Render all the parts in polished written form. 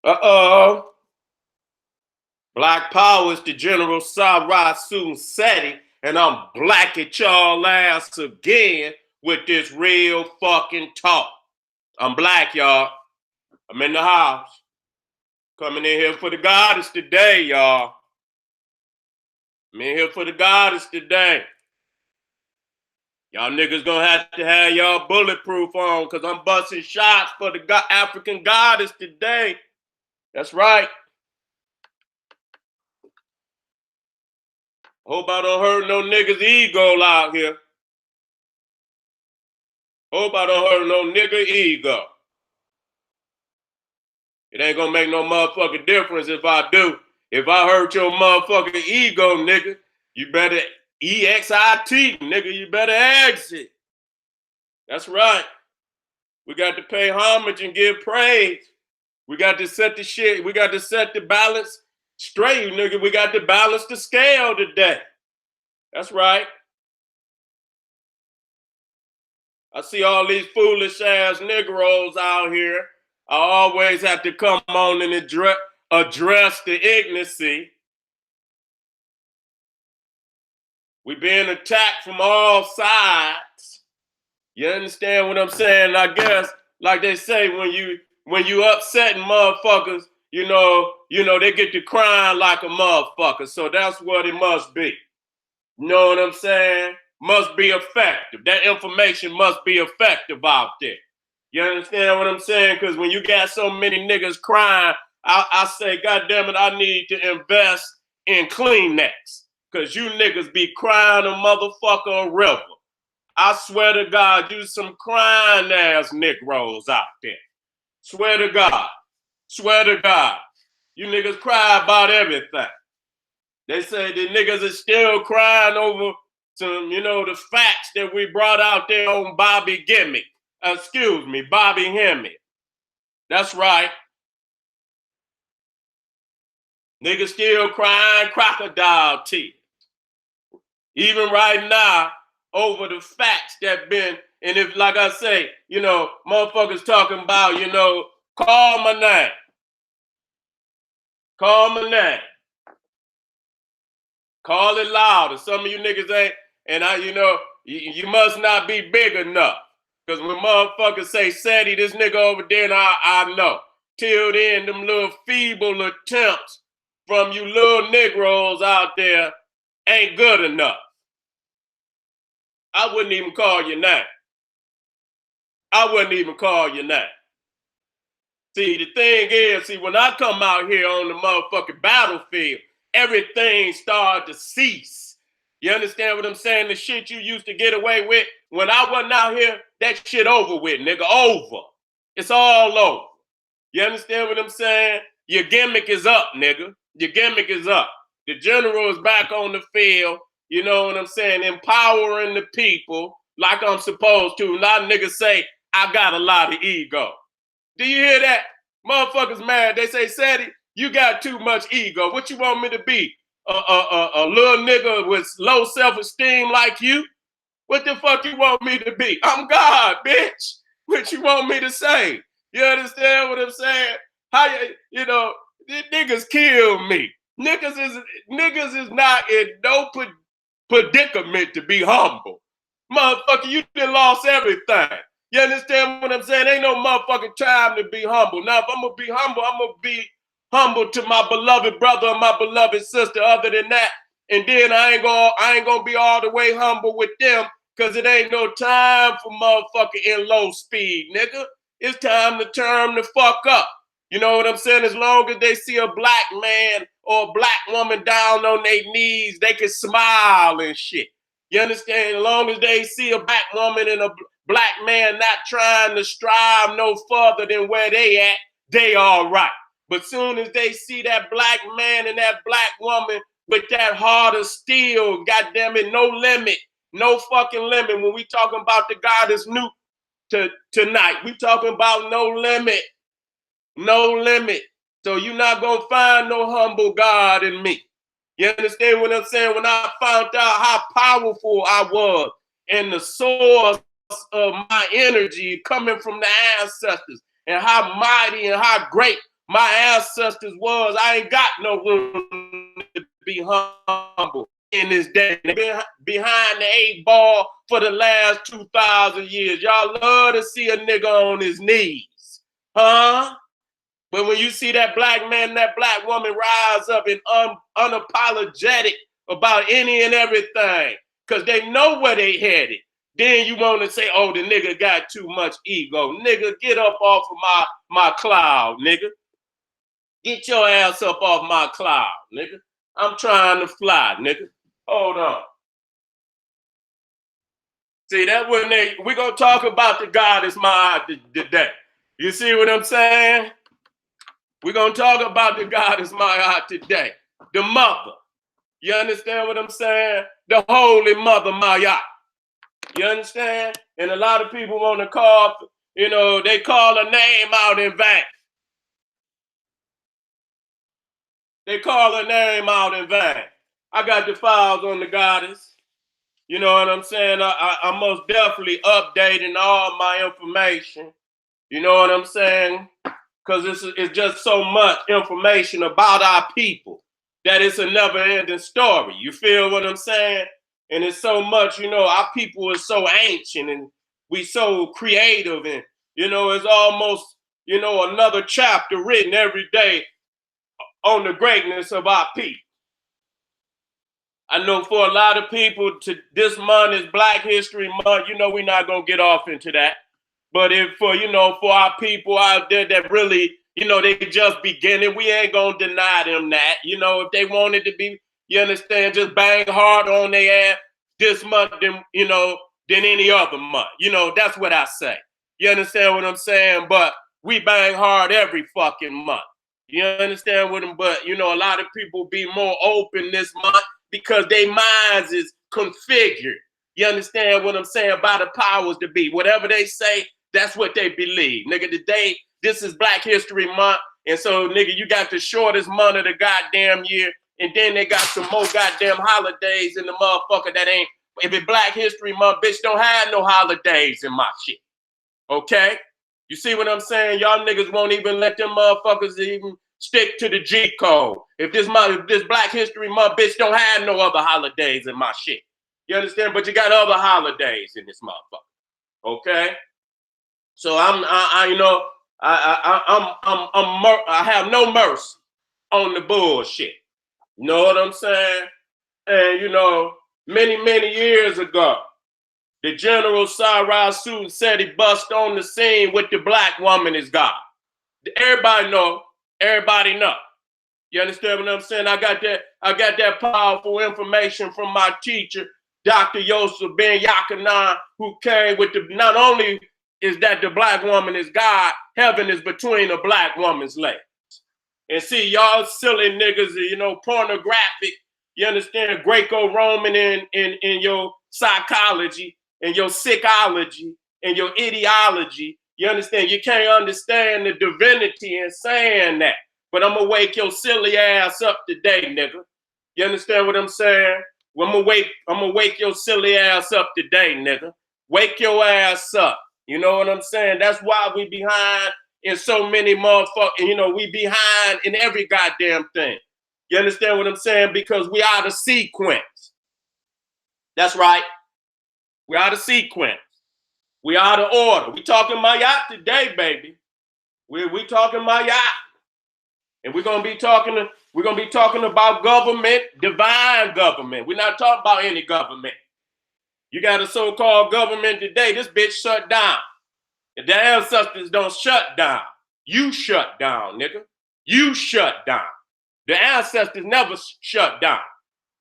Uh-oh. Black Power is the General Sarai Seti, and I'm black at y'all ass again with this real fucking talk. I'm black, y'all. I'm in the house. Coming in here for the goddess today, y'all. I'm in here for the goddess today. Y'all niggas gonna have to have y'all bulletproof on because I'm busting shots for the African goddess today. That's right. Hope I don't hurt no niggas' ego out here. Hope I don't hurt no nigga ego. It ain't gonna make no motherfucking difference if I do. If I hurt your motherfucking ego, nigga, you better EXIT, nigga, you better exit. That's right. We got to pay homage and give praise. We got to set the shit, we got to set the balance straight, nigga. We got to balance the scale today. That's right. I see all these foolish ass Negroes out here. I always have to come on and address the ignorancy. We being attacked from all sides. You understand what I'm saying? I guess, like they say, when you upsetting motherfuckers, you know, they get to crying like a motherfucker. So that's what it must be. You know what I'm saying? Must be effective. That information must be effective out there. You understand what I'm saying? Because when you got so many niggas crying, I say, God damn it, I need to invest in Cleanliness. Because you niggas be crying a motherfucker a river. I swear to God, you some crying ass Negroes out there. Swear to God. Swear to God. You niggas cry about everything. They say the niggas are still crying over some, the facts that we brought out there on Bobby Gimmick. Bobby Hemmy. That's right. Niggas still crying crocodile tears. Even right now, over the facts that been, and if, like I say, motherfuckers talking about, call my name. Call my name. Call it louder. Some of you niggas ain't, and you must not be big enough. Because when motherfuckers say, Seti, this nigga over there, and I know. Till then, them little feeble attempts from you little Negroes out there ain't good enough. I wouldn't even call your name. I wouldn't even call your name. See, the thing is, when I come out here on the motherfucking battlefield, everything started to cease. You understand what I'm saying? The shit you used to get away with, when I wasn't out here, that shit over with, nigga, over. It's all over. You understand what I'm saying? Your gimmick is up, nigga. Your gimmick is up. The general is back on the field, you know what I'm saying? Empowering the people like I'm supposed to. Not niggas say, I got a lot of ego. Do you hear that? Motherfuckers mad. They say, Seti, you got too much ego. What you want me to be? A little nigga with low self-esteem like you? What the fuck you want me to be? I'm God, bitch. What you want me to say? You understand what I'm saying? How these niggas kill me. Niggas is not in no predicament to be humble. Motherfucker, you done lost everything. You understand what I'm saying? Ain't no motherfucking time to be humble. Now, if I'm gonna be be humble to my beloved brother and my beloved sister. Other than that, and then I ain't gonna be all the way humble with them because it ain't no time for motherfucker in low speed, nigga. It's time to turn the fuck up. You know what I'm saying? As long as they see a black man or a black woman down on their knees, they can smile and shit. You understand? As long as they see a black woman and a black man not trying to strive no further than where they at, they all right. But soon as they see that black man and that black woman with that heart of steel, goddamn it, no limit, no fucking limit. When we talking about the God is new tonight, we talking about no limit, no limit. So you're not gonna find no humble God in me. You understand what I'm saying? When I found out how powerful I was and the source of my energy coming from the ancestors and how mighty and how great my ancestors was. I ain't got no room to be humble in this day. Behind the 8 ball for the last 2,000 years. Y'all love to see a nigga on his knees. Huh? But when you see that black man and that black woman rise up and unapologetic about any and everything, because they know where they headed, then you want to say, oh, the nigga got too much ego. Nigga, get up off of my cloud, nigga. Get your ass up off my cloud, nigga. I'm trying to fly, nigga. Hold on. See, that when we're going to talk about the goddess Ma'at today. You see what I'm saying? We're going to talk about the goddess Ma'at today. The mother. You understand what I'm saying? The holy mother Ma'at. You understand? And a lot of people want to call, you know, they call her name out in vain. They call her name out in vain. I got the files on the goddess. You know what I'm saying? I'm most definitely updating all my information. You know what I'm saying? Because it's just so much information about our people that it's a never-ending story. You feel what I'm saying? And it's so much, you know, our people are so ancient and we so creative, and, you know, it's almost, you know, another chapter written every day on the greatness of our people. I know for a lot of people, this month is Black History Month. You know, we're not going to get off into that. But if for, you know, for our people out there that really, you know, they just beginning, we ain't going to deny them that. You know, if they wanted to be, you understand, just bang hard on their ass this month than, you know, than any other month. You know, that's what I say. You understand what I'm saying? But we bang hard every fucking month. You understand what I'm, but, you know, a lot of people be more open this month because their minds is configured. You understand what I'm saying? By the powers to be. Whatever they say, that's what they believe. Nigga, today, this is Black History Month. And so, nigga, you got the shortest month of the goddamn year. And then they got some more goddamn holidays in the motherfucker that ain't. If it's Black History Month, bitch, don't have no holidays in my shit. Okay? You see what I'm saying? Y'all niggas won't even let them motherfuckers even stick to the G code. If this Black History Month, bitch, don't have no other holidays in my shit. You understand? But you got other holidays in this motherfucker. Okay? So I have no mercy on the bullshit. You know what I'm saying? And you know, many years ago, the General Osiris Wife said he bust on the scene with the black woman is God. Everybody know. Everybody know. You understand what I'm saying? I got that powerful information from my teacher, Dr. Yosef Ben Yakanan, who came with the, not only is that the black woman is God, heaven is between a black woman's legs. And see, y'all silly niggas, you know, pornographic, you understand, Greco-Roman in your psychology and your psychology and your ideology. You understand? You can't understand the divinity in saying that. But I'm going to wake your silly ass up today, nigga. You understand what I'm saying? Well, I'm gonna wake your silly ass up today, nigga. Wake your ass up. You know what I'm saying? That's why we behind in so many motherfuckers. You know, we behind in every goddamn thing. You understand what I'm saying? Because we out of sequence. That's right. We out of sequence. We out of order. We talking Ma'at today, baby. We talking Ma'at. And we're gonna be talking about government, divine government. We're not talking about any government. You got a so-called government today, this bitch shut down. If the ancestors don't shut down, you shut down, nigga. You shut down. The ancestors never shut down.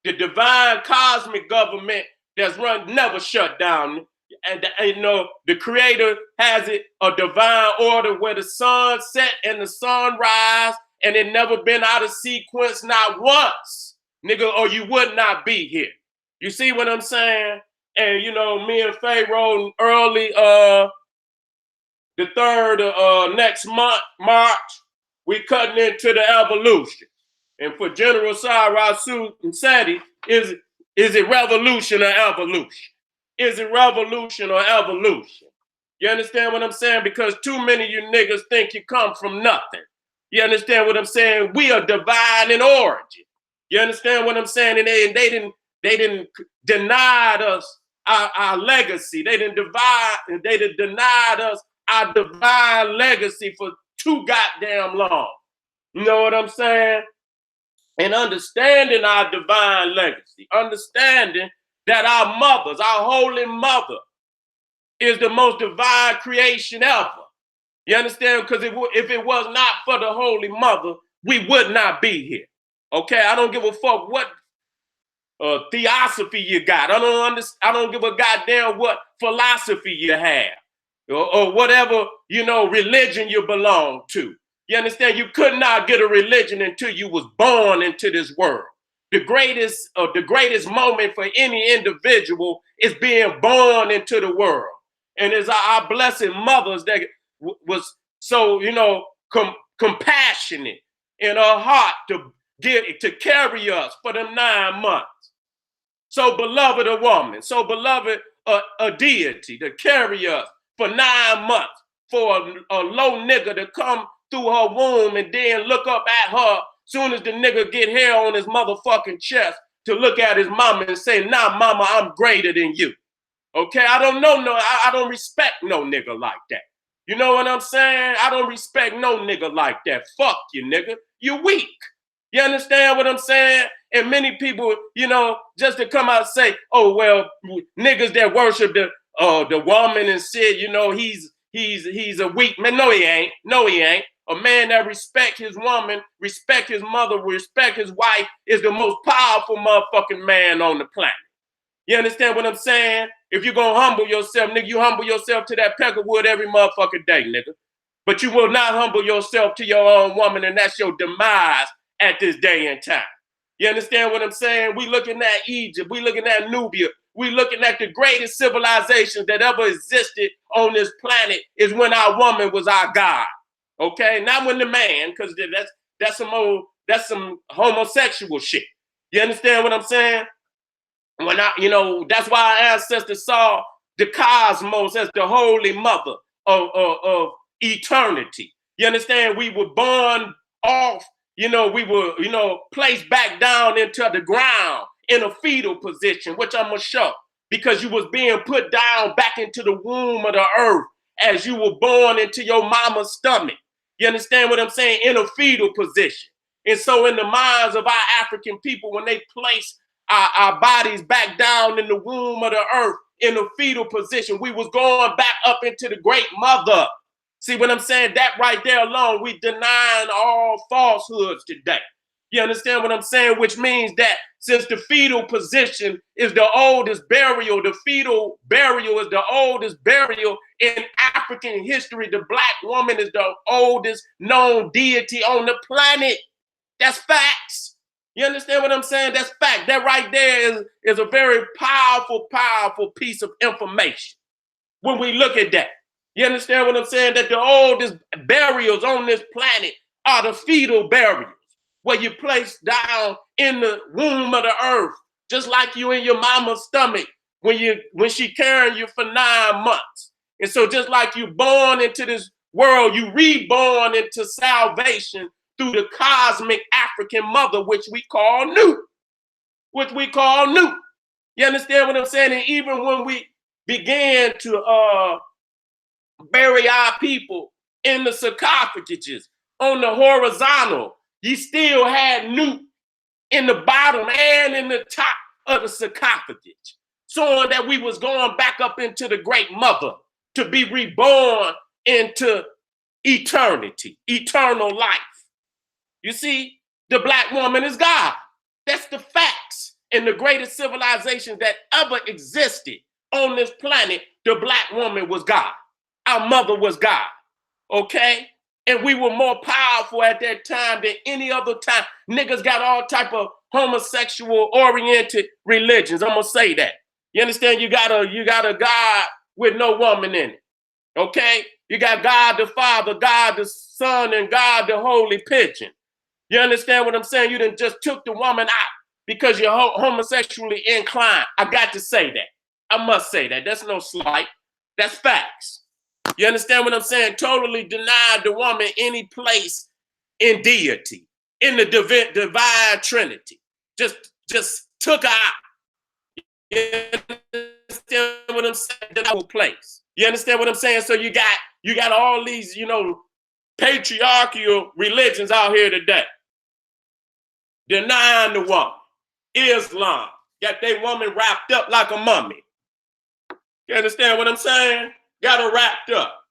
The divine cosmic government that's run never shut down. And you know, the creator has it a divine order where the sun set and the sun rise, and it never been out of sequence, not once, nigga, or you would not be here. You see what I'm saying? And you know, me and Faye rolling early, the 3rd next month, March, we cutting into the evolution. And for General Osiris and Seti, is it revolution or evolution? Is it revolution or evolution? You understand what I'm saying? Because too many of you niggas think you come from nothing. You understand what I'm saying? We are divine in origin. You understand what I'm saying? And they didn't deny us our legacy. They didn't denied us our divine legacy for too goddamn long. You know what I'm saying? And understanding our divine legacy, understanding that our mothers, our holy mother, is the most divine creation ever. You understand? Because if it was not for the holy mother, we would not be here. Okay, I don't give a fuck what theosophy you got. I don't give a goddamn what philosophy you have, or whatever, you know, religion you belong to. You understand? You could not get a religion until you was born into this world. The greatest moment for any individual is being born into the world. And it's our blessed mothers that was so, you know, compassionate in her heart to carry us for them 9 months. So beloved a woman, so beloved a deity to carry us for 9 months, for a low nigga to come through her womb and then look up at her soon as the nigga get hair on his motherfucking chest to look at his mama and say, nah, mama, I'm greater than you. Okay, I don't respect no nigga like that. You know what I'm saying? I don't respect no nigga like that. Fuck you, nigga. You weak. You understand what I'm saying? And many people, you know, just to come out and say, oh, well, niggas that worship the woman and said, you know, he's a weak man. No, he ain't. No, he ain't. A man that respect his woman, respect his mother, respect his wife is the most powerful motherfucking man on the planet. You understand what I'm saying? If you're going to humble yourself, nigga, you humble yourself to that peckerwood every motherfucking day, nigga. But you will not humble yourself to your own woman, and that's your demise at this day and time. You understand what I'm saying? We looking at Egypt. We looking at Nubia. We looking at the greatest civilizations that ever existed on this planet is when our woman was our God. Okay? Not when the man, because that's some homosexual shit. You understand what I'm saying? That's why our ancestors saw the cosmos as the holy mother of eternity. You understand? We were born off, we were, placed back down into the ground in a fetal position, which I'm gonna show, because you was being put down back into the womb of the earth as you were born into your mama's stomach. You understand what I'm saying? In a fetal position. And so in the minds of our African people, when they place our bodies back down in the womb of the earth in a fetal position, we was going back up into the great mother. See what I'm saying? That right there alone, we denying all falsehoods today. You understand what I'm saying? Which means that since the fetal position is the oldest burial, the fetal burial is the oldest burial in African history, the black woman is the oldest known deity on the planet. That's facts. You understand what I'm saying? That's fact. That right there is a very powerful, powerful piece of information when we look at that. You understand what I'm saying? That the oldest burials on this planet are the fetal burials, where you place down in the womb of the earth, just like you in your mama's stomach when she carrying you for 9 months. And so just like you born into this world, you reborn into salvation through the cosmic African mother, which we call Nu. You understand what I'm saying? And even when we began to bury our people in the sarcophages on the horizontal, you still had Nu in the bottom and in the top of the sarcophagus, showing that we was going back up into the great mother to be reborn into eternity, eternal life. You see, the black woman is God. That's the facts. In the greatest civilization that ever existed on this planet, the black woman was God. Our mother was God, okay? And we were more powerful at that time than any other time. Niggas got all type of homosexual-oriented religions. I'm gonna say that. You understand? You got a God with no woman in it, okay? You got God the Father, God the Son, and God the Holy Pigeon. You understand what I'm saying? You done just took the woman out because you're homosexually inclined. I got to say that. I must say that. That's no slight. That's facts. You understand what I'm saying? Totally denied the woman any place in deity, in the divine Trinity. Just took her out. You understand what I'm saying? That whole place. You understand what I'm saying? So you got all these, patriarchal religions out here today. Denying the woman. Islam got their woman wrapped up like a mummy. You understand what I'm saying? Got her wrapped up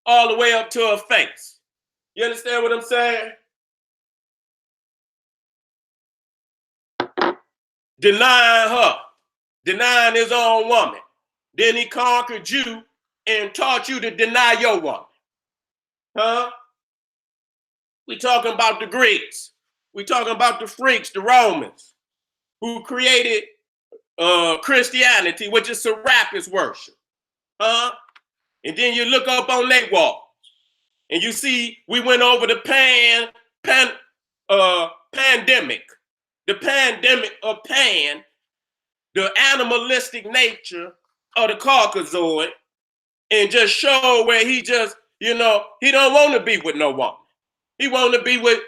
all the way up to her face. You understand what I'm saying? Denying her, denying his own woman. Then he conquered you and taught you to deny your woman. Huh? We talking about the Greeks. We talking about the freaks, the Romans, who created Christianity, which is Serapis worship. Huh? And then you look up on their walls and you see we went over the pandemic. The pandemic of Pan, the animalistic nature of the Caucasoid, and just show where he just, he don't want to be with no woman. He want to be with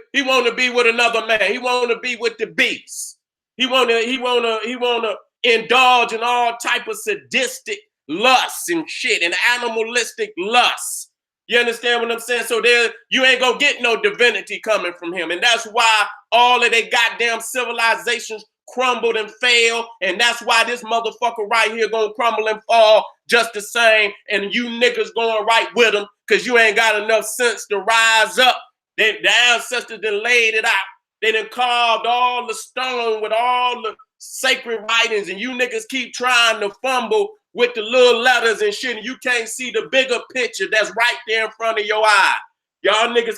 another man. He want to be with the beast. He want to indulge in all type of sadistic lusts and shit and animalistic lusts. You understand what I'm saying? So you ain't gonna get no divinity coming from him. And that's why all of their goddamn civilizations crumbled and failed. And that's why this motherfucker right here gonna crumble and fall just the same. And you niggas going right with them because you ain't got enough sense to rise up. The ancestors done laid it out. They done carved all the stone with all the sacred writings. And you niggas keep trying to fumble with the little letters and shit, and you can't see the bigger picture that's right there in front of your eye. Y'all niggas,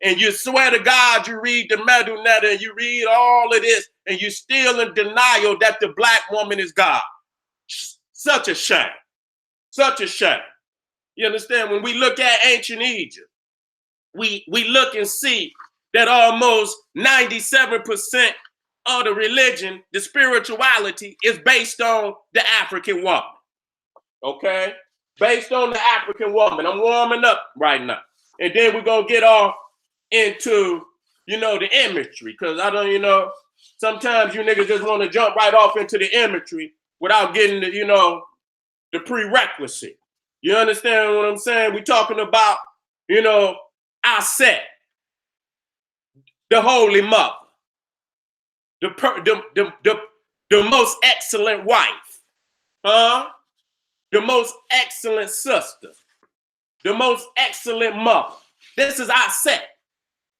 and you swear to God you read the Medu Netta and you read all of this, and you still in denial that the black woman is God. Such a shame. Such a shame. You understand? When we look at ancient Egypt, we look and see that almost 97% of the religion, the spirituality, is based on the African woman. Okay, based on the African woman. I'm warming up right now. And then we're going to get off into, the imagery. Because sometimes you niggas just want to jump right off into the imagery without getting the prerequisite. You understand what I'm saying? We're talking about, Aset, the Holy Mother, the most excellent wife. Huh? The most excellent sister, the most excellent mother. This is Aset.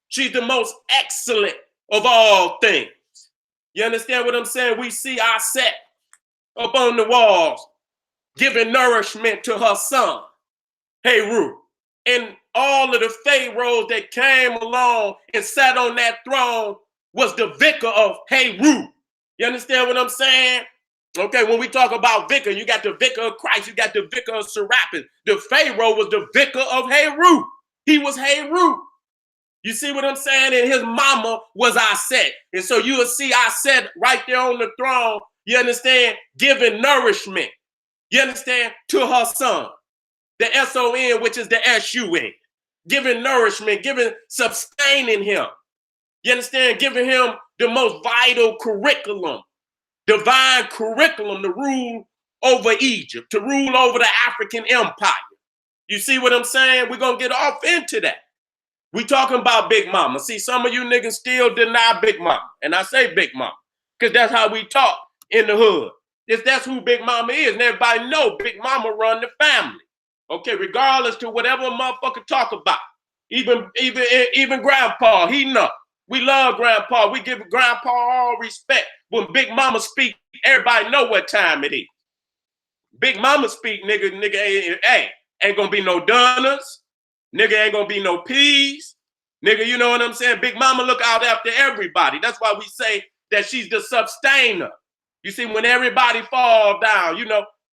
She's the most excellent of all things. You understand what I'm saying? We see Aset up on the walls, giving nourishment to her son, Heru. And all of the pharaohs that came along and sat on that throne was the vicar of Heru. You understand what I'm saying? Okay, when we talk about vicar, you got the vicar of Christ, you got the vicar of Serapis. The Pharaoh was the vicar of Heru. He was Heru. You see what I'm saying? And his mama was Aset. And so you will see Aset right there on the throne, you understand, giving nourishment, you understand, to her son. The S-O-N, which is the S-U-N. Giving nourishment, sustaining him. You understand? Giving him the most vital curriculum. Divine curriculum to rule over Egypt, to rule over the African empire. You see what I'm saying? We're going to get off into that. We talking about Big Mama. See, some of you niggas still deny Big Mama. And I say Big Mama because that's how we talk in the hood. That's who Big Mama is. And everybody know Big Mama run the family. Okay, regardless to whatever a motherfucker talk about. Even Grandpa, he know. We love Grandpa. We give Grandpa all respect. When Big Mama speak, everybody know what time it is. Big Mama speak, nigga ain't gonna be no donors. Nigga ain't gonna be no peas. Nigga, you know what I'm saying? Big Mama look out after everybody. That's why we say that she's the sustainer. You see, when everybody fall down,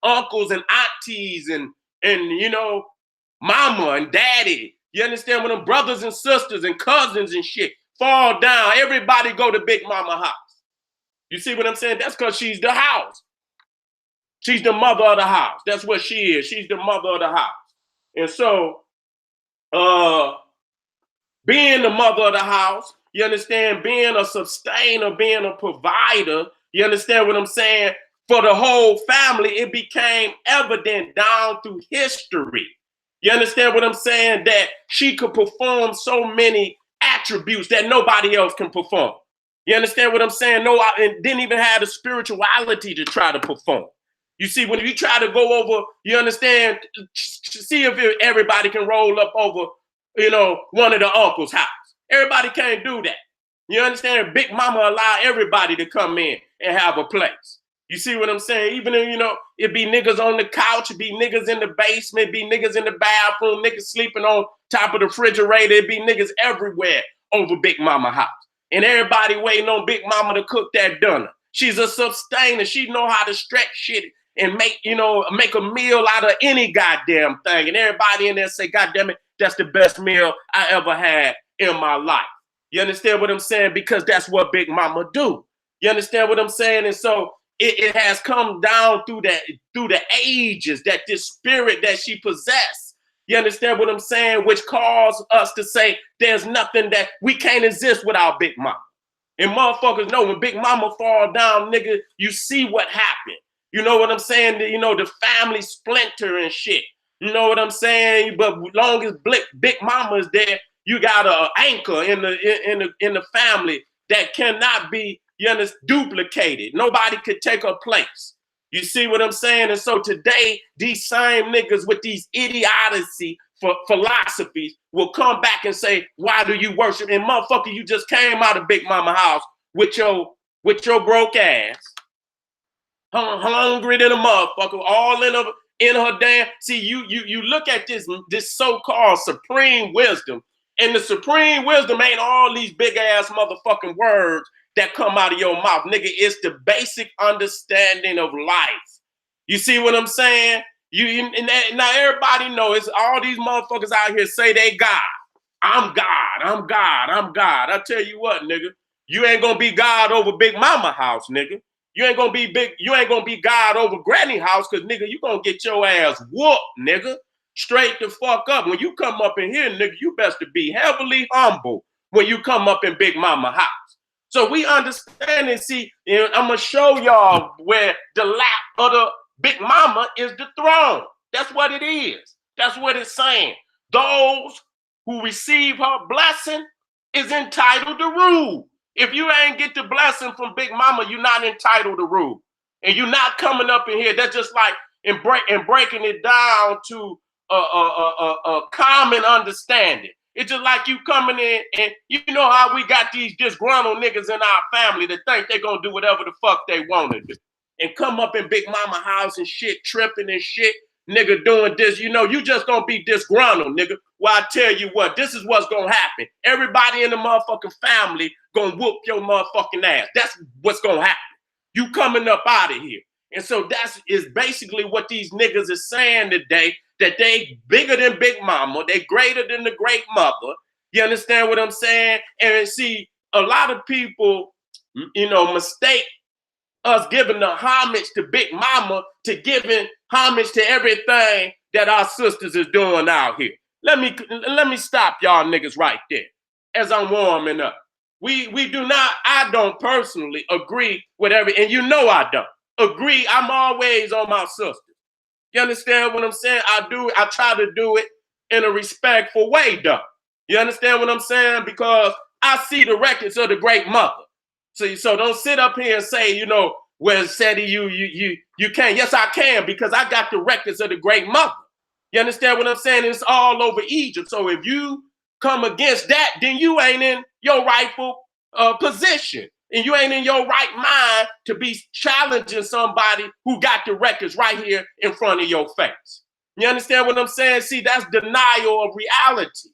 uncles and aunties and mama and daddy, you understand, when them brothers and sisters and cousins and shit fall down, everybody go to Big Mama house. You see what I'm saying? That's because she's the house. She's the mother of the house. That's what she is. She's the mother of the house. And so, being the mother of the house, you understand, being a sustainer, being a provider, you understand what I'm saying, for the whole family, it became evident down through history. You understand what I'm saying? That she could perform so many attributes that nobody else can perform. You understand what I'm saying? No, and didn't even have the spirituality to try to perform. You see, when you try to go over, you understand, see if everybody can roll up over, you know, one of the uncle's house. Everybody can't do that. You understand? Big Mama allow everybody to come in and have a place. You see what I'm saying? Even if, you know, it be niggas on the couch, it be niggas in the basement, it be niggas in the bathroom, niggas sleeping on top of the refrigerator, it be niggas everywhere over Big Mama house. And everybody waiting on Big Mama to cook that dinner. She's a sustainer. She know how to stretch shit and make, you know, make a meal out of any goddamn thing. And everybody in there say, God damn it, that's the best meal I ever had in my life. You understand what I'm saying? Because that's what Big Mama do. You understand what I'm saying? And so it has come down through the ages, that this spirit that she possessed. You understand what I'm saying? Which caused us to say there's nothing that we can't exist without Big Mama. And motherfuckers know when Big Mama fall down, nigga, you see what happened. You know what I'm saying? You know, the family splinter and shit. You know what I'm saying? But long as Big Mama is there, you got an anchor in the family that cannot be, duplicated. Nobody could take her place. You see what I'm saying? And so today, these same niggas with these idiocy for philosophies will come back and say, why do you worship? And motherfucker, you just came out of Big Mama house with your broke ass, hungry than a motherfucker, all in her damn. See, you look at this so-called supreme wisdom, and the supreme wisdom ain't all these big ass motherfucking words that come out of your mouth, nigga. It's the basic understanding of life. You see what I'm saying? Now everybody knows it's all these motherfuckers out here say they God. I'm God. I'm God. I'm God. I tell you what, nigga, you ain't gonna be God over Big Mama house, nigga. You ain't gonna be God over Granny house, cause nigga, you gonna get your ass whooped, nigga. Straight the fuck up. When you come up in here, nigga, you best to be heavily humble when you come up in Big Mama house. So we understand and see, and I'm gonna show y'all where the lap of the Big Mama is the throne. That's what it is. That's what it's saying. Those who receive her blessing is entitled to rule. If you ain't get the blessing from Big Mama, you're not entitled to rule. And you're not coming up in here. That's just like in breaking it down to a common understanding. It's just like you coming in, and you know how we got these disgruntled niggas in our family that think they're gonna do whatever the fuck they want to do. And come up in Big Mama house and shit, tripping and shit, nigga doing this. You know, you just gonna be disgruntled, nigga. Well, I tell you what, this is what's gonna happen. Everybody in the motherfucking family gonna whoop your motherfucking ass. That's what's gonna happen. You coming up out of here. And so is basically what these niggas is saying today, that they bigger than Big Mama, they greater than the great mother. You understand what I'm saying? And see, a lot of people, mistake us giving the homage to Big Mama to giving homage to everything that our sisters is doing out here. Let me stop y'all niggas right there as I'm warming up. I don't personally agree with and you know I don't agree. I'm always on my sisters. You understand what I'm saying? I try to do it in a respectful way, though. You understand what I'm saying? Because I see the records of the great mother. So don't sit up here and say, well, Seti, you can't. Yes, I can, because I got the records of the great mother. You understand what I'm saying? It's all over Egypt. So if you come against that, then you ain't in your rightful position. And you ain't in your right mind to be challenging somebody who got the records right here in front of your face. You understand what I'm saying? See, that's denial of reality.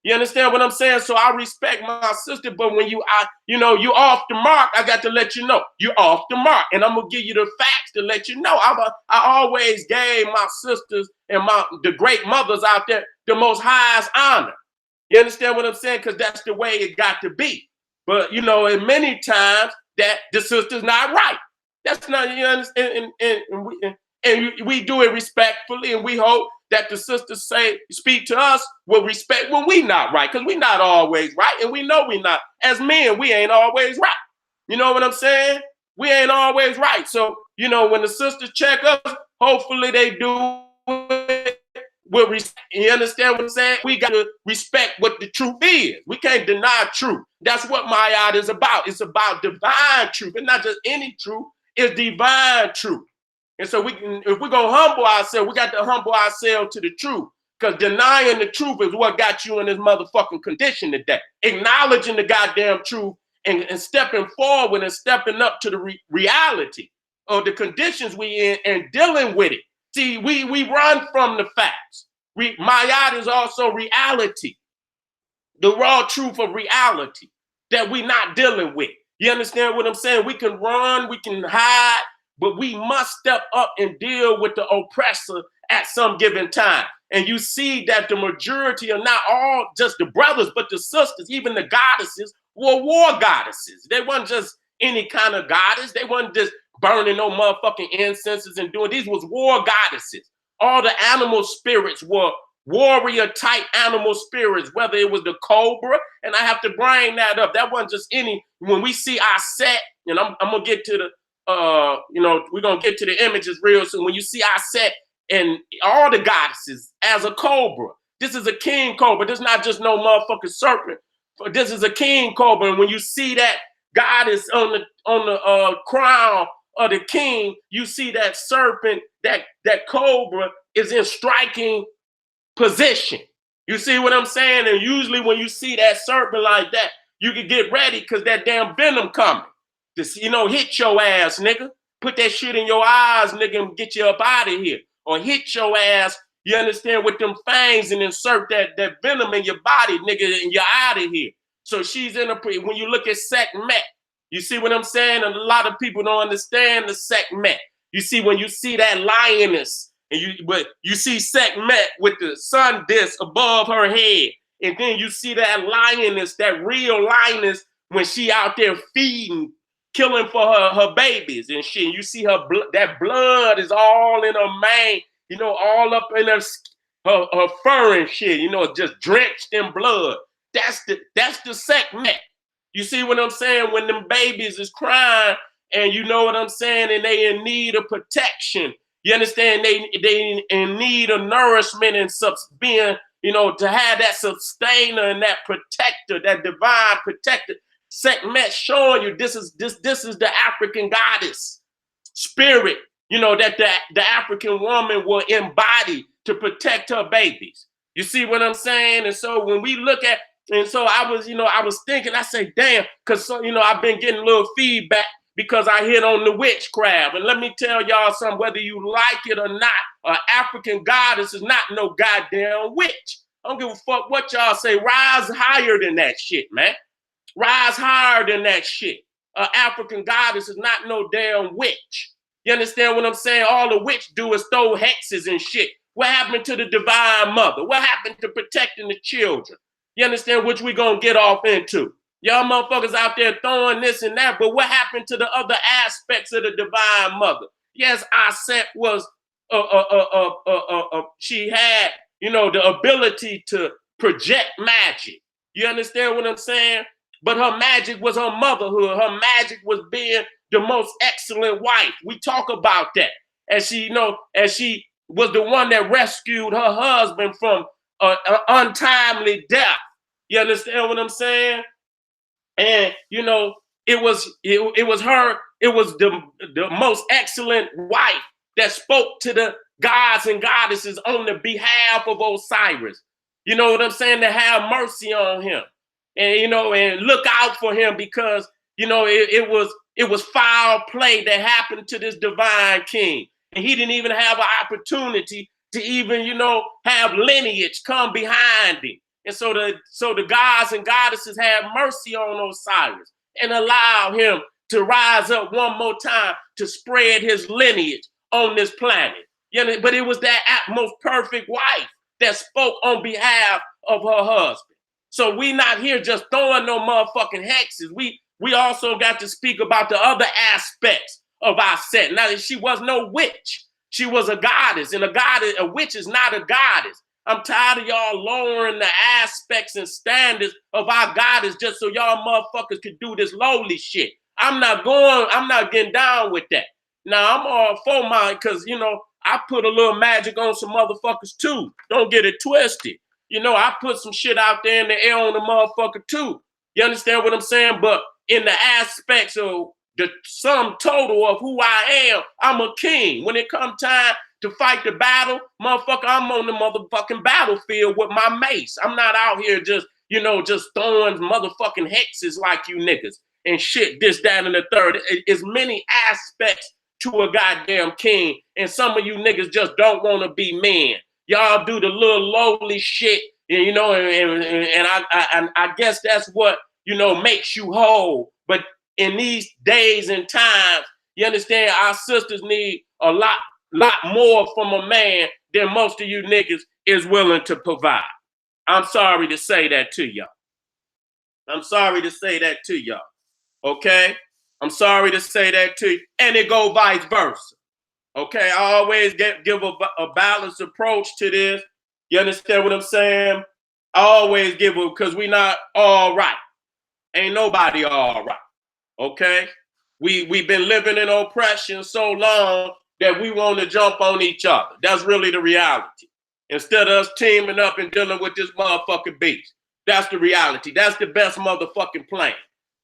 You understand what I'm saying? So I respect my sister, but when you off the mark, I got to let you know you're off the mark. And I'm going to give you the facts to let you know. I always gave my sisters and the great mothers out there the most highest honor. You understand what I'm saying? Because that's the way it got to be. But, and many times that the sister's not right. That's not, you understand? And we do it respectfully, and we hope that the sisters speak to us with respect when we not right, because we not always right, and we know we not. As men, we ain't always right. You know what I'm saying? We ain't always right. So, you know, when the sisters check us, hopefully they do it with respect. You understand what I'm saying? We got to respect what the truth is. We can't deny truth. That's what Mayat is about. It's about divine truth. It's not just any truth. It's divine truth. And so if we're going to humble ourselves, we got to humble ourselves to the truth. Because denying the truth is what got you in this motherfucking condition today. Acknowledging the goddamn truth and stepping forward and stepping up to the reality of the conditions we in and dealing with it. See, we run from the facts. Mayat is also reality. The raw truth of reality that we're not dealing with. You understand what I'm saying? We can run, we can hide, but we must step up and deal with the oppressor at some given time. And you see that the majority are not all just the brothers, but the sisters, even the goddesses, were war goddesses. They weren't just any kind of goddess. They weren't just burning no motherfucking incenses and doing. These was war goddesses. All the animal spirits were warrior type animal spirits, whether it was the Cobra, and I have to bring that up. That wasn't just any. When we see our set, and I'm gonna get to the, you know, we're gonna get to the images real soon. When you see our set and all the goddesses as a cobra, this is a king cobra. This is not just no motherfucking serpent. This is a king cobra, and when you see that goddess on the crown of the king, you see that serpent, that cobra is in striking position. You see what I'm saying? And usually when you see that serpent like that, you can get ready because that damn venom coming. Just, you know, hit your ass, nigga. Put that shit in your eyes, nigga, and get you up out of here. Or hit your ass, you understand, with them fangs and insert that venom in your body, nigga, and you're out of here. So she's in when you look at Sekhmet, you see what I'm saying? And a lot of people don't understand the Sekhmet. You see, when you see that lioness, and you see Sekhmet with the sun disk above her head, and then you see that lioness, that real lioness, when she out there feeding, killing for her babies and shit. You see her that blood is all in her mane, you know, all up in her fur and shit, you know, just drenched in blood. That's the Sekhmet. You see what I'm saying? When them babies is crying, and you know what I'm saying, and they in need of protection. You understand? They in need of nourishment and being, you know, to have that sustainer and that protector, that divine protector. Sekhmet showing you this is the African goddess spirit, you know, that the African woman will embody to protect her babies. You see what I'm saying? And so when we look at, and so I was thinking, I say, damn, because, you know, I've been getting a little feedback because I hit on the witchcraft. And let me tell y'all something, whether you like it or not, an African goddess is not no goddamn witch. I don't give a fuck what y'all say. Rise higher than that shit, man. Rise higher than that shit. An African goddess is not no damn witch. You understand what I'm saying? All the witch do is throw hexes and shit. What happened to the divine mother? What happened to protecting the children? You understand, which we gonna get off into? Y'all motherfuckers out there throwing this and that, but what happened to the other aspects of the divine mother? Yes, Aset was, she had, you know, the ability to project magic. You understand what I'm saying? But her magic was her motherhood. Her magic was being the most excellent wife. We talk about that. As she, you know, as she was the one that rescued her husband from an untimely death. You understand what I'm saying? And, you know, it was her, it was the most excellent wife that spoke to the gods and goddesses on the behalf of Osiris. You know what I'm saying? To have mercy on him. And, you know, and look out for him because, you know, it was foul play that happened to this divine king. And he didn't even have an opportunity to even, you know, have lineage come behind him. And so the gods and goddesses have mercy on Osiris and allow him to rise up one more time to spread his lineage on this planet. You know, but it was that most perfect wife that spoke on behalf of her husband. So we not here just throwing no motherfucking hexes. We also got to speak about the other aspects of our set. Now, she was no witch. She was a goddess, and a witch is not a goddess. I'm tired of y'all lowering the aspects and standards of our goddess just so y'all motherfuckers could do this lowly shit. I'm not getting down with that. Now, I'm all for mine because, you know, I put a little magic on some motherfuckers too. Don't get it twisted. You know, I put some shit out there in the air on the motherfucker too. You understand what I'm saying? But in the aspects of the sum total of who I am, I'm a king. When it comes time to fight the battle, motherfucker, I'm on the motherfucking battlefield with my mace. I'm not out here just, you know, just throwing motherfucking hexes like you niggas and shit, this, that, and the third. It's many aspects to a goddamn king, and some of you niggas just don't want to be men. Y'all do the little lowly shit, and you know, and I guess that's what, you know, makes you whole. But in these days and times, you understand, our sisters need a lot more from a man than most of you niggas is willing to provide. I'm sorry to say that to y'all. I'm sorry to say that to y'all. Okay? I'm sorry to say that to you. And it go vice versa. Okay? I always give a balanced approach to this. You understand what I'm saying? I always give it because we not all right. Ain't nobody all right. Okay? We've been living in oppression so long that we want to jump on each other. That's really the reality. Instead of us teaming up and dealing with this motherfucking beast. That's the reality. That's the best motherfucking plan.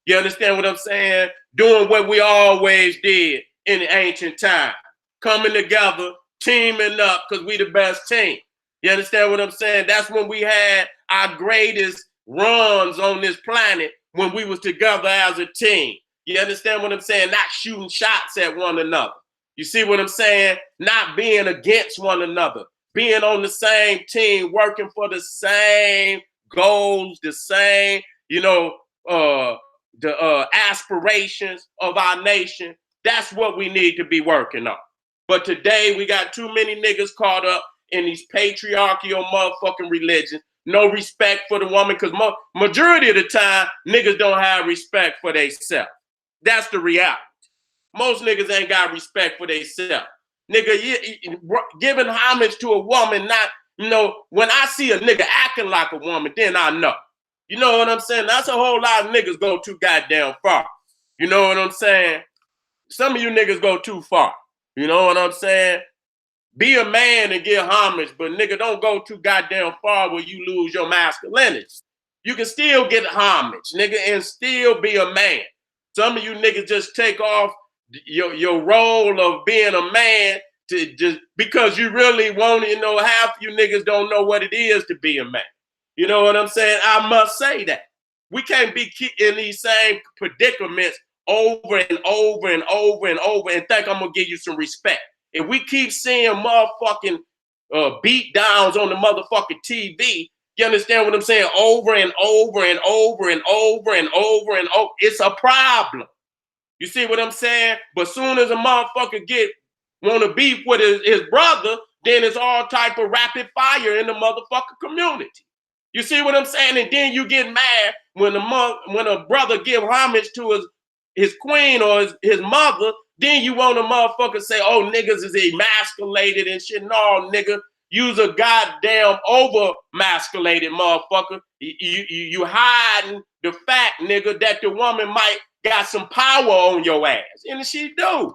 You understand what I'm saying? Doing what we always did in the ancient time. Coming together, teaming up, because we the best team. You understand what I'm saying? That's when we had our greatest runs on this planet, when we was together as a team. You understand what I'm saying? Not shooting shots at one another. You see what I'm saying? Not being against one another. Being on the same team, working for the same goals, the same, you know, the aspirations of our nation. That's what we need to be working on. But today we got too many niggas caught up in these patriarchal motherfucking religions. No respect for the woman, because majority of the time, niggas don't have respect for themselves. That's the reality. Most niggas ain't got respect for themselves. Nigga, giving homage to a woman, not, you know, when I see a nigga acting like a woman, then I know. You know what I'm saying? That's a whole lot of niggas go too goddamn far. You know what I'm saying? Some of you niggas go too far. You know what I'm saying? Be a man and give homage, but nigga, don't go too goddamn far where you lose your masculinity. You can still get homage, nigga, and still be a man. Some of you niggas just take off your role of being a man to just because you really want it. You know, half you niggas don't know what it is to be a man. You know what I'm saying? I must say that. We can't be in these same predicaments over and over and over and over and think I'm gonna give you some respect. If we keep seeing motherfucking beat downs on the motherfucking TV, you understand what I'm saying? Over and over and over and over and over and over, it's a problem. You see what I'm saying? But soon as a motherfucker want to beef with his brother, then it's all type of rapid fire in the motherfucking community. You see what I'm saying? And then you get mad when a brother give homage to his queen or his mother. Then you want a motherfucker say, oh, niggas is emasculated and shit. No, nigga, you's a goddamn over-masculated motherfucker. You hiding the fact, nigga, that the woman might got some power on your ass. And she do.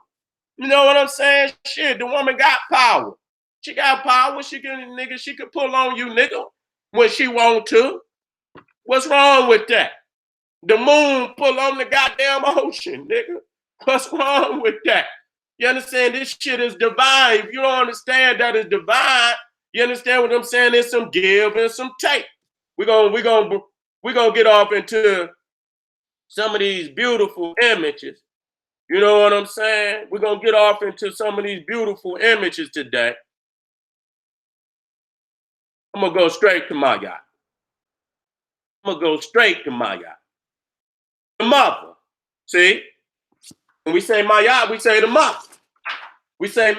You know what I'm saying? Shit, the woman got power. She got power. She can pull on you, nigga, when she want to. What's wrong with that? The moon pull on the goddamn ocean, nigga. What's wrong with that? You understand? This shit is divine. If you don't understand that it's divine, you understand what I'm saying? There's some give and some take. We're gonna get off into some of these beautiful images. You know what I'm saying? We're gonna get off into some of these beautiful images today. I'm gonna go straight to my yacht. The mother. See? When we say Maya, we say the mother. We say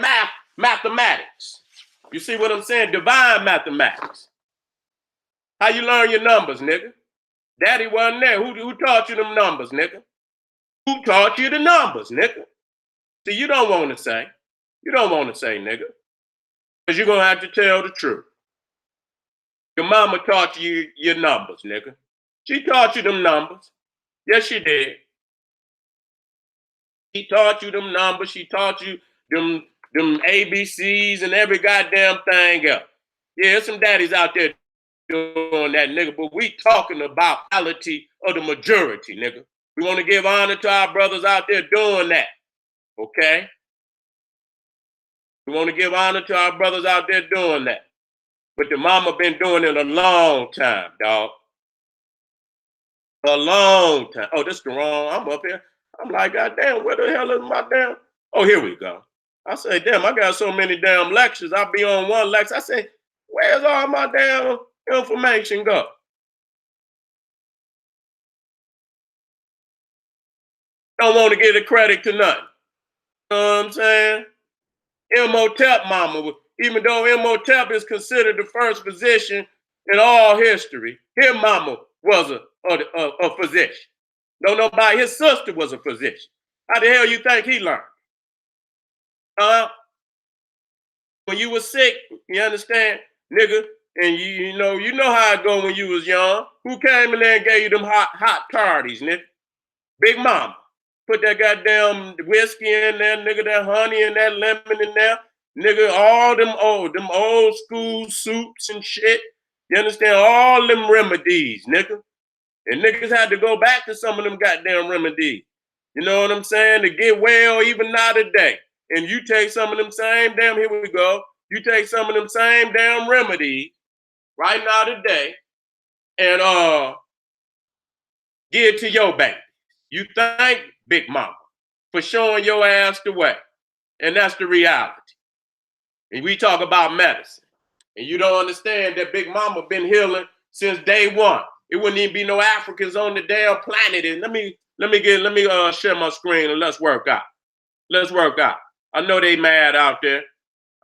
mathematics. You see what I'm saying? Divine mathematics. How you learn your numbers, nigga? Daddy wasn't there. Who taught you them numbers, nigga? Who taught you the numbers, nigga? See, you don't want to say. You don't want to say nigga. Because you're going to have to tell the truth. Your mama taught you your numbers, nigga. She taught you them numbers. Yes, she did. She taught you them numbers. She taught you them ABCs and every goddamn thing else. Yeah, there's some daddies out there doing that, nigga, but we talking about reality of the majority, nigga. We want to give honor to our brothers out there doing that, okay? We want to give honor to our brothers out there doing that. But the mama been doing it a long time, dog. A long time. Oh, this is the wrong. I'm up here. I'm like, goddamn, where the hell is my damn? Oh, here we go. I say, damn, I got so many damn lectures. I'll be on one lecture. I say, where's all my damn information go? Don't want to give the credit to nothing. You know what I'm saying? Imhotep mama, even though Imhotep is considered the first physician in all history, his mama was a physician. Don't nobody, his sister was a physician. How the hell you think he learned? When you was sick, you understand, nigga, and you know how it go when you was young. Who came in there and gave you them hot tardies, nigga? Big mama. Put that goddamn whiskey in there, nigga, that honey and that lemon in there. Nigga, all them old school soups and shit. You understand? All them remedies, nigga. And niggas had to go back to some of them goddamn remedies. You know what I'm saying? To get well even now today. And you take some of them same damn, here we go. You take some of them same damn remedies right now today and give it to your baby. You thank Big Mama for showing your ass the way. And that's the reality. And we talk about medicine. And you don't understand that Big Mama been healing since day one. It wouldn't even be no Africans on the damn planet. And let me share my screen and let's work out. Let's work out. I know they mad out there.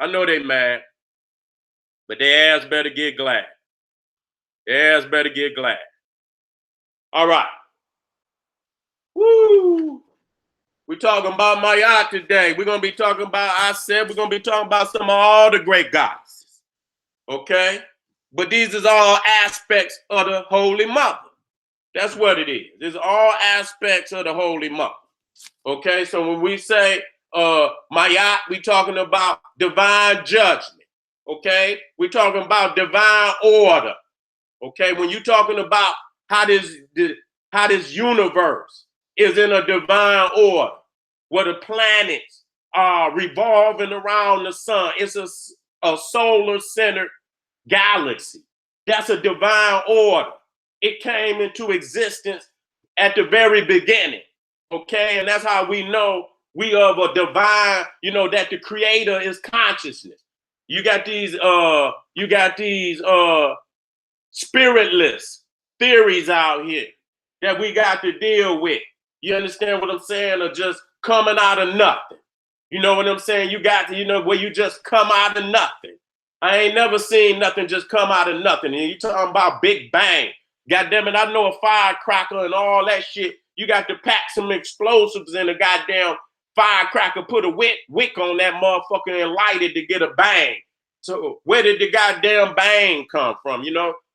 I know they mad. But their ass better get glad. Their ass better get glad. All right. Woo! We're talking about Maya today. We're going to be talking about, we're going to be talking about some of all the great goddesses. Okay? But these is all aspects of the Holy Mother. That's what it is. It's all aspects of the Holy Mother. Okay? So when we say Maya, we're talking about divine judgment. Okay? We're talking about divine order. Okay? When you're talking about how this universe is in a divine order, where the planets are revolving around the sun. It's a solar-centered galaxy. That's a divine order. It came into existence at the very beginning, okay? And that's how we know we are a divine, that the creator is consciousness. You got these spiritless theories out here that we got to deal with. You understand what I'm saying? Or just coming out of nothing. You know what I'm saying? You got to, where you just come out of nothing. I ain't never seen nothing just come out of nothing. And you talking about Big Bang. God damn it, I know a firecracker and all that shit. You got to pack some explosives in a goddamn firecracker, put a wick on that motherfucker and light it to get a bang. So where did the goddamn bang come from?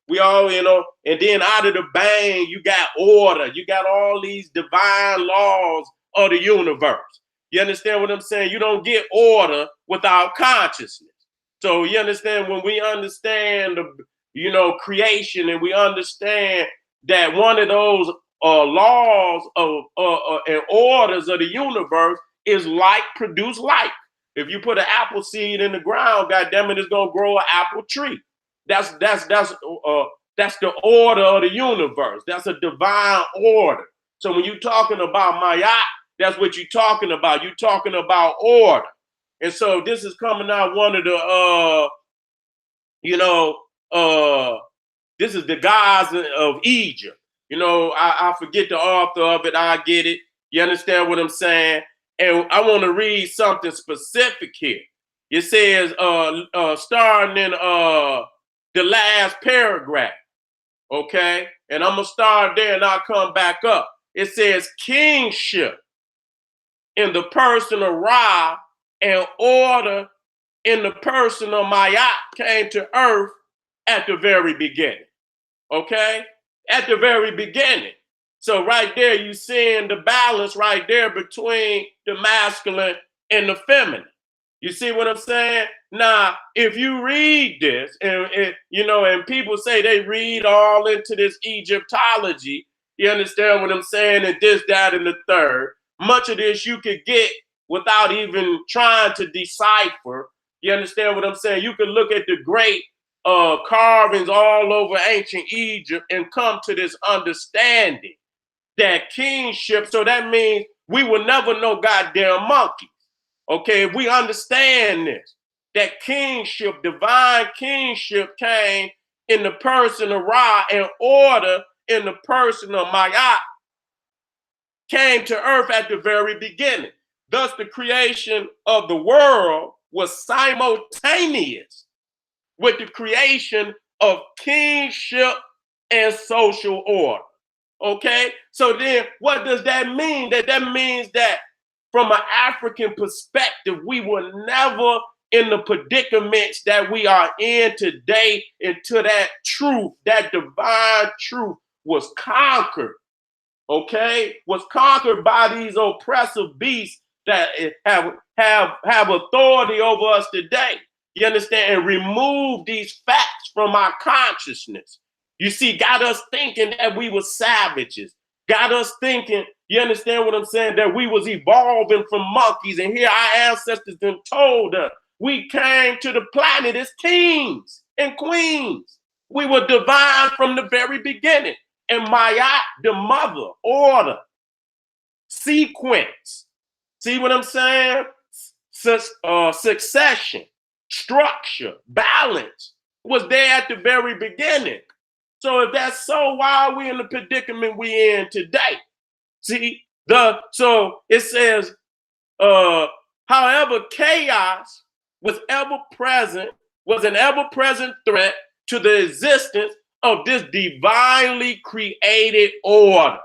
We all, and then out of the bang, you got order. You got all these divine laws of the universe. You understand what I'm saying? You don't get order without consciousness. So you understand, when we understand creation, and we understand that one of those laws of and orders of the universe is like produce like. If you put an apple seed in the ground, goddamn it, it's gonna grow an apple tree. That's the order of the universe. That's a divine order. So when you're talking about Maya, that's what you're talking about. You're talking about order. And so this is coming out one of the this is the gods of Egypt. I forget the author of it. I get it. You understand what I'm saying? And I want to read something specific here. It says, starting in the last paragraph, okay? And I'm going to start there and I'll come back up. It says, kingship in the person of Ra and order in the person of Ma'at came to earth at the very beginning. Okay? At the very beginning. So right there, you seeing the balance right there between the masculine and the feminine. You see what I'm saying? Now, if you read this, and people say they read all into this Egyptology, you understand what I'm saying? And this, that, and the third. Much of this you could get without even trying to decipher. You understand what I'm saying? You could look at the great carvings all over ancient Egypt and come to this understanding that kingship. So that means we will never know goddamn monkeys. Okay, if we understand this, that kingship, divine kingship came in the person of Ra and order in the person of Ma'at came to earth at the very beginning. Thus, the creation of the world was simultaneous with the creation of kingship and social order. Okay, so then what does that mean? That means that from an African perspective, we were never in the predicaments that we are in today until that truth, that divine truth was conquered. Okay, was conquered by these oppressive beasts that have authority over us today. You understand? And remove these facts from our consciousness. You see, got us thinking that we were savages. Got us thinking, you understand what I'm saying, that we was evolving from monkeys. And here our ancestors then told us we came to the planet as kings and queens. We were divine from the very beginning. And Ma'at, the mother, order, sequence. See what I'm saying? Succession, structure, balance was there at the very beginning. So if that's so, why are we in the predicament we in today? See, so it says, however, chaos was an ever-present threat to the existence of this divinely created order.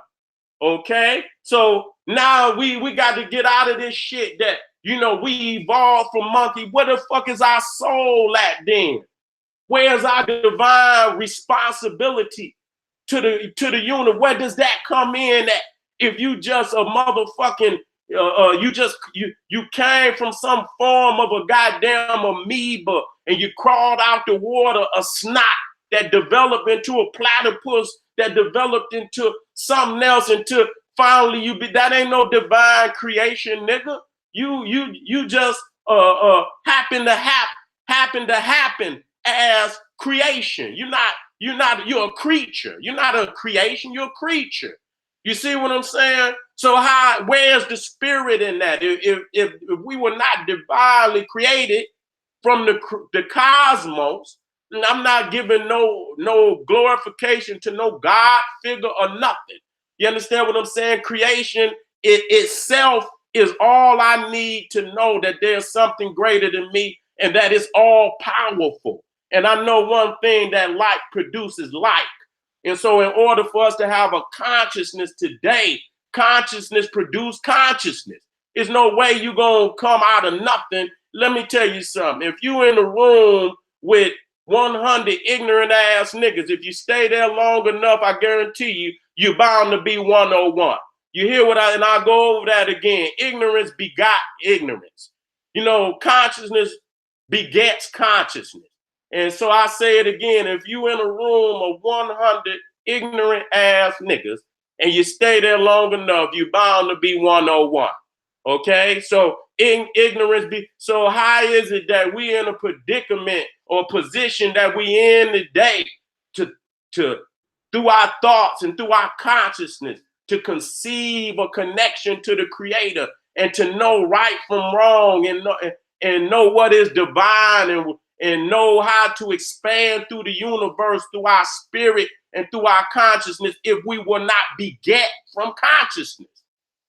Okay? So now we got to get out of this shit that, we evolved from monkey. Where the fuck is our soul at then? Where's our divine responsibility to the unit? Where does that come in at? If you just a motherfucking you came from some form of a goddamn amoeba and you crawled out the water, a snot that developed into a platypus that developed into something else until finally that ain't no divine creation, nigga. You just happen to happen as creation. You're a creature. You're not a creation, you're a creature. You see what I'm saying? So where's the spirit in that? If we were not divinely created from the cosmos, and I'm not giving no glorification to no God figure or nothing. You understand what I'm saying? Creation itself is all I need to know that there's something greater than me and that it's all powerful. And I know one thing, that like produces like. And so in order for us to have a consciousness today, consciousness produce consciousness. There's no way you're going to come out of nothing. Let me tell you something. If you're in a room with 100 ignorant ass niggas, if you stay there long enough, I guarantee you're bound to be 101. You hear and I'll go over that again. Ignorance begot ignorance. Consciousness begets consciousness. And so I say it again, if you in a room of 100 ignorant ass niggas and you stay there long enough, you're bound to be 101. Okay? So so how is it that we in a predicament or position that we in today to through our thoughts and through our consciousness to conceive a connection to the creator and to know right from wrong and know what is divine and know how to expand through the universe, through our spirit and through our consciousness if we will not beget from consciousness.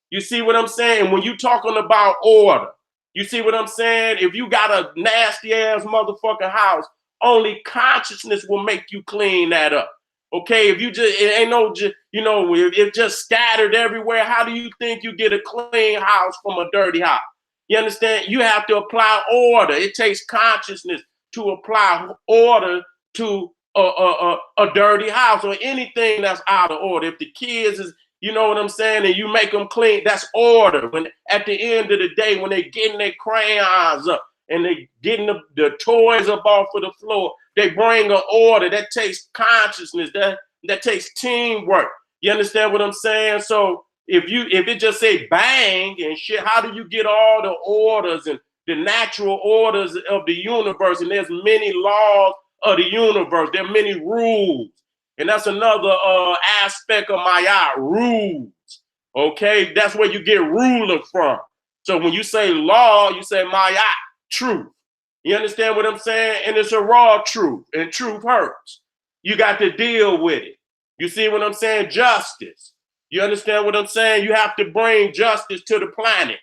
You see what I'm saying? When you talking about order, you see what I'm saying? If you got a nasty ass motherfucking house, only consciousness will make you clean that up. Okay, if if just scattered everywhere, how do you think you get a clean house from a dirty house? You understand? You have to apply order. It takes consciousness to apply order to a dirty house or anything that's out of order. If the kids is, you know what I'm saying, and you make them clean, that's order. When at the end of the day, when they getting their crayons up and they getting the toys up off of the floor, they bring an order. That takes consciousness. That takes teamwork. You understand what I'm saying? So if it just say bang and shit, how do you get all the orders and the natural orders of the universe? And there's many laws of the universe. There are many rules. And that's another aspect of Maya, rules. Okay, that's where you get ruler from. So when you say law, you say Maya, truth. You understand what I'm saying? And it's a raw truth, and truth hurts. You got to deal with it. You see what I'm saying? Justice. You understand what I'm saying? You have to bring justice to the planet.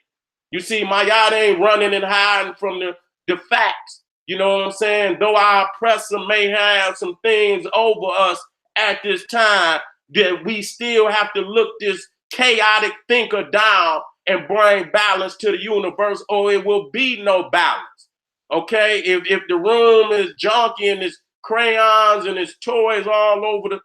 You see, Maya ain't running and hiding from the facts. You know what I'm saying? Though our oppressor may have some things over us at this time, that we still have to look this chaotic thinker down and bring balance to the universe, or it will be no balance. Okay? If the room is junky and it's crayons and it's toys all over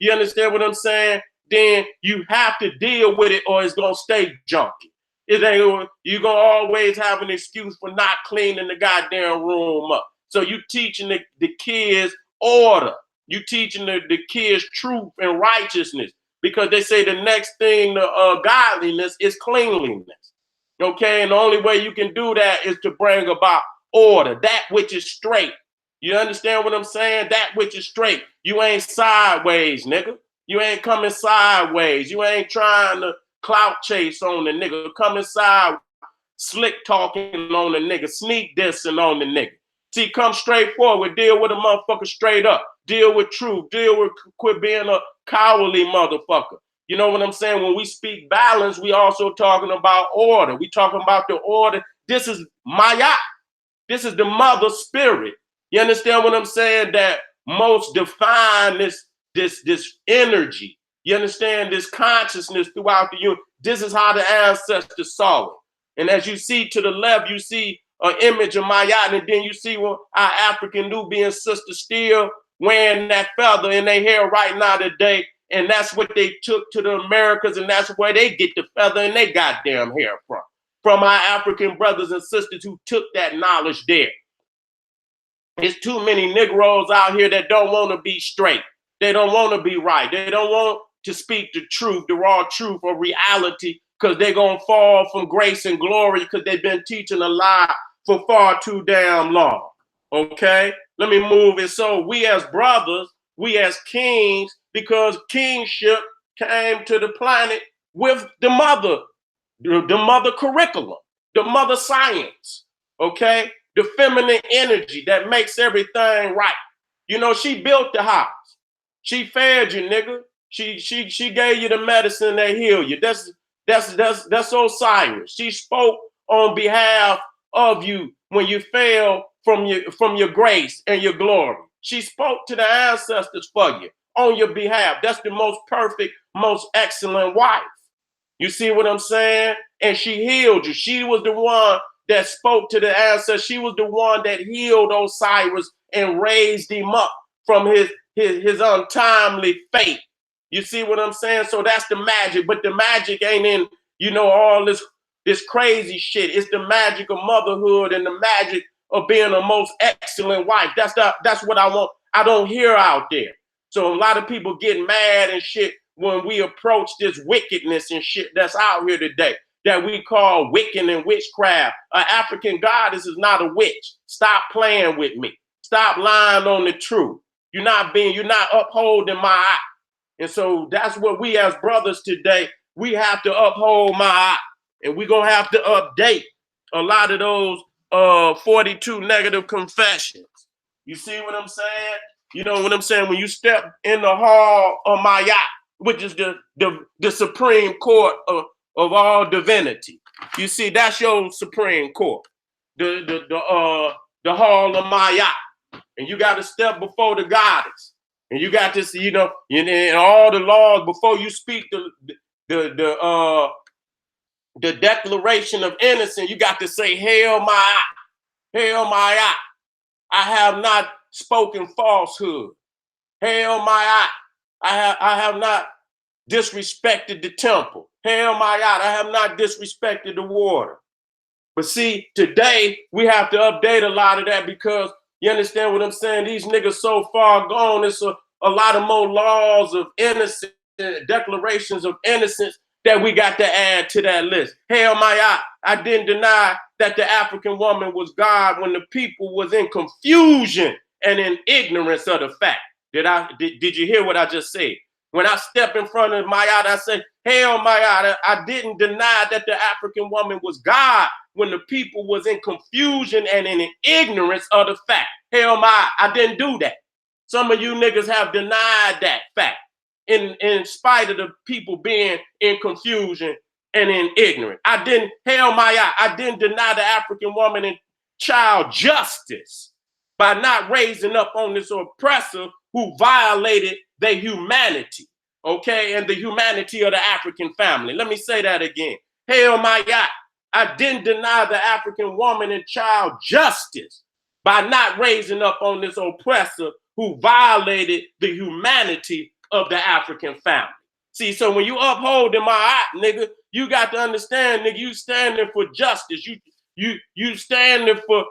you understand what I'm saying? Then you have to deal with it or it's going to stay junky. It ain't, you're going to always have an excuse for not cleaning the goddamn room up. So you teaching the kids order. You teaching the kids truth and righteousness, because they say the next thing to godliness is cleanliness. Okay, and the only way you can do that is to bring about order, that which is straight. You understand what I'm saying? That which is straight. You ain't sideways, nigga. You ain't coming sideways. You ain't trying to clout chase on the nigga. Come inside, slick talking on the nigga, sneak dissing on the nigga. See, come straight forward, deal with a motherfucker straight up. Deal with truth, deal with, quit being a cowardly motherfucker. You know what I'm saying? When we speak balance, we also talking about order. We talking about the order. This is Maya. This is the mother spirit. You understand what I'm saying? That most define this energy. You understand this consciousness throughout the universe. This is how the ancestors saw it. And as you see to the left, you see an image of Maya, and then you see our African Nubian sisters still wearing that feather in their hair right now today. And that's what they took to the Americas, and that's where they get the feather in their goddamn hair from our African brothers and sisters who took that knowledge there. There's too many Negroes out here that don't want to be straight. They don't want to be right. They don't want to speak the truth, the raw truth or reality, because they're going to fall from grace and glory because they've been teaching a lie for far too damn long. Okay? Let me move it. So we as brothers, we as kings, because kingship came to the planet with the mother curriculum, the mother science, okay? The feminine energy that makes everything right. You know, she built the house. She fed you, nigga. She gave you the medicine that heal you. That's Osiris. She spoke on behalf of you when you fell from your grace and your glory. She spoke to the ancestors for you on your behalf. That's the most perfect, most excellent wife. You see what I'm saying? And she healed you. She was the one that spoke to the ancestors. She was the one that healed Osiris and raised him up from his untimely fate. You see what I'm saying? So that's the magic. But the magic ain't in, you know, all this crazy shit. It's the magic of motherhood and the magic of being a most excellent wife. That's what I want. I don't hear out there. So a lot of people get mad and shit when we approach this wickedness and shit that's out here today that we call Wiccan and witchcraft. An African goddess is not a witch. Stop playing with me. Stop lying on the truth. You're not upholding my eye. And so that's what we as brothers today, we have to uphold my eye. And we're going to have to update a lot of those 42 negative confessions. You see what I'm saying? You know what I'm saying? When you step in the hall of Maya, which is the Supreme Court of all divinity. You see, that's your Supreme Court. The hall of Maya. And you got to step before the goddess. And you got to see, you know, and all the laws before you speak the the Declaration of Innocence, you got to say, hail my hail my I have not spoken falsehood. Hail my I have not disrespected the temple. Hail my I have not disrespected the water. But see, today we have to update a lot of that because you understand what I'm saying? These niggas so far gone. It's a lot of more laws of innocence, declarations of innocence that we got to add to that list. Hell, I didn't deny that the African woman was God when the people was in confusion and in ignorance of the fact. Did you hear what I just said? When I step in front of Mayat, I say, hell, Mayat, I didn't deny that the African woman was God when the people was in confusion and in ignorance of the fact. Hell, I didn't do that. Some of you niggas have denied that fact in spite of the people being in confusion and in ignorance. I didn't deny the African woman in child justice by not raising up on this oppressor who violated their humanity, okay, and the humanity of the African family. Let me say that again. Hell, I didn't deny the African woman and child justice by not raising up on this oppressor who violated the humanity of the African family. See, so when you uphold the nigga, you got to understand, nigga, you standing for justice. You standing for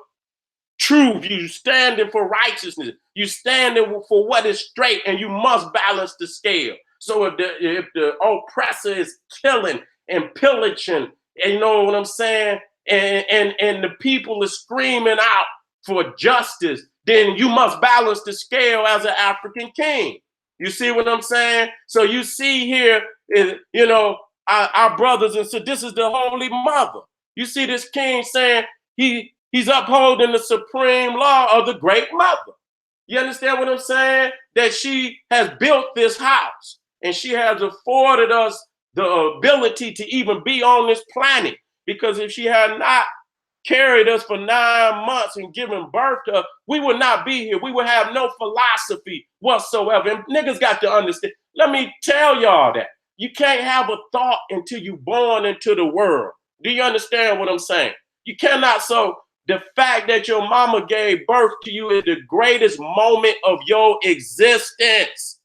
truth. You standing for righteousness. You standing for what is straight, and you must balance the scale. So if the oppressor is killing and pillaging, and you know what I'm saying, and the people are screaming out for justice, then you must balance the scale as an African king. You see what I'm saying? So you see here, you know, our brothers and sisters, this is the Holy Mother. You see this king saying he's upholding the supreme law of the Great Mother. You understand what I'm saying? That she has built this house and she has afforded us the ability to even be on this planet. Because if she had not carried us for 9 months and given birth to us, we would not be here. We would have no philosophy whatsoever. And niggas got to understand. Let me tell y'all that. You can't have a thought until you're born into the world. Do you understand what I'm saying? You cannot. So the fact that your mama gave birth to you is the greatest moment of your existence.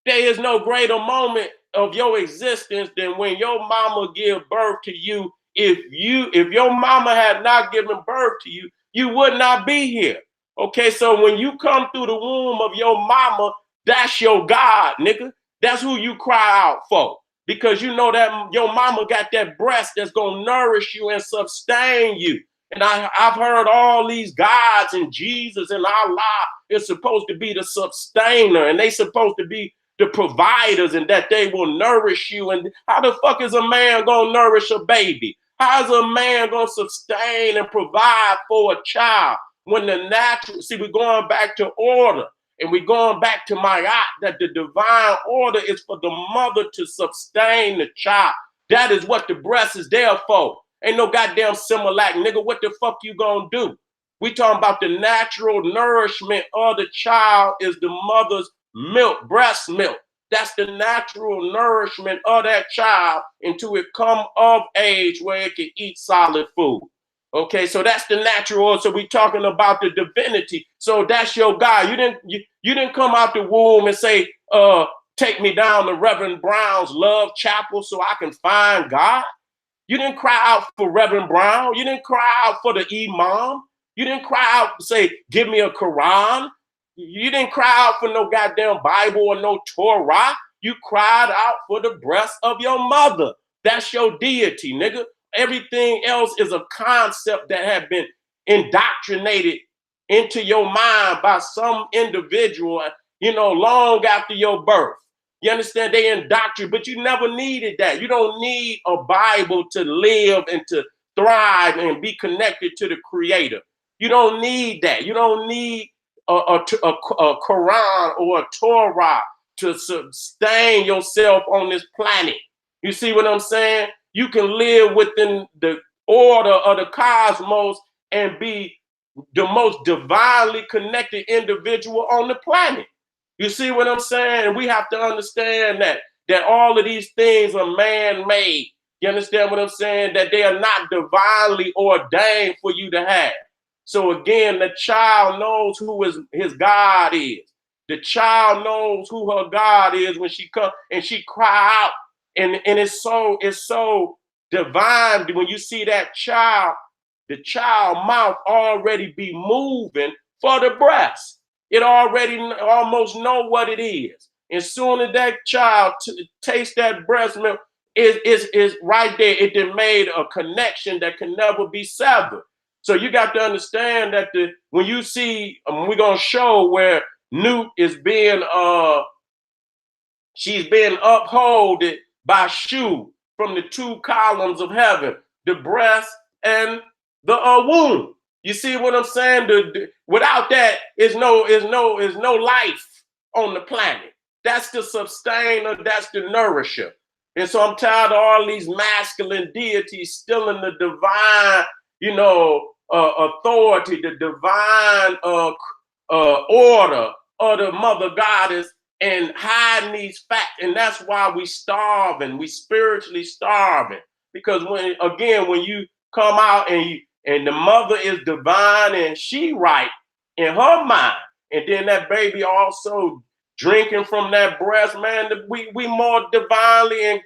There is no greater moment of your existence than when your mama give birth to you. If your mama had not given birth to you, you would not be here. Okay, so when you come through the womb of your mama, that's your God, nigga. That's who you cry out for. Because you know that your mama got that breast that's gonna nourish you and sustain you. And I've heard all these gods and Jesus and Allah is supposed to be the sustainer, and they supposed to be the providers, and that they will nourish you. And how the fuck is a man gonna nourish a baby? How's a man gonna sustain and provide for a child when the natural, see, we're going back to order, and we're going back to Mayat, that the divine order is for the mother to sustain the child. That is what the breast is there for. Ain't no goddamn Similac, nigga. What the fuck you gonna do? We talking about the natural nourishment of the child is the mother's milk, breast milk. That's the natural nourishment of that child until it come of age where it can eat solid food. Okay, so that's the natural. So we talking about the divinity. So that's your God. You didn't come out the womb and say, take me down to Reverend Brown's Love Chapel so I can find God. You didn't cry out for Reverend Brown. You didn't cry out for the imam. You didn't cry out and say, give me a Quran. You didn't cry out for no goddamn Bible or no Torah. You cried out for the breast of your mother. That's your deity, nigga. Everything else is a concept that have been indoctrinated into your mind by some individual, you know, long after your birth. You understand? They indoctrinate, but you never needed that. You don't need a Bible to live and to thrive and be connected to the Creator. You don't need that. You don't need a Quran or a Torah to sustain yourself on this planet. You see what I'm saying? You can live within the order of the cosmos and be the most divinely connected individual on the planet. You see what I'm saying? And we have to understand that all of these things are man-made. You understand what I'm saying? That they are not divinely ordained for you to have. So again, the child knows who his God is. The child knows who her God is when she comes and she cry out. And it's so divine when you see that child, the child mouth already be moving for the breast. It already almost know what it is. As soon as that child tastes that breast milk, is right there. It then made a connection that can never be severed. So you got to understand that when you see, we're gonna show where Newt is being she's being upholded by Shu from the two columns of heaven, the breast and the womb. You see what I'm saying? Without that, is no life on the planet. That's the sustainer, that's the nourisher. And so I'm tired of all these masculine deities stealing the divine, authority, the divine order of the mother goddess, and hiding these facts. And that's why we starving, we spiritually starving. Because when you come out and the mother is divine and she right in her mind, and then that baby also drinking from that breast, man, we more divinely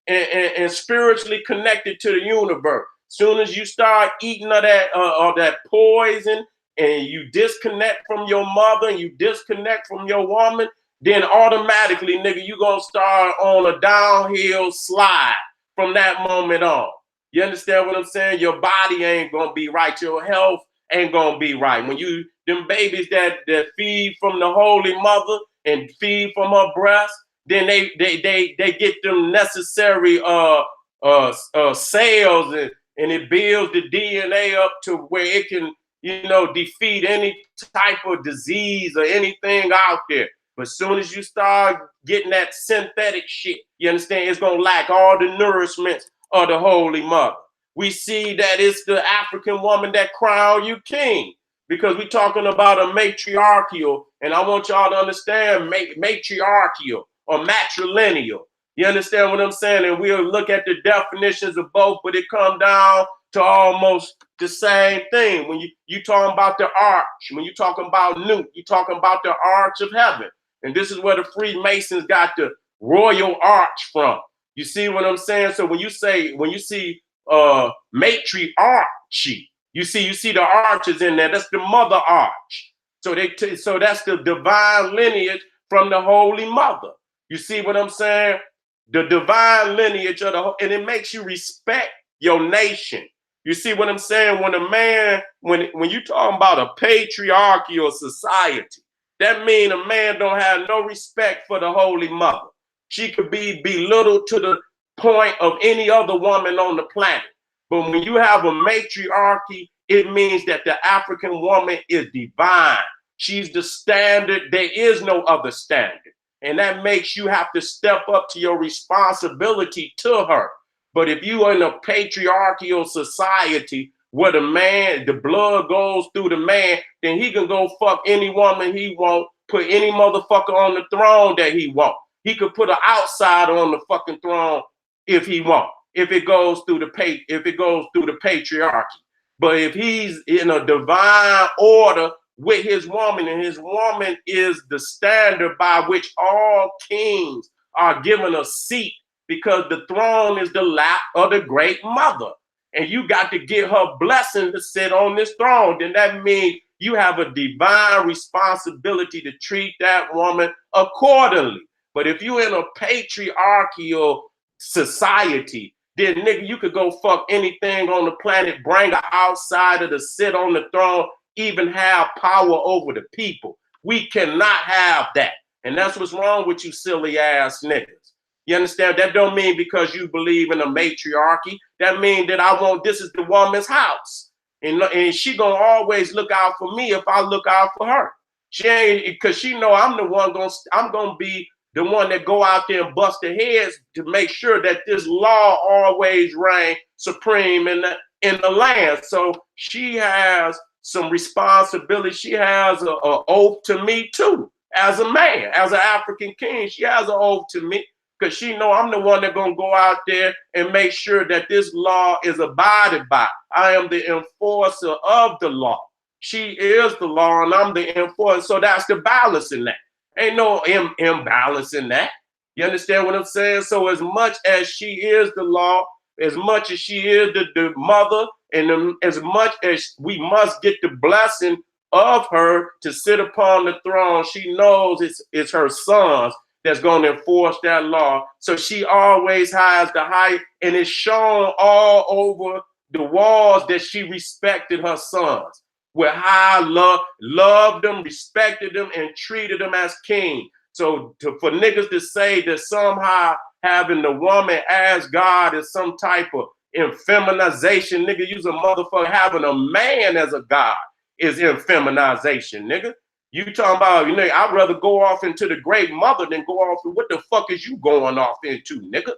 and spiritually connected to the universe. Soon as you start eating of that poison, and you disconnect from your mother and you disconnect from your woman, then automatically, nigga, you gonna start on a downhill slide from that moment on. You understand what I'm saying? Your body ain't gonna be right. Your health ain't gonna be right. When them babies that feed from the Holy Mother and feed from her breast, then they get them necessary cells, and it builds the DNA up to where it can, defeat any type of disease or anything out there. But as soon as you start getting that synthetic shit, you understand, it's going to lack all the nourishment of the Holy Mother. We see that it's the African woman that crowned you king, because we're talking about a matriarchal, and I want y'all to understand matriarchal or matrilineal. You understand what I'm saying? And we'll look at the definitions of both, but it comes down to almost the same thing. When you talking about the arch, when you talking about Newt, you talking about the arch of heaven. And this is where the Freemasons got the royal arch from. You see what I'm saying? So when you see matriarchy, you see the arches in there. That's the mother arch. So that's the divine lineage from the Holy Mother. You see what I'm saying? The divine lineage of and it makes you respect your nation. You see what I'm saying? When a man, when you talking about a patriarchal society, that means a man don't have no respect for the Holy Mother. She could be belittled to the point of any other woman on the planet. But when you have a matriarchy, it means that the African woman is divine. She's the standard. There is no other standard. And that makes you have to step up to your responsibility to her. But if you are in a patriarchal society where the blood goes through the man, then he can go fuck any woman he want, put any motherfucker on the throne that he want. He could put an outsider on the fucking throne if he want, if it goes through the patriarchy. But if he's in a divine order with his woman, and his woman is the standard by which all kings are given a seat, because the throne is the lap of the great mother. And you got to get her blessing to sit on this throne. Then that means you have a divine responsibility to treat that woman accordingly. But if you're in a patriarchal society, then nigga, you could go fuck anything on the planet, bring an outsider to sit on the throne, even have power over the people. We cannot have that. And that's what's wrong with you silly ass niggas. You understand? That don't mean because you believe in a matriarchy. That means that this is the woman's house. And she gonna always look out for me if I look out for her. She ain't, because she know I'm gonna be the one that go out there and bust their heads to make sure that this law always reigns supreme in the land. So she has some responsibility. She has an oath to me too. As a man, as an African king, she has an oath to me. because she know I'm the one that's going to go out there and make sure that this law is abided by. I am the enforcer of the law. She is the law and I'm the enforcer. So that's the balance in that. Ain't no imbalance in that. You understand what I'm saying? So as much as she is the law, as much as she is the mother, and as much as we must get the blessing of her to sit upon the throne, she knows it's her sons that's going to enforce that law. So she always has the height, and it's shown all over the walls that she respected her sons, with how loved them, respected them, and treated them as king. So for niggas to say that somehow having the woman as God is some type of infeminization, nigga, use a motherfucker having a man as a God is infeminization, nigga. You talking about, you know, I'd rather go off into the great mother than go off. What the fuck is you going off into, nigga?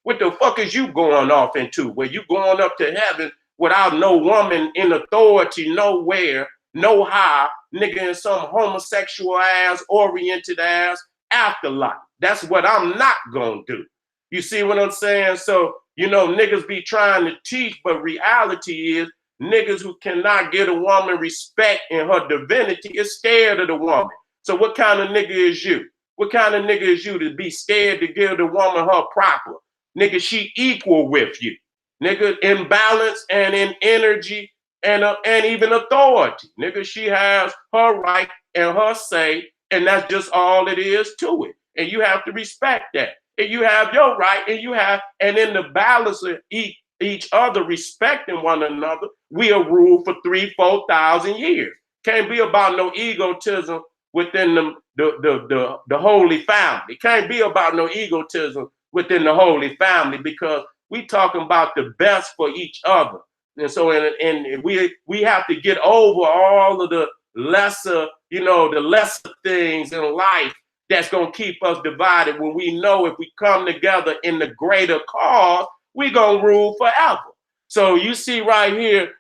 What the fuck is you going off into? Where you going up to heaven without no woman in authority nowhere, no how, nigga, in some homosexual ass, oriented ass afterlife. That's what I'm not gonna do. You see what I'm saying? So, you know, niggas be trying to teach, but reality is niggas who cannot give a woman respect in her divinity is scared of the woman. So what kind of nigga is you? What kind of nigga is you to be scared to give the woman her proper? Nigga, she equal with you. Nigga, in balance and in energy and even authority. Nigga, she has her right and her say, and that's just all it is to it. And you have to respect that. And you have your right, and in the balance of each other respecting one another, we'll rule for 3,000-4,000 years. Can't be about no egotism within the holy family. Can't be about no egotism within the holy family, because we talking about the best for each other. And so and we have to get over all of the lesser, you know, the lesser things in life that's going to keep us divided, when we know if we come together in the greater cause, we going to rule forever. So you see right here,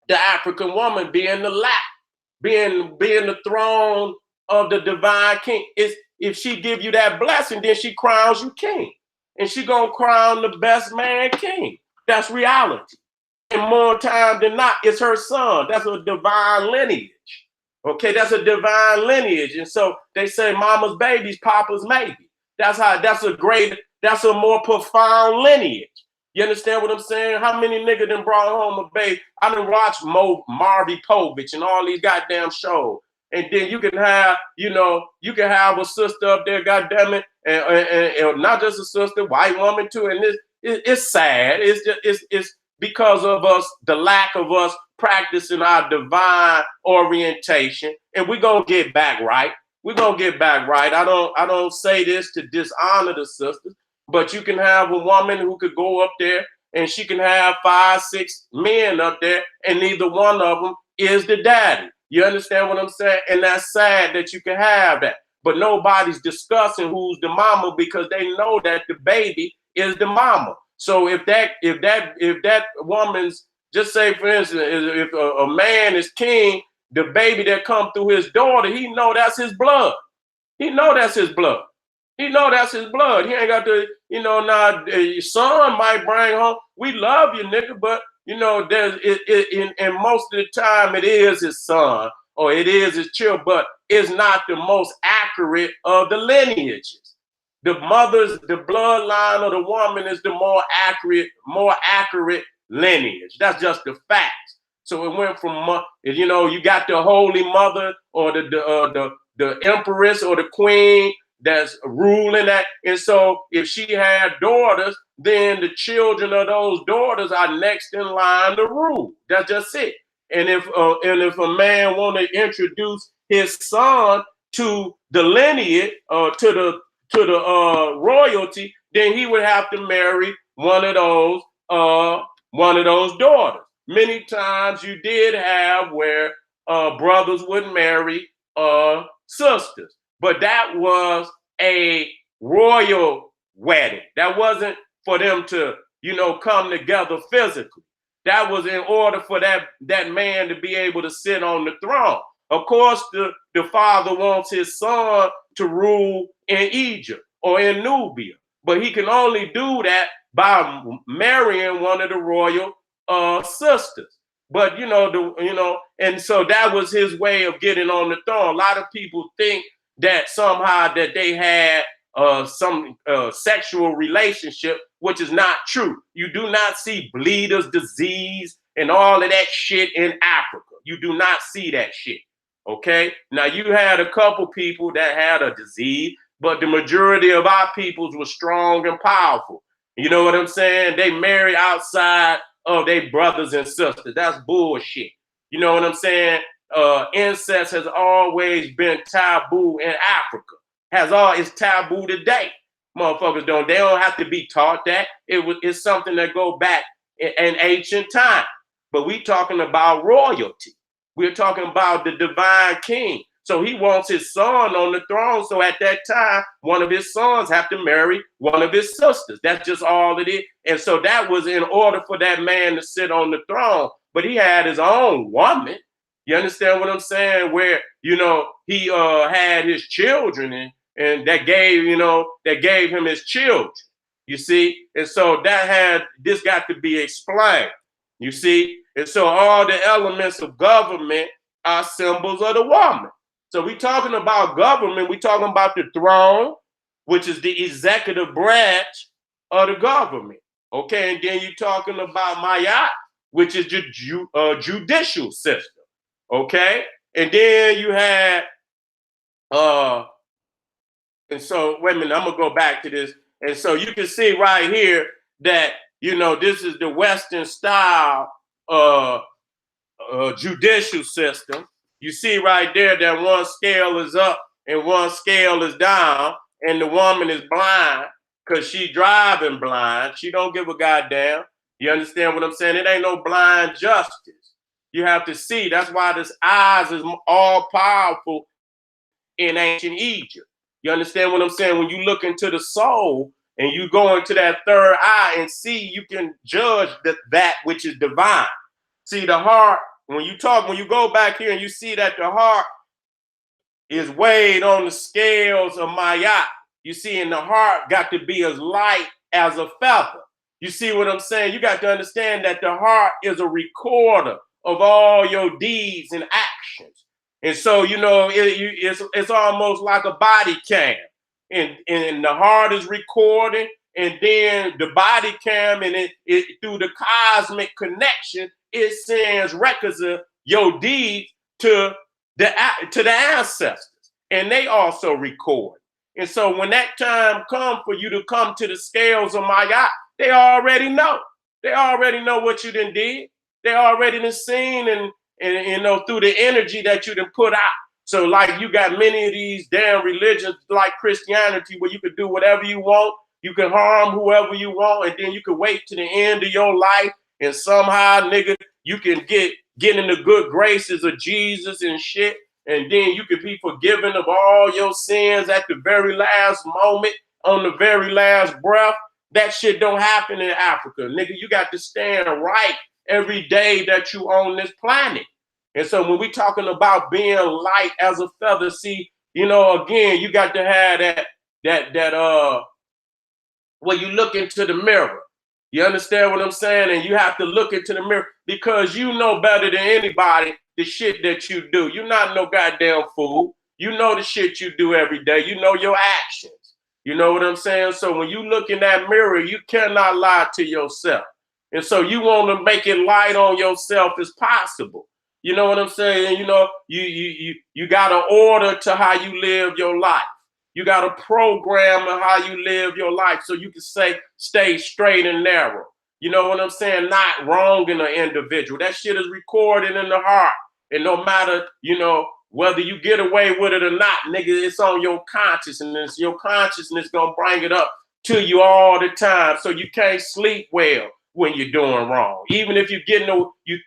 the African woman being the lap, being the throne of the divine king. If she give you that blessing, then she crowns you king. And she going to crown the best man king. That's reality. And more time than not, it's her son. That's a divine lineage. Okay, that's a divine lineage. And so they say mama's baby's papa's maybe. That's a more profound lineage. You understand what I'm saying? How many niggas done brought home a baby? I done watched Marvy Povich and all these goddamn shows. And then you can have, you know, you can have a sister up there, goddamn it, and not just a sister, white woman too. And it's sad. It's because of us, the lack of us practicing our divine orientation, and we're gonna get back right. We're gonna get back right. I don't say this to dishonor the sisters, but you can have a woman who could go up there and she can have 5, 6 men up there, and neither one of them is the daddy. You understand what I'm saying? And that's sad that you can have that. But nobody's discussing who's the mama, because they know that the baby is the mama. So if that woman's, just say for instance, if a man is king, the baby that come through his daughter, he know that's his blood. He know that's his blood. He know that's his blood. He ain't got to, you know, now your son might bring home, we love you, nigga, but you know, and most of the time it is his son or it is his child, but it's not the most accurate of the lineages. The bloodline of the woman is the more accurate lineage. That's just the facts. So it went from, you know, you got the holy mother or the empress or the queen that's ruling that. And so if she had daughters, then the children of those daughters are next in line to rule. That's just it. And if a man want to introduce his son to the lineage, to the royalty, then he would have to marry one of those daughters. Many times you did have where brothers would marry sisters, but that was a royal wedding. That wasn't for them to, you know, come together physically. That was in order for that man to be able to sit on the throne. Of course, the father wants his son to rule in Egypt or in Nubia. But he can only do that by marrying one of the royal sisters. But and so that was his way of getting on the throne. A lot of people think that somehow that they had some sexual relationship, which is not true. You do not see bleeders disease and all of that shit in Africa. You do not see that shit. Okay. Now you had a couple people that had a disease, but the majority of our peoples were strong and powerful. You know what I'm saying? They marry outside of their brothers and sisters. That's bullshit. You know what I'm saying? Incest has always been taboo in Africa. It's taboo today. Motherfuckers they don't have to be taught that. It's something that go back in ancient time. But we talking about royalty. We're talking about the divine king. So he wants his son on the throne. So at that time, one of his sons have to marry one of his sisters. That's just all it is. And so that was in order for that man to sit on the throne. But he had his own woman. You understand what I'm saying? Where, he had his children and that gave him his children. You see? And so this got to be explained. You see? And so all the elements of government are symbols of the woman. So we talking about government, we talking about the throne, which is the executive branch of the government. Okay, and then you're talking about Mayat, which is the judicial system. Okay, and then you had and so wait a minute, I'm gonna go back to this. And so you can see right here that this is the Western style judicial system. You see right there that one scale is up and one scale is down, and the woman is blind because she driving blind. She don't give a goddamn. You understand what I'm saying? It ain't no blind justice. You have to see. That's why this eyes is all powerful in ancient Egypt. You understand what I'm saying? When you look into the soul and you go into that third eye and see, you can judge that which is divine. See, the heart, when you go back here and you see that the heart is weighed on the scales of Mayat, you see, and the heart got to be as light as a feather. You see what I'm saying? You got to understand that the heart is a recorder of all your deeds and actions. And so, it's almost like a body cam. And the heart is recording, and then the body cam, and it through the cosmic connection, it sends records of your deeds to the ancestors, and they also record. And so when that time comes for you to come to the scales of Mayat, they already know. They already know what you done did. They already done seen and through the energy that you done put out. So like you got many of these damn religions like Christianity where you can do whatever you want. You can harm whoever you want, and then you can wait to the end of your life, and somehow, nigga, you can get in the good graces of Jesus and shit, and then you can be forgiven of all your sins at the very last moment, on the very last breath. That shit don't happen in Africa, nigga. You got to stand right every day that you on this planet. And so when we talking about being light as a feather, see, again, you got to have that when you look into the mirror. You understand what I'm saying? And you have to look into the mirror because you know better than anybody the shit that you do. You're not no goddamn fool. You know the shit you do every day. You know your actions. You know what I'm saying? So when you look in that mirror, you cannot lie to yourself. And so you want to make it light on yourself as possible. You know what I'm saying? You got an order to how you live your life. You got a program of how you live your life so you can stay straight and narrow. You know what I'm saying? Not wronging an individual. That shit is recorded in the heart. And no matter, whether you get away with it or not, nigga, it's on your consciousness. Your consciousness gonna bring it up to you all the time. So you can't sleep well when you're doing wrong. Even if you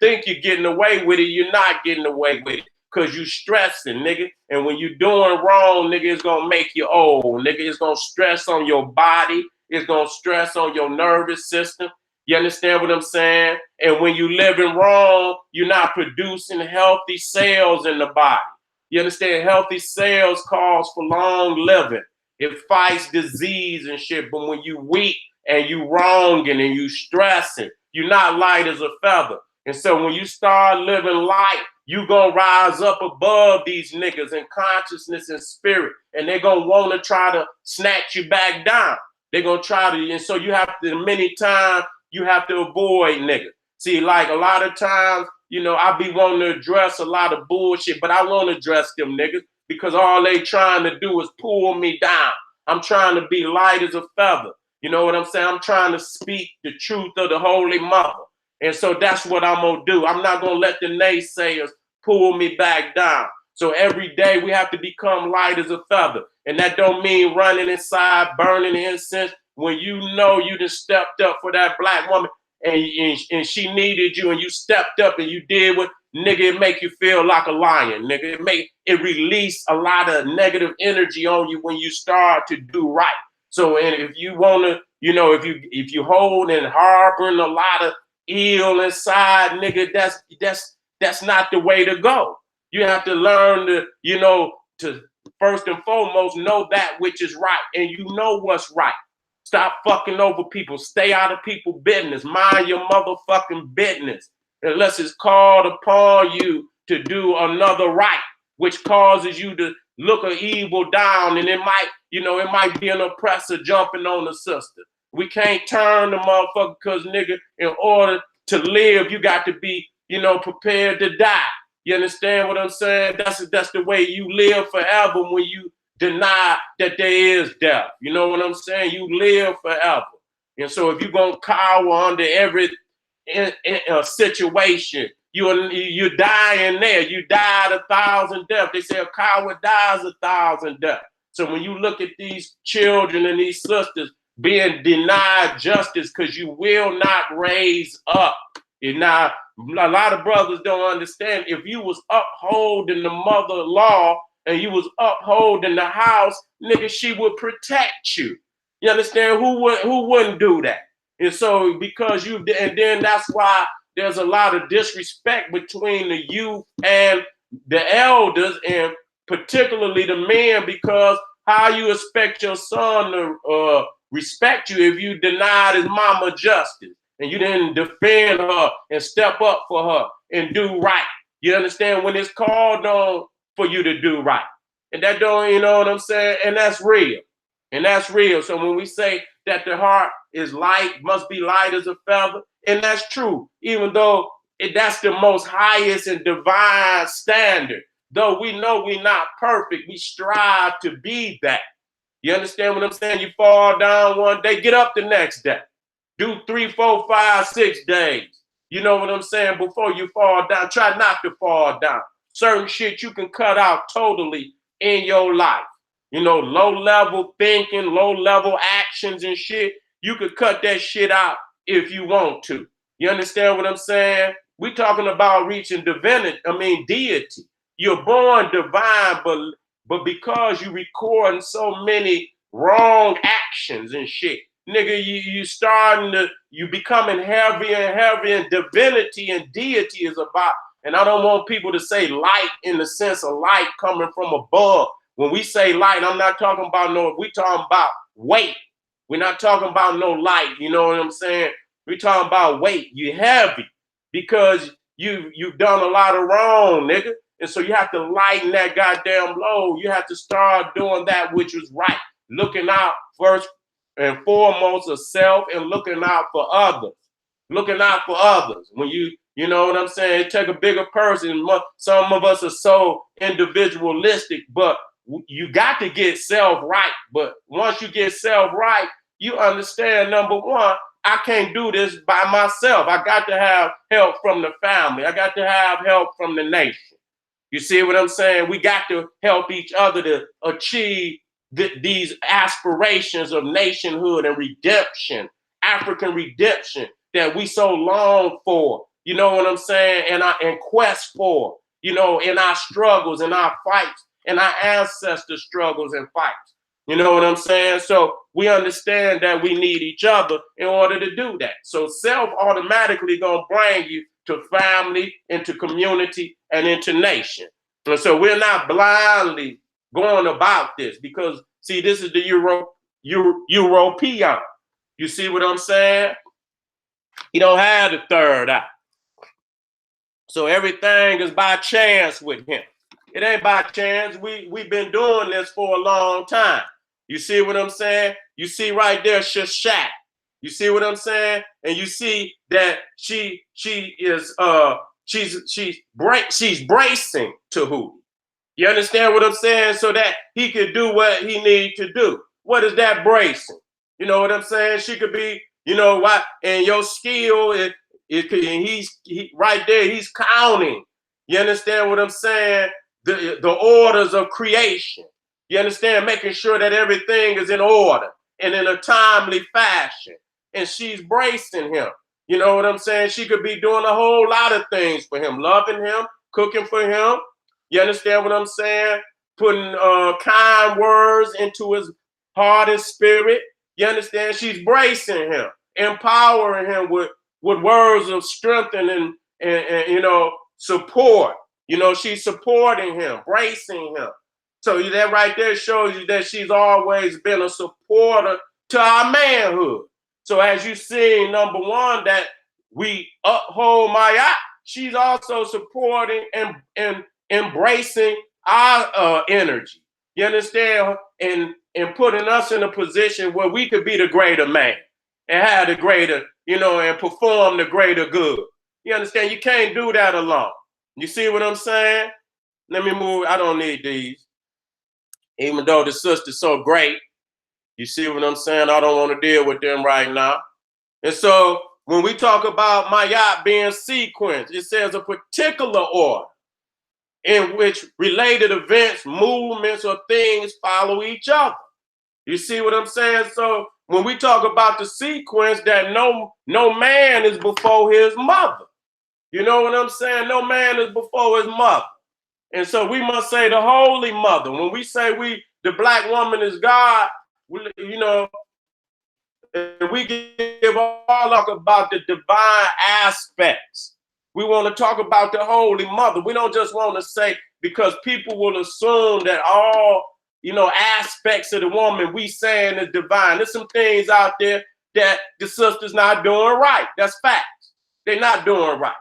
think you're getting away with it, you're not getting away with it. Cause you stressing, nigga. And when you're doing wrong, nigga, it's gonna make you old, nigga. It's gonna stress on your body. It's gonna stress on your nervous system. You understand what I'm saying? And when you living wrong, you're not producing healthy cells in the body. You understand? Healthy cells calls for long living. It fights disease and shit. But when you weak and you wronging and you stressing, you're not light as a feather. And so when you start living light, you gonna rise up above these niggas in consciousness and spirit, and they're gonna want to try to snatch you back down. They're gonna try to, and so you have to, many times you have to avoid niggas. See, like a lot of times, you know, I be wanting to address a lot of bullshit, but I won't address them niggas because all they trying to do is pull me down. I'm trying to be light as a feather. You know what I'm saying? I'm trying to speak the truth of the Holy Mother. And so that's what I'm going to do. I'm not going to let the naysayers pull me back down. So every day we have to become light as a feather. And that don't mean running inside, burning incense. When you know you just stepped up for that black woman and she needed you and you stepped up and you did what, nigga, it make you feel like a lion, nigga. It release a lot of negative energy on you when you start to do right. So and if you want to, you know, if you hold and harboring a lot of ill inside, nigga, that's not the way to go. You have to learn to, you know, to first and foremost know that which is right, and you know what's right. Stop fucking over people. Stay out of people's business. Mind your motherfucking business, unless it's called upon you to do another right, which causes you to look an evil down, and it might, you know, it might be an oppressor jumping on the sister. We can't turn the motherfucker because, nigga, in order to live, you got to be, you know, prepared to die. You understand what I'm saying? That's the way you live forever when you deny that there is death. You know what I'm saying? You live forever. And so if you're going to cower under every situation, you're dying there. You died 1,000 deaths. They say a coward dies 1,000 deaths. So when you look at these children and these sisters being denied justice because you will not raise up. And now, a lot of brothers don't understand. If you was upholding the mother law and you was upholding the house, nigga, she would protect you. You understand? Who wouldn't do that? And so because you, and then that's why there's a lot of disrespect between the youth and the elders, and particularly the men, because how you expect your son to respect you if you denied his mama justice and you didn't defend her and step up for her and do right? You understand? When it's called on for you to do right. And that don't, you know what I'm saying? And that's real. And that's real. So when we say that the heart is light, must be light as a feather, and that's true, even though that's the most highest and divine standard. Though we know we're not perfect, we strive to be that. You understand what I'm saying? You fall down one day, get up the next day. Do 3, 4, 5, 6 days. You know what I'm saying? Before you fall down, try not to fall down. Certain shit you can cut out totally in your life. You know, low-level thinking, low-level actions and shit, you could cut that shit out if you want to. You understand what I'm saying? We're talking about reaching divinity, deity. You're born divine, but because you recording so many wrong actions and shit, nigga, you becoming heavier and heavier, and divinity and deity is about, and I don't want people to say light in the sense of light coming from above. When we say light, I'm not talking about we talking about weight. We're not talking about no light, you know what I'm saying? We're talking about weight. You're heavy because you've done a lot of wrong, nigga. And so you have to lighten that goddamn load. You have to start doing that which was right. Looking out first and foremost of self and looking out for others. Looking out for others. When you know what I'm saying? It take a bigger person. Some of us are so individualistic, but you got to get self right. But once you get self right, you understand, number one, I can't do this by myself. I got to have help from the family. I got to have help from the nation. You see what I'm saying? We got to help each other to achieve these aspirations of nationhood and redemption, African redemption that we so long for. You know what I'm saying? And quest for, you know, in our struggles, in our fights, in our ancestors' struggles and fights. You know what I'm saying? So we understand that we need each other in order to do that. So self automatically gonna bring you to family, into community, and into nation. And so we're not blindly going about this because See, this is the European. You see what I'm saying? He don't have the third eye. So everything is by chance with him. It ain't by chance. We've been doing this for a long time. You see what I'm saying? You see right there, Shashat. You see what I'm saying? And you see that she's bracing Tahuti. You understand what I'm saying? So that he could do what he needs to do. What is that bracing? You know what I'm saying? She could be, you know what? And your skill and he's right there. He's counting. You understand what I'm saying? The orders of creation. You understand? Making sure that everything is in order and in a timely fashion. And she's bracing him. You know what I'm saying? She could be doing a whole lot of things for him, loving him, cooking for him. You understand what I'm saying? Putting kind words into his heart and spirit. You understand? She's bracing him, empowering him with words of strength and you know, support. You know, she's supporting him, bracing him. So that right there shows you that she's always been a supporter to our manhood. So as you see, number one, that we uphold Maya, she's also supporting and embracing our energy. You understand? And putting us in a position where we could be the greater man and have the greater, you know, and perform the greater good. You understand? You can't do that alone. You see what I'm saying? Let me move. I don't need these. Even though the sister's so great, you see what I'm saying? I don't want to deal with them right now. And so when we talk about Mayat being sequenced, it says a particular order in which related events, movements, or things follow each other. You see what I'm saying? So when we talk about the sequence, that no man is before his mother. You know what I'm saying? No man is before his mother. And so we must say the Holy Mother. When we say the black woman is God, you know, we give all talk about the divine aspects. We want to talk about the Holy Mother. We don't just want to say, because people will assume that all, you know, aspects of the woman we saying is divine. There's some things out there that the sister's not doing right. That's facts. They're not doing right.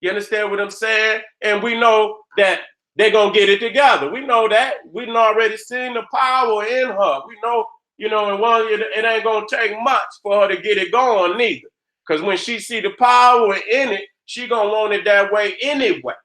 You understand what I'm saying? And we know that they're going to get it together. We know that. We've already seen the power in her. We know, you know, and it ain't going to take much for her to get it going neither. Because when she see the power in it, she going to want it that way anyway.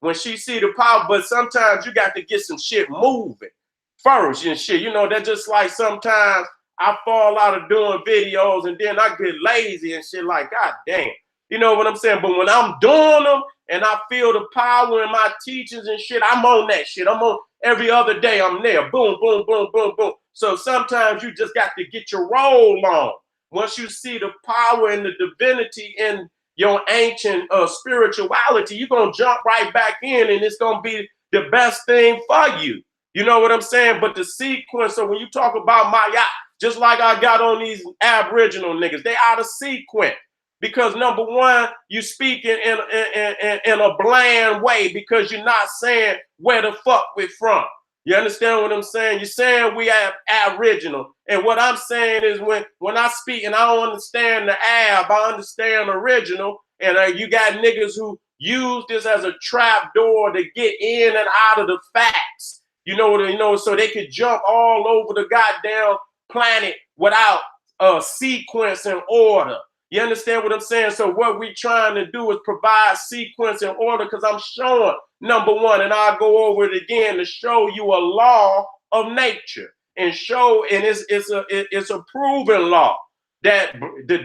When she see the power, but sometimes you got to get some shit moving first and shit. You know, that's just like sometimes I fall out of doing videos and then I get lazy and shit like, God damn. You know what I'm saying? But when I'm doing them and I feel the power in my teachings and shit, I'm on that shit. I'm on every other day. I'm there. Boom, boom, boom, boom, boom. So sometimes you just got to get your roll on. Once you see the power and the divinity in your ancient spirituality, you're going to jump right back in and it's going to be the best thing for you. You know what I'm saying? But the sequence, so when you talk about Maya, just like I got on these Aboriginal niggas, they out of sequence. Because number one, you speak in a bland way because you're not saying where the fuck we're from. You understand what I'm saying? You're saying we have Aboriginal. And what I'm saying is when I speak and I don't understand the Ab, I understand original. And you got niggas who use this as a trap door to get in and out of the facts. You know what I know? So they could jump all over the goddamn planet without a sequence and order. You understand what I'm saying? So what we're trying to do is provide sequence and order, because I'm showing, number one, and I'll go over it again to show you a law of nature and show, and it's a proven law that the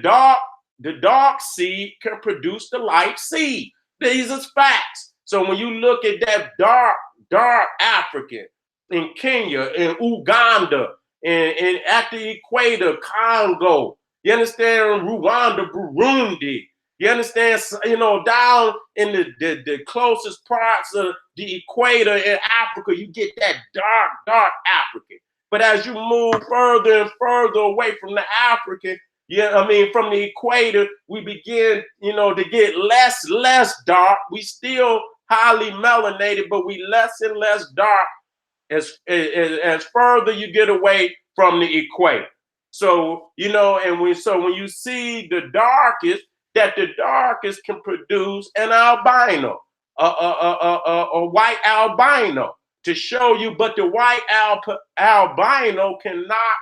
dark seed can produce the light seed. These are facts. So when you look at that dark African in Kenya, in Uganda, and at the equator, Congo, you understand, Rwanda, Burundi, you understand, you know, down in the closest parts of the equator in Africa, you get that dark African. But as you move further and further away from the African, from the equator, we begin, you know, to get less dark. We still highly melanated, but we less and less dark as further you get away from the equator. So, you know, and when you see the darkest, that the darkest can produce an albino, a white albino to show you, but the white albino cannot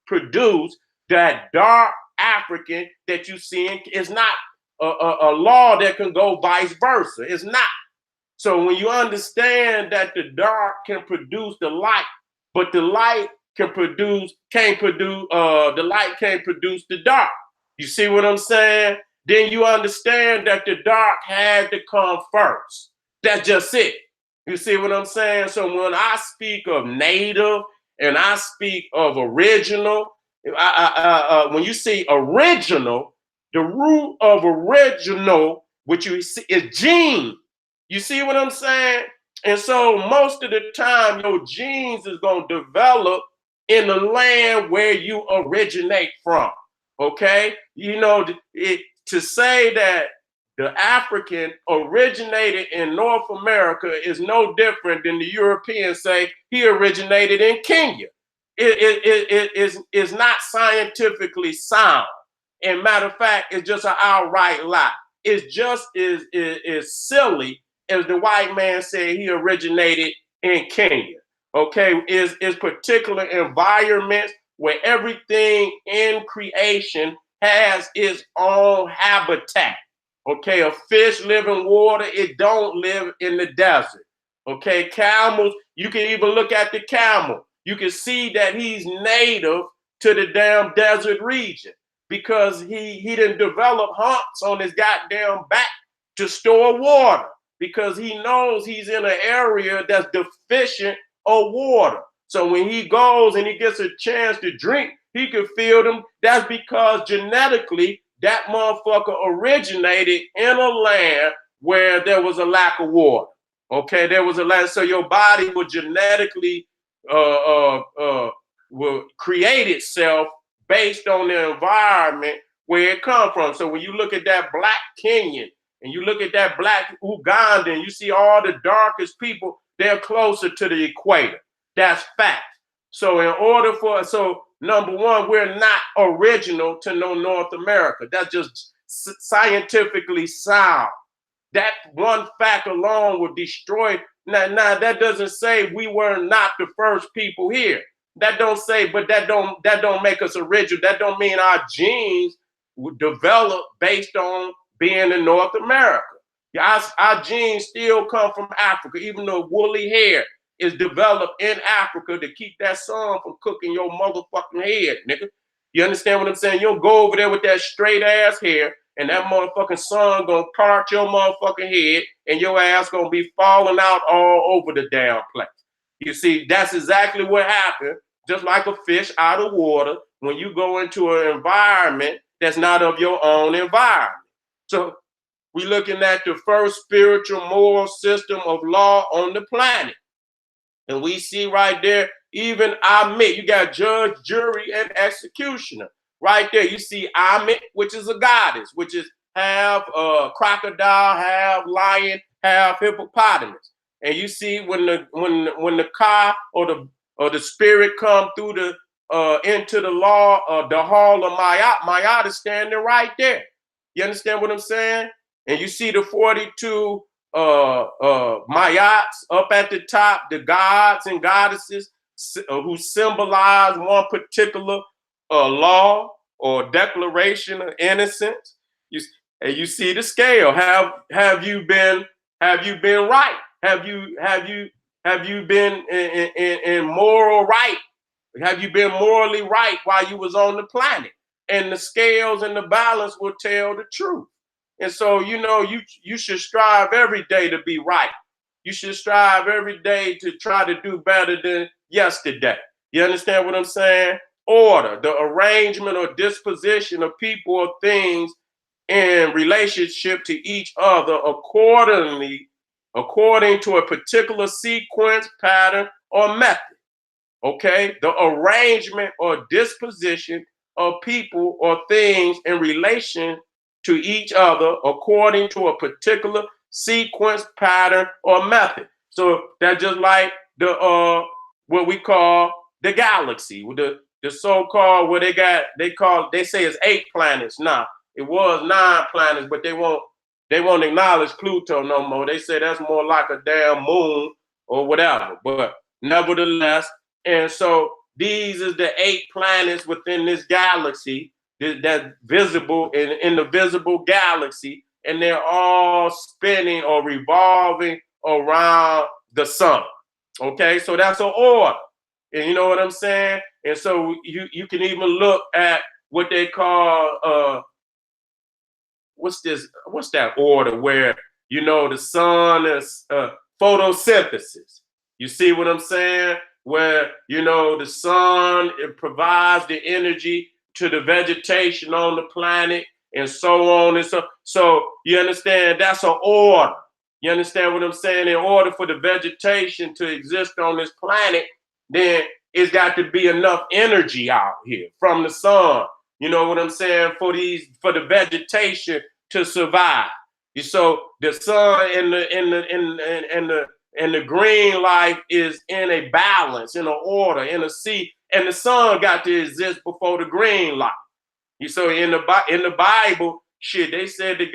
produce that dark African that you see. It's not a law that can go vice versa. It's not. So when you understand that the dark can produce the light, but the light can't produce the light can't produce the dark. You see what I'm saying? Then you understand that the dark had to come first. That's just it. You see what I'm saying? So when I speak of native and I speak of original, when you see original, the root of original, which you see is gene. You see what I'm saying? And so most of the time, your genes is going to develop in the land where you originate from. Okay? You know, to say that the African originated in North America is no different than the Europeans say he originated in Kenya. It is not scientifically sound. And matter of fact, it's just an outright lie. It's just is silly as the white man said he originated in Kenya. Okay, is particular environments where everything in creation has its own habitat. Okay, a fish live in water, it don't live in the desert. Okay, camels, you can even look at the camel. You can see that he's native to the damn desert region because he didn't develop humps on his goddamn back to store water because he knows he's in an area that's deficient of water. So when he goes and he gets a chance to drink, he can feel them. That's because genetically, that motherfucker originated in a land where there was a lack of water. Okay, there was a land. So your body will genetically will create itself based on the environment where it comes from. So when you look at that black Kenyan and you look at that black Ugandan, you see all the darkest people, they're closer to the equator. That's fact. So in order for, so number one, we're not original to no North America. That's just scientifically sound. That one fact alone would destroy. Now that doesn't say we were not the first people here. That don't say, but that don't make us original. That don't mean our genes would develop based on being in North America. Our genes still come from Africa, even though woolly hair is developed in Africa to keep that sun from cooking your motherfucking head, nigga. You understand what I'm saying? You don't go over there with that straight ass hair and that motherfucking sun gonna part your motherfucking head and your ass gonna be falling out all over the damn place. You see, that's exactly what happened. Just like a fish out of water when you go into an environment that's not of your own environment. So we're looking at the first spiritual moral system of law on the planet. And we see right there, even Amit, you got judge, jury, and executioner. Right there, you see Amit, which is a goddess, which is half crocodile, half lion, half hippopotamus. And you see when the ka or the spirit come through the into the law, the hall of Mayat is standing right there. You understand what I'm saying? And you see the 42 Mayats up at the top, the gods and goddesses who symbolize one particular law or declaration of innocence. And you see the scale. Have you been right? Have you been in moral right? Have you been morally right while you was on the planet? And the scales and the balance will tell the truth. And so, you know, you should strive every day to be right. You should strive every day to try to do better than yesterday. You understand what I'm saying? Order, the arrangement or disposition of people or things in relationship to each other according to a particular sequence, pattern, or method. Okay? The arrangement or disposition of people or things in relation to each other according to a particular sequence, pattern, or method. So that's just like the what we call the galaxy, with the so-called where they say it's 8 planets now. It was 9 planets, but they won't acknowledge Pluto no more. They say that's more like a damn moon or whatever. But nevertheless, and so these is the 8 planets within this galaxy that visible in the visible galaxy, and they're all spinning or revolving around the sun. Okay, so that's an order. And you know what I'm saying? And so you can even look at what they call what's that order where the sun is photosynthesis. You see what I'm saying? Where the sun, it provides the energy to the vegetation on the planet and so on and so you understand that's an order. You understand what I'm saying? In order for the vegetation to exist on this planet, then it's got to be enough energy out here from the sun. You know what I'm saying? For the vegetation to survive. So the sun and the green life is in a balance, in an order, in a sea, and the sun got to exist before the green life. So in the Bible, shit, they said the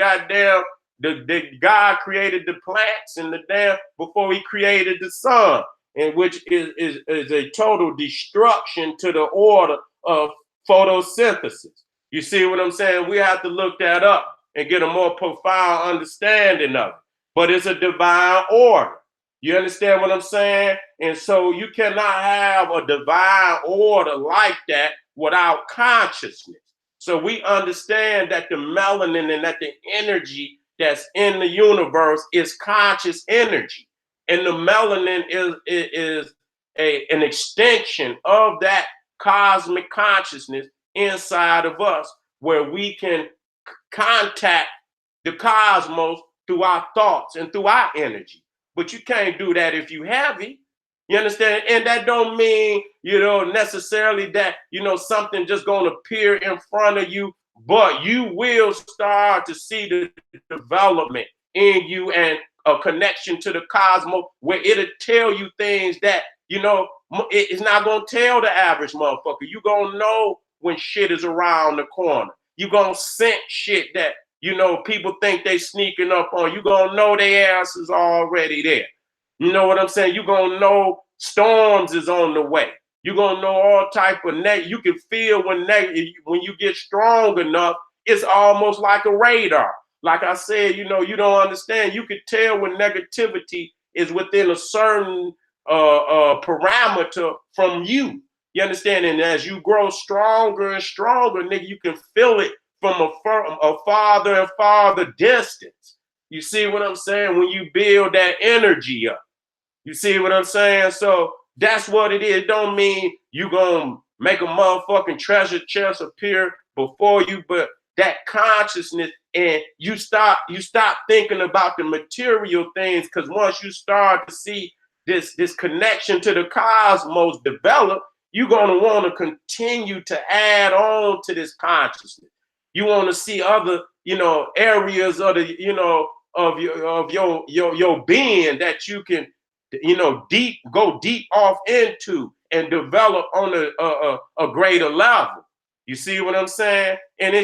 God created the plants and the damn before he created the sun, and which is a total destruction to the order of photosynthesis. You see what I'm saying? We have to look that up and get a more profound understanding of it. But it's a divine order. You understand what I'm saying? And so you cannot have a divine order like that without consciousness. So we understand that the melanin and that the energy that's in the universe is conscious energy. And the melanin is an extension of that cosmic consciousness inside of us, where we can contact the cosmos through our thoughts and through our energy. But you can't do that if you heavy. You understand? And that don't mean, necessarily that, something just going to appear in front of you, but you will start to see the development in you and a connection to the cosmos where it'll tell you things that, it's not going to tell the average motherfucker. You're going to know when shit is around the corner. You're going to sense shit that, people think they sneaking up on. You're going to know their ass is already there. You know what I'm saying? You're going to know storms is on the way. You're going to know all type of you can feel when you get strong enough, it's almost like a radar. Like I said, you don't understand. You can tell when negativity is within a certain parameter from you. You understand? And as you grow stronger and stronger, nigga, you can feel it from a farther and farther distance. You see what I'm saying? When you build that energy up. You see what I'm saying? So that's what it is. It don't mean you gonna make a motherfucking treasure chest appear before you, but that consciousness, and you stop thinking about the material things, because once you start to see this connection to the cosmos develop, you're gonna want to continue to add on to this consciousness. You want to see other, areas of the, of your being that you can, go deep off into and develop on a greater level. You see what I'm saying? And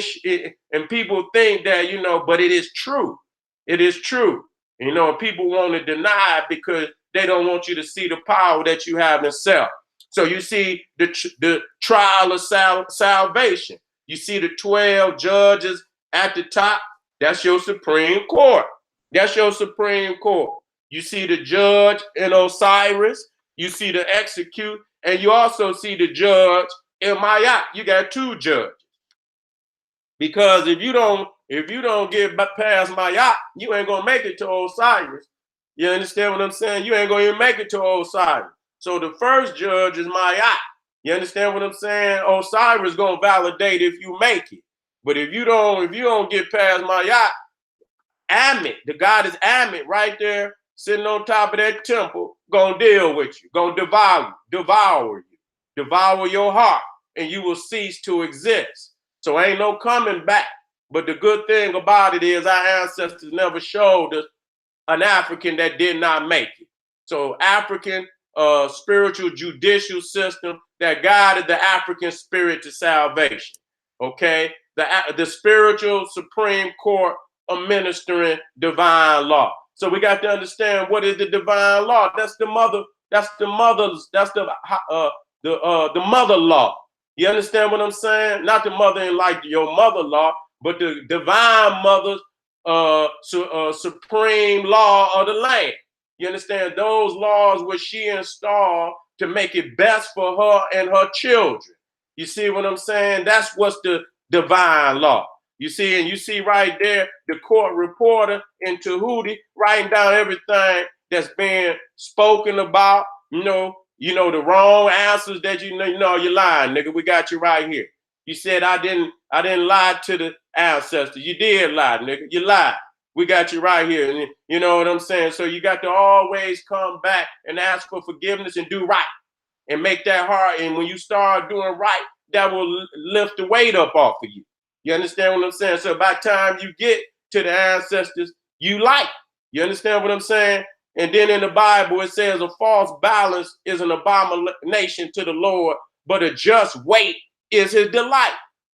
and people think that, but it is true. It is true. People want to deny it because they don't want you to see the power that you have in self. So you see the trial of salvation. You see the 12 judges at the top. That's your Supreme Court. That's your Supreme Court. You see the judge in Osiris. You see the execute, and you also see the judge in Mayat. You got 2 judges. Because if you don't get past Mayat, you ain't gonna make it to Osiris. You understand what I'm saying? You ain't gonna even make it to Osiris. So the first judge is Mayat. You understand what I'm saying? Osiris gonna validate if you make it. But if you don't get past Mayat, Amit, the god is Amit right there, sitting on top of that temple, gonna deal with you, gonna devour your heart, and you will cease to exist. So ain't no coming back. But the good thing about it is our ancestors never showed us an African that did not make it. So African spiritual judicial system that guided the African spirit to salvation. Okay, the spiritual Supreme Court administering divine law. So we got to understand what is the divine law. That's the mother. That's the mother's. That's the mother law. You understand what I'm saying? Not the mother in like your mother law, but the divine mother's supreme law of the land. You understand? Those laws which she installed to make it best for her and her children. You see what I'm saying? That's what's the divine law. You see, and you see right there, the court reporter in Tahuti writing down everything that's being spoken about, the wrong answers that you're lying, nigga. We got you right here. You said I didn't lie to the ancestors. You did lie, nigga. You lied. We got you right here. And you know what I'm saying? So you got to always come back and ask for forgiveness and do right and make that hard. And when you start doing right, that will lift the weight up off of you. You understand what I'm saying? So by the time you get to the ancestors, you like. You understand what I'm saying? And then in the Bible, it says a false balance is an abomination to the Lord, but a just weight is his delight.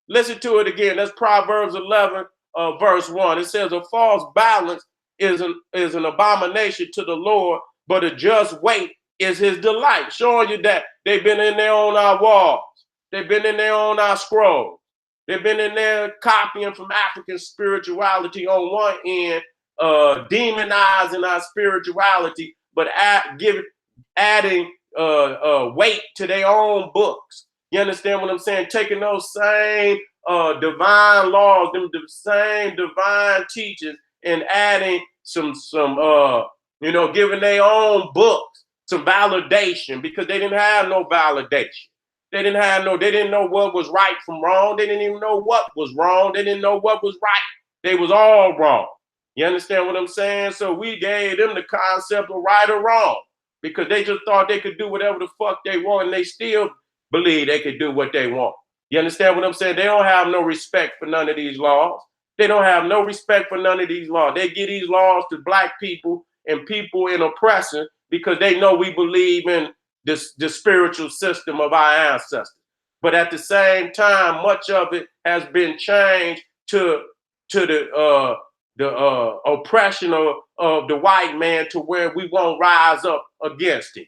Listen to it again. That's Proverbs 11, verse 1. It says a false balance is an abomination to the Lord, but a just weight is his delight. Showing you that they've been in there on our walls. They've been in there on our scrolls. They've been in there copying from African spirituality on one end, demonizing our spirituality, but adding weight to their own books. You understand what I'm saying? Taking those same divine laws, the same divine teachings, and adding some giving their own books some validation, because they didn't have no validation. They didn't know what was right from wrong. They didn't even know what was wrong. They didn't know what was right. They was all wrong. You understand what I'm saying? So we gave them the concept of right or wrong, because they just thought they could do whatever the fuck they want, and they still believe they could do what they want. You understand what I'm saying? They don't have no respect for none of these laws. They don't have no respect for none of these laws. They give these laws to black people and people in oppression because they know we believe in the spiritual system of our ancestors. But at the same time, much of it has been changed to the oppression of the white man, to where we won't rise up against it.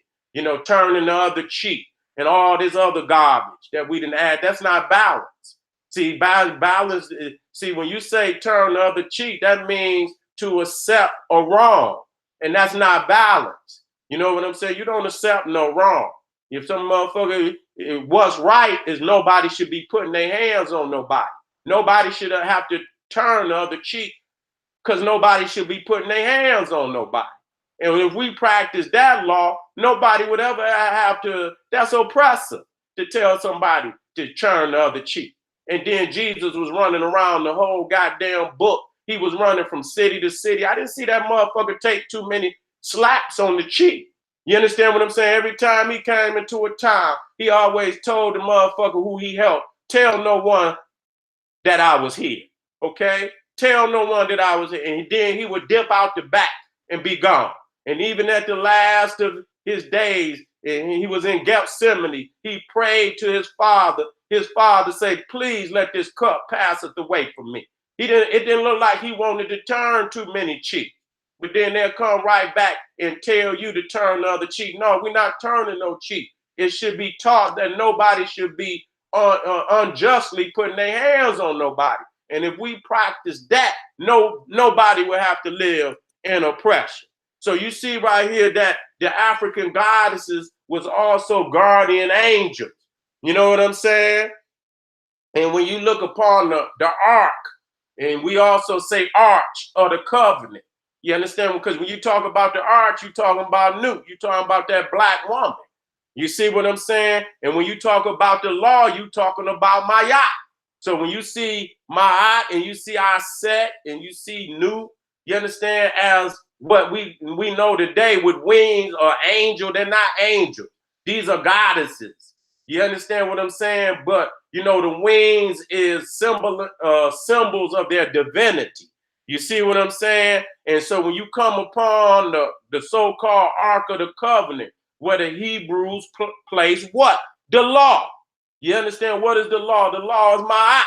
Turning the other cheek and all this other garbage that we didn't add. That's not balance. See, balance. See, when you say turn the other cheek, that means to accept a wrong, and that's not balance. You know what I'm saying? You don't accept no wrong. If some motherfucker, what's right is nobody should be putting their hands on nobody. Nobody should have to turn the other cheek, because nobody should be putting their hands on nobody. And if we practice that law, nobody would ever have to. That's oppressive to tell somebody to turn the other cheek. And then Jesus was running around the whole goddamn book. He was running from city to city. I didn't see that motherfucker take too many slaps on the cheek. You understand what I'm saying? Every time he came into a town, he always told the motherfucker who he helped, tell no one that I was here, okay? Tell no one that I was here. And then he would dip out the back and be gone. And even at the last of his days, and he was in Gethsemane, he prayed to his father. His father said, please let this cup pass away from me. It didn't look like he wanted to turn too many cheeks. But then they'll come right back and tell you to turn the other cheek. No, we're not turning no cheek. It should be taught that nobody should be unjustly putting their hands on nobody. And if we practice that, nobody will have to live in oppression. So you see right here that the African goddesses was also guardian angels. You know what I'm saying? And when you look upon the ark, and we also say arch or the covenant, you understand? Because when you talk about the arch, you're talking about Newt. You're talking about that black woman. You see what I'm saying? And when you talk about the law, you're talking about Ma'at. So when you see Ma'at and you see Aset and you see Newt, you understand, as what we know today with wings or angel, they're not angels. These are goddesses. You understand what I'm saying? But, the wings is symbols of their divinity. You see what I'm saying? And so when you come upon the so-called Ark of the Covenant, where the Hebrews place what? The law. You understand what is the law? The law is ma'at.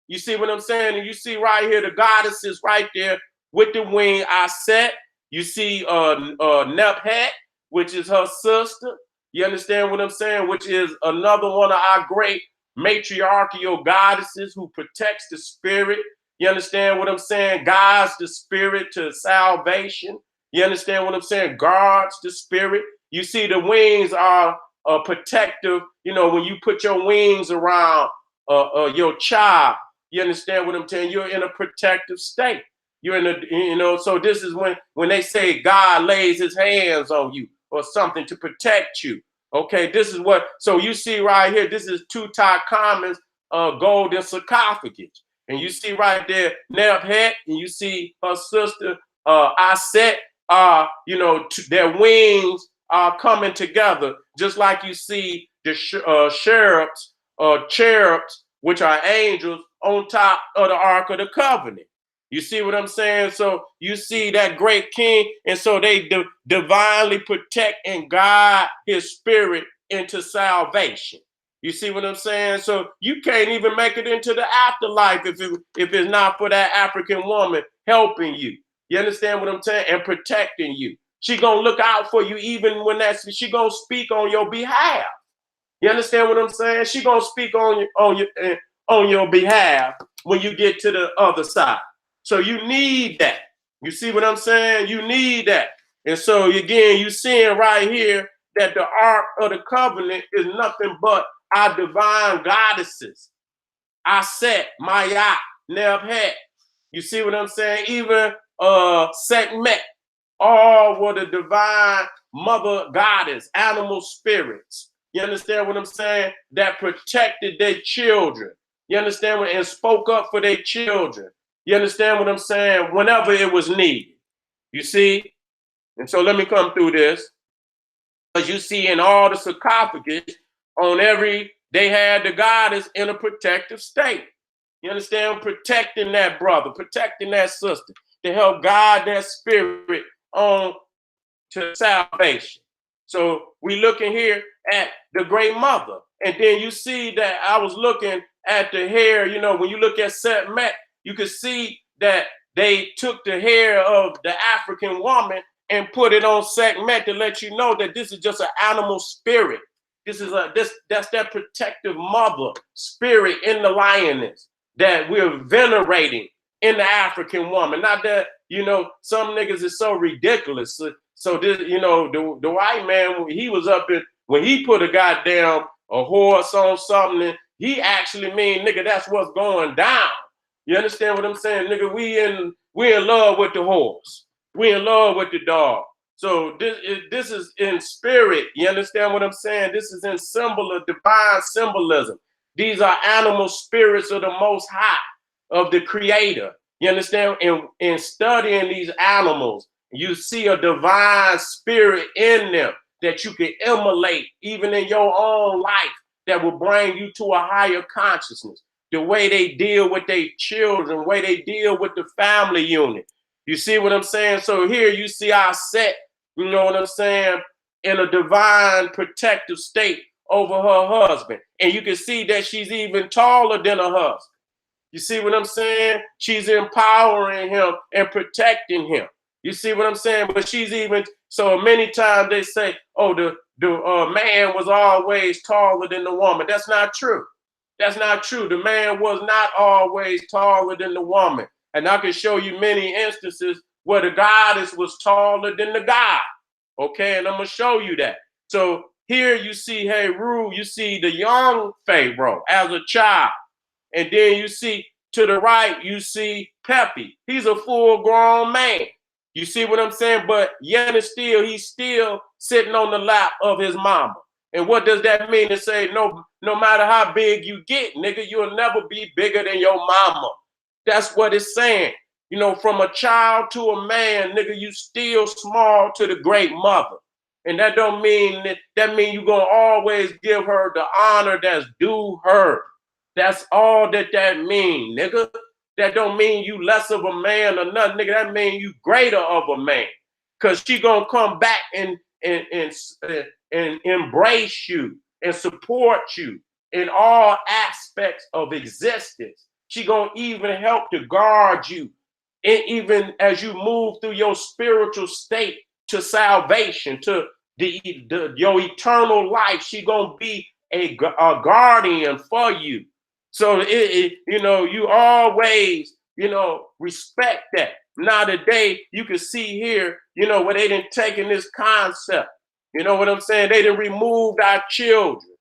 You see what I'm saying? And you see right here the goddesses right there with the wing Aset. You see Nephet, which is her sister. You understand what I'm saying? Which is another one of our great matriarchal goddesses who protects the spirit. You understand what I'm saying? Guides the spirit to salvation. You understand what I'm saying? Guards the spirit. You see the wings are protective. You know, when you put your wings around your child, you understand what I'm saying? You're in a protective state. You're in a, you know, so this is when they say God lays his hands on you or something to protect you. Okay, this is what, so you see right here, this is Tutankhamun's golden sarcophagus. And you see right there, Nebhet, and you see her sister, Aset, you know, their wings are coming together, just like you see the cherubs, which are angels, on top of the Ark of the Covenant. You see what I'm saying? So you see that great king, and so they divinely protect and guide his spirit into salvation. You see what I'm saying? So you can't even make it into the afterlife if it's not for that African woman helping you. You understand what I'm saying? And protecting you. She gonna look out for you even when she gonna speak on your behalf. You understand what I'm saying? She gonna speak on your behalf when you get to the other side. So you need that. You see what I'm saying? You need that. And so again, you seeing right here that the Ark of the Covenant is nothing but our divine goddesses. Aset, Maya, Nebhet. You see what I'm saying? Even Sekhmet, all were the divine mother goddess, animal spirits. You understand what I'm saying? That protected their children. You understand what? And spoke up for their children. You understand what I'm saying? Whenever it was needed. You see? And so let me come through this. Because you see in all the sarcophagus, they had the goddess in a protective state. You understand? Protecting that brother, protecting that sister, to help guide that spirit on to salvation. So we looking here at the great mother. And then you see that I was looking at the hair, you know, when you look at Sekhmet, you can see that they took the hair of the African woman and put it on Sekhmet to let you know that this is just an animal spirit. That's that protective mother spirit in the lioness that we're venerating in the African woman. Not that, you know, some niggas is so ridiculous. So this, you know, the white man, he was up in, when he put a goddamn a horse on something, he actually mean, nigga, that's what's going down. You understand what I'm saying? Nigga, we in love with the horse. We in love with the dog. So this is in spirit. You understand what I'm saying? This is in symbol of divine symbolism. These are animal spirits of the Most High, of the Creator. You understand? In studying these animals, you see a divine spirit in them that you can emulate even in your own life that will bring you to a higher consciousness. The way they deal with their children, the way they deal with the family unit. You see what I'm saying? So here you see our set, you know what I'm saying, in a divine protective state over her husband. And you can see that she's even taller than her husband. You see what I'm saying? She's empowering him and protecting him. You see what I'm saying? But she's even, so many times they say, oh, the man was always taller than the woman. That's not true. That's not true. The man was not always taller than the woman. And I can show you many instances where the goddess was taller than the god. Okay, and I'm going to show you that. So here you see Heru, you see the young Pharaoh as a child. And then you see to the right, you see Pepi. He's a full-grown man. You see what I'm saying? But yet and still, he's still sitting on the lap of his mama. And what does that mean? To say, no matter how big you get, nigga, you'll never be bigger than your mama. That's what it's saying. You know, from a child to a man, nigga, you still small to the great mother. And that don't mean that mean you're gonna always give her the honor that's due her. That's all that mean, nigga. That don't mean you less of a man or nothing, nigga. That mean you greater of a man. Cause she gonna come back and and embrace you and support you in all aspects of existence. She gonna even help to guard you, and even as you move through your spiritual state to salvation, to your eternal life. She gonna be a guardian for you. So you always respect that. Now today you can see here, where they didn't take in this concept. You know what I'm saying? They didn't remove our children.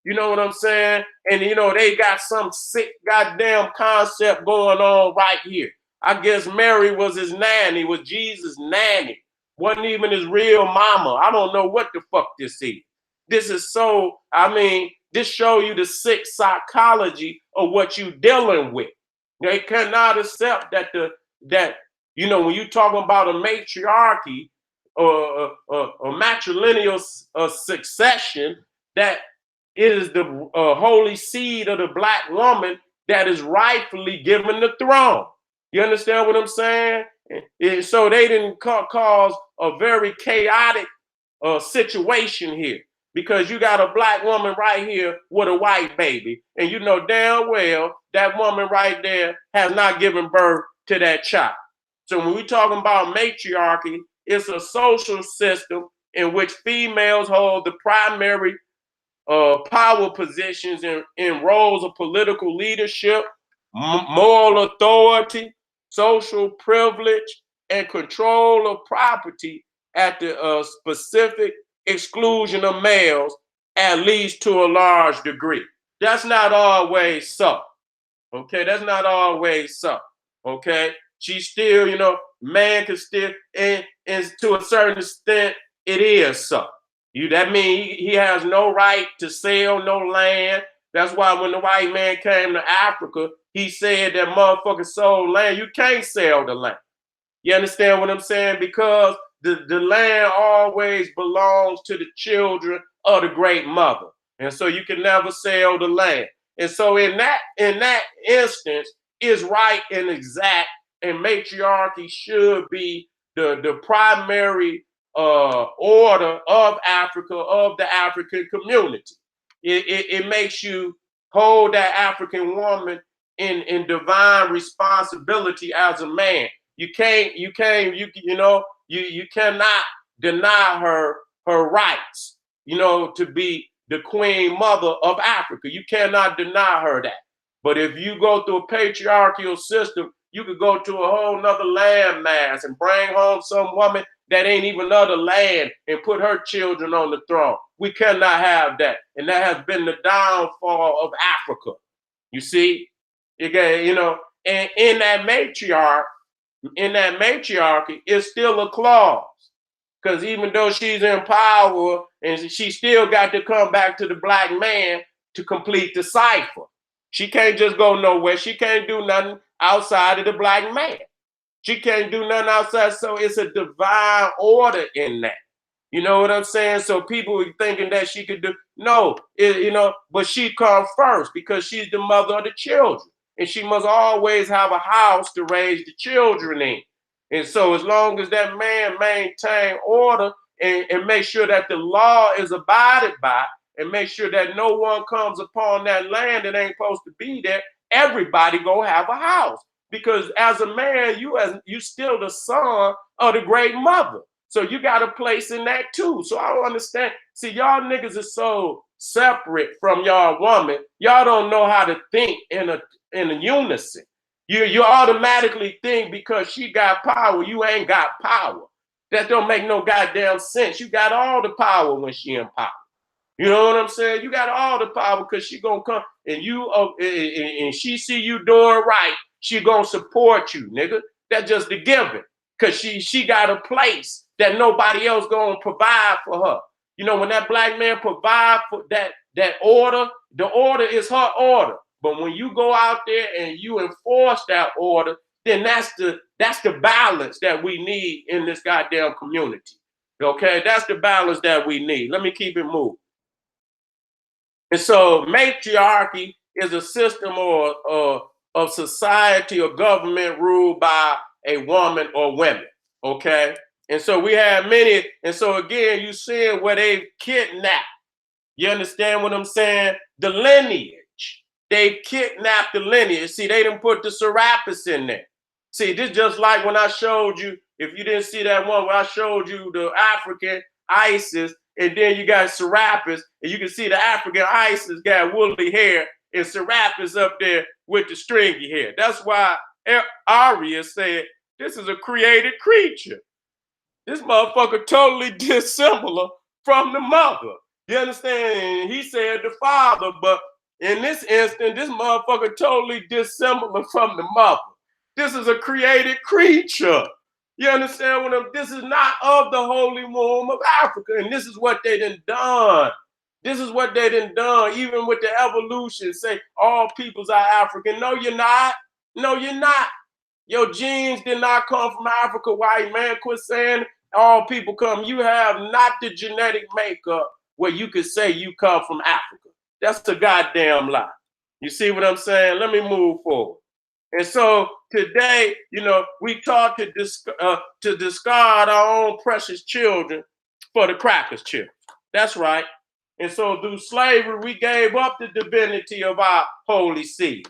You know what I'm saying? And they got some sick goddamn concept going on right here. I guess Mary was his nanny, was Jesus' nanny. Wasn't even his real mama. I don't know what the fuck this is. This is so, this show you the sick psychology of what you dealing with. They cannot accept that when you talking about a matriarchy or a matrilineal succession, that it is the holy seed of the Black woman that is rightfully given the throne. You understand what I'm saying? And so they didn't cause a very chaotic situation here, because you got a Black woman right here with a white baby, and you know damn well that woman right there has not given birth to that child. So when we're talking about matriarchy, it's a social system in which females hold the primary power positions in roles of political leadership, moral authority, social privilege, and control of property at the specific exclusion of males, at least to a large degree. That's not always so. Okay, that's not always so. Okay, she's still, man can still, and to a certain extent, it is so. That means he has no right to sell no land. That's why when the white man came to Africa, he said that motherfucker sold land. You can't sell the land. You understand what I'm saying? Because the land always belongs to the children of the great mother. And so you can never sell the land. And so in that instance, is right and exact, and matriarchy should be the primary order of Africa, of the African community. It makes you hold that African woman in divine responsibility as a man. You cannot deny her rights, to be the queen mother of Africa. You cannot deny her that. But if you go through a patriarchal system, you could go to a whole nother landmass and bring home some woman that ain't even of the land and put her children on the throne. We cannot have that. And that has been the downfall of Africa. You see? And in that matriarchy, it's still a clause. Because even though she's in power, and she still got to come back to the Black man to complete the cipher. She can't just go nowhere. She can't do nothing outside of the Black man. She can't do nothing outside. So it's a divine order in that. You know what I'm saying? So people are thinking that she could do, no, but she comes first because she's the mother of the children. And she must always have a house to raise the children in. And so as long as that man maintain order and make sure that the law is abided by, and make sure that no one comes upon that land that ain't supposed to be there, everybody gonna have a house. Because as a man, you still the son of the great mother. So you got a place in that too. So I don't understand. See, y'all niggas are so separate from y'all woman. Y'all don't know how to think in a unison. You automatically think because she got power, you ain't got power. That don't make no goddamn sense. You got all the power when she in power. You know what I'm saying? You got all the power because she gonna come and and she see you doing right. She gonna support you, nigga. That's just the given. Cause she got a place that nobody else gonna provide for her. When that Black man provide for that order, the order is her order. But when you go out there and you enforce that order, then that's the balance that we need in this goddamn community. Okay, that's the balance that we need. Let me keep it moving. And so matriarchy is a system of society or government ruled by a woman or women. Okay, And so we have many, and so again, you seeing where they've kidnapped. You understand what I'm saying? The lineage. They've kidnapped the lineage. See, they didn't put the Serapis in there. See, this just like when I showed you, if you didn't see that one where I showed you the African Isis, and then you got Serapis, and you can see the African Isis got woolly hair, and Serapis up there with the stringy hair. That's why Arya said, this is a created creature. This motherfucker totally dissimilar from the mother. You understand? He said the father, but in this instance, this motherfucker totally dissimilar from the mother. This is a created creature. You understand what I'm? This is not of the holy womb of Africa, and this is what they done. This is what they done. Even with the evolution, say all peoples are African. No, you're not. No, you're not. Your genes did not come from Africa, white man. Quit saying all people come. You have not the genetic makeup where you could say you come from Africa. That's a goddamn lie. You see what I'm saying? Let me move forward. And so today, we taught to discard our own precious children for the crackers' children. That's right. And so through slavery, we gave up the divinity of our holy seed.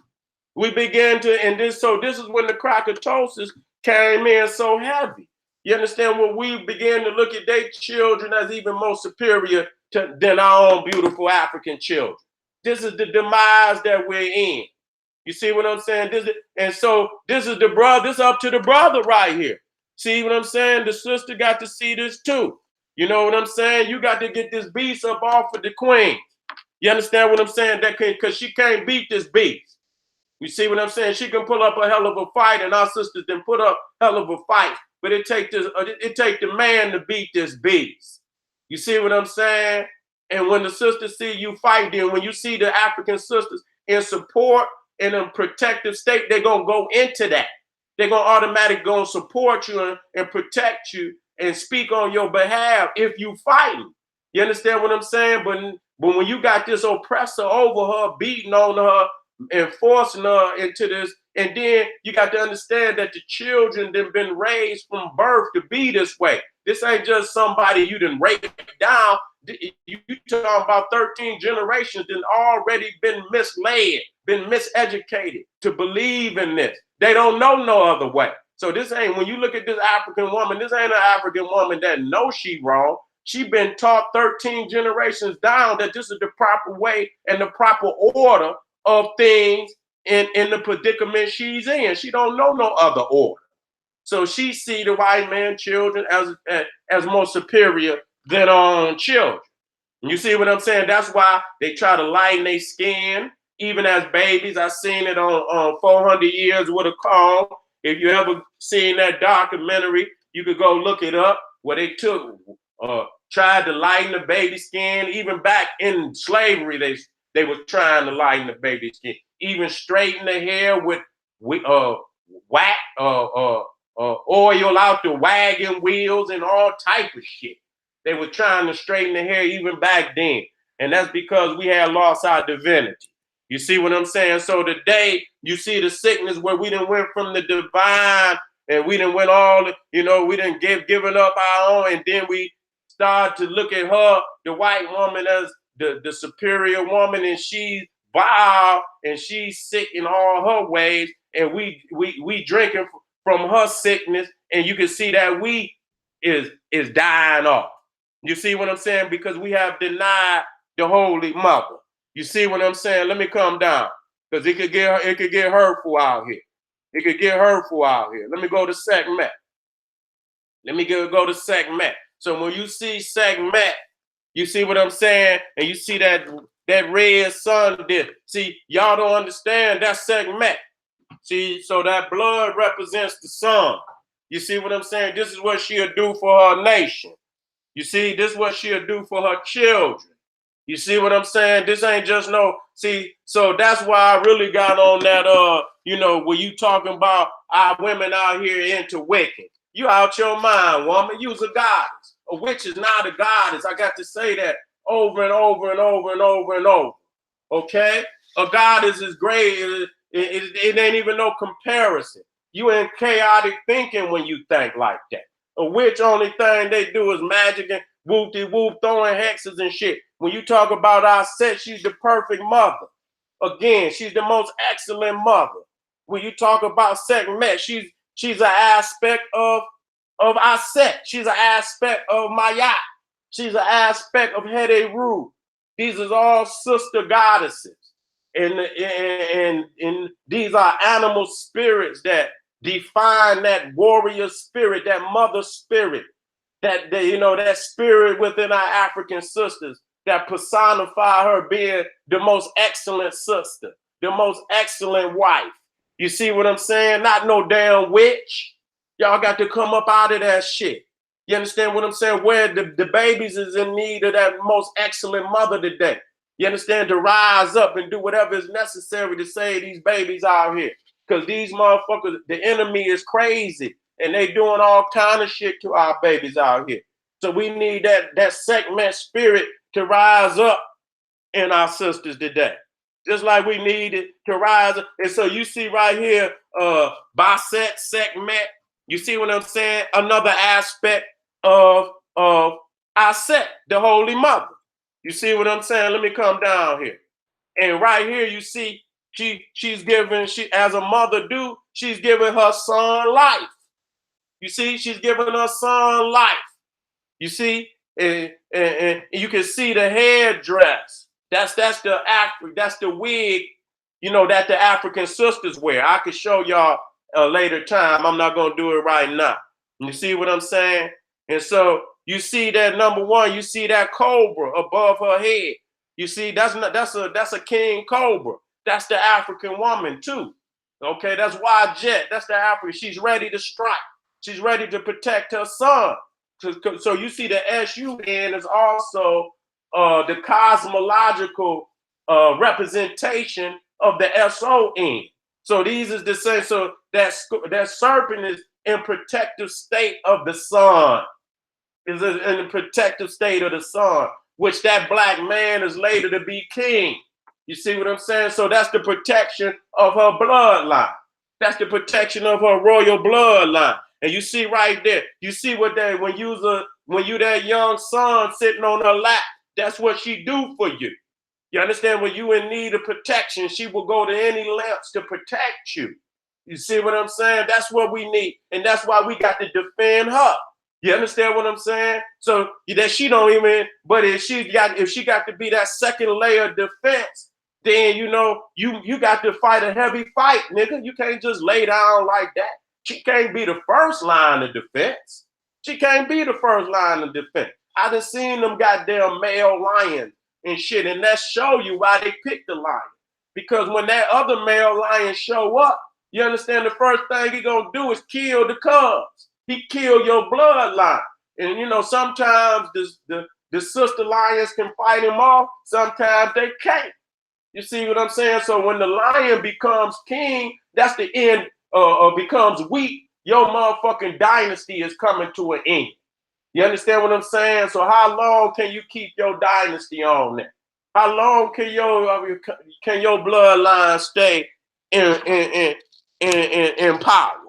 We began to, so this is when the crackatosis came in so heavy. You understand? When we began to look at their children as even more superior than our own beautiful African children. This is the demise that we're in. You see what I'm saying? This is the brother. This up to the brother right here. See what I'm saying? The sister got to see this too. You know what I'm saying? You got to get this beast up off of the queen. You understand what I'm saying? Because she can't beat this beast. You see what I'm saying? She can pull up a hell of a fight, and our sisters then put up hell of a fight. But it take the man to beat this beast. You see what I'm saying? And when the sisters see you fight, then when you see the African sisters in support, in a protective state, they're going to go into that. They're going to automatically go and support you and protect you and speak on your behalf if you fighting. You understand what I'm saying? But when you got this oppressor over her, beating on her, and forcing her into this, and then you got to understand that the children have been raised from birth to be this way. This ain't just somebody you done rape down. You talking about 13 generations that already been misled, been miseducated to believe in this. They don't know no other way. So this ain't, when you look at this African woman, this ain't an African woman that knows she wrong. She been taught 13 generations down that this is the proper way and the proper order of things in the predicament she's in. She don't know no other order. So she see the white man children as more superior than on children. You see what I'm saying? That's why they try to lighten their skin, even as babies. I seen it on 400 Years with a Comb. If you ever seen that documentary, you could go look it up, where they tried to lighten the baby skin. Even back in slavery, they were trying to lighten the baby skin. Even straighten the hair with wax, oil out the wagon wheels and all type of shit. They were trying to straighten the hair even back then. And that's because we had lost our divinity. You see what I'm saying? So today you see the sickness where we done went from the divine, and we done went all, we done given up our own, and then we start to look at her, the white woman, as the superior woman, and she's vile and she's sick in all her ways, and we drinking from her sickness, and you can see that we is dying off. You see what I'm saying? Because we have denied the Holy Mother. You see what I'm saying? Let me come down, because it could get hurtful out here. It could get hurtful out here. Let me go to Sekhmet. Let me go to Sekhmet. So when you see Sekhmet, you see what I'm saying? And you see that red sun there. See, y'all don't understand, that's Sekhmet. See, so that blood represents the sun. You see what I'm saying? This is what she'll do for her nation. You see, this is what she'll do for her children. You see what I'm saying? This ain't just no, see, so that's why I really got on that, when you talking about our women out here into wicked. You out your mind, woman. You's a goddess. A witch is not a goddess. I got to say that over and over and over and over and over. Okay? A goddess is great. It ain't even no comparison. You in chaotic thinking when you think like that. A witch, only thing they do is magic and whoop-de-whoop, throwing hexes and shit. When you talk about our set, she's the perfect mother. Again, she's the most excellent mother. When you talk about Sekhmet, she's an aspect of our set. She's an aspect of Mayat. She's an aspect of Heru. These are all sister goddesses. And these are animal spirits that define that warrior spirit, that mother spirit, that that spirit within our African sisters that personify her being the most excellent sister, the most excellent wife. You see what I'm saying? Not no damn witch. Y'all got to come up out of that shit. You understand what I'm saying? Where the babies is in need of that most excellent mother today. You understand? To rise up and do whatever is necessary to save these babies out here. Because these motherfuckers, the enemy is crazy. And they doing all kind of shit to our babies out here. So we need that Sekhmet spirit to rise up in our sisters today. Just like we needed to rise up. And so you see right here, Baset, Sekhmet, you see what I'm saying? Another aspect of our set, the Holy Mother. You see what I'm saying? Let me come down here. And right here, you see, she's giving, as a mother do, she's giving her son life. You see, she's giving her son life. You see, and you can see the headdress. That's the wig, that the African sisters wear. I could show y'all a later time. I'm not gonna do it right now. You see what I'm saying? And so you see that number one, you see that cobra above her head. You see, that's a king cobra. That's the African woman too. Okay, that's why Jet. That's the African. She's ready to strike. She's ready to protect her son. So you see the SUN is also the cosmological representation of the SON. So these is the same. So that serpent is in protective state of the sun. Is in the protective state of the sun, which that black man is later to be king. You see what I'm saying? So that's the protection of her bloodline. That's the protection of her royal bloodline. And you see right there, you see what that when you that young son sitting on her lap, that's what she do for you. You understand? When you in need of protection, she will go to any lengths to protect you. You see what I'm saying? That's what we need. And that's why we got to defend her. You understand what I'm saying? So that she don't even, but if she got to be that second layer of defense, then you got to fight a heavy fight, nigga. You can't just lay down like that. She can't be the first line of defense. She can't be the first line of defense. I done seen them goddamn male lions and shit, and that show you why they picked the lion. Because when that other male lion show up, you understand the first thing he gonna do is kill the cubs. He killed your bloodline. And sometimes the sister lions can fight him off, sometimes they can't. You see what I'm saying? So when the lion becomes king, that's the end, becomes weak, your motherfucking dynasty is coming to an end. You understand what I'm saying? So how long can you keep your dynasty on there? How long can your bloodline stay in power?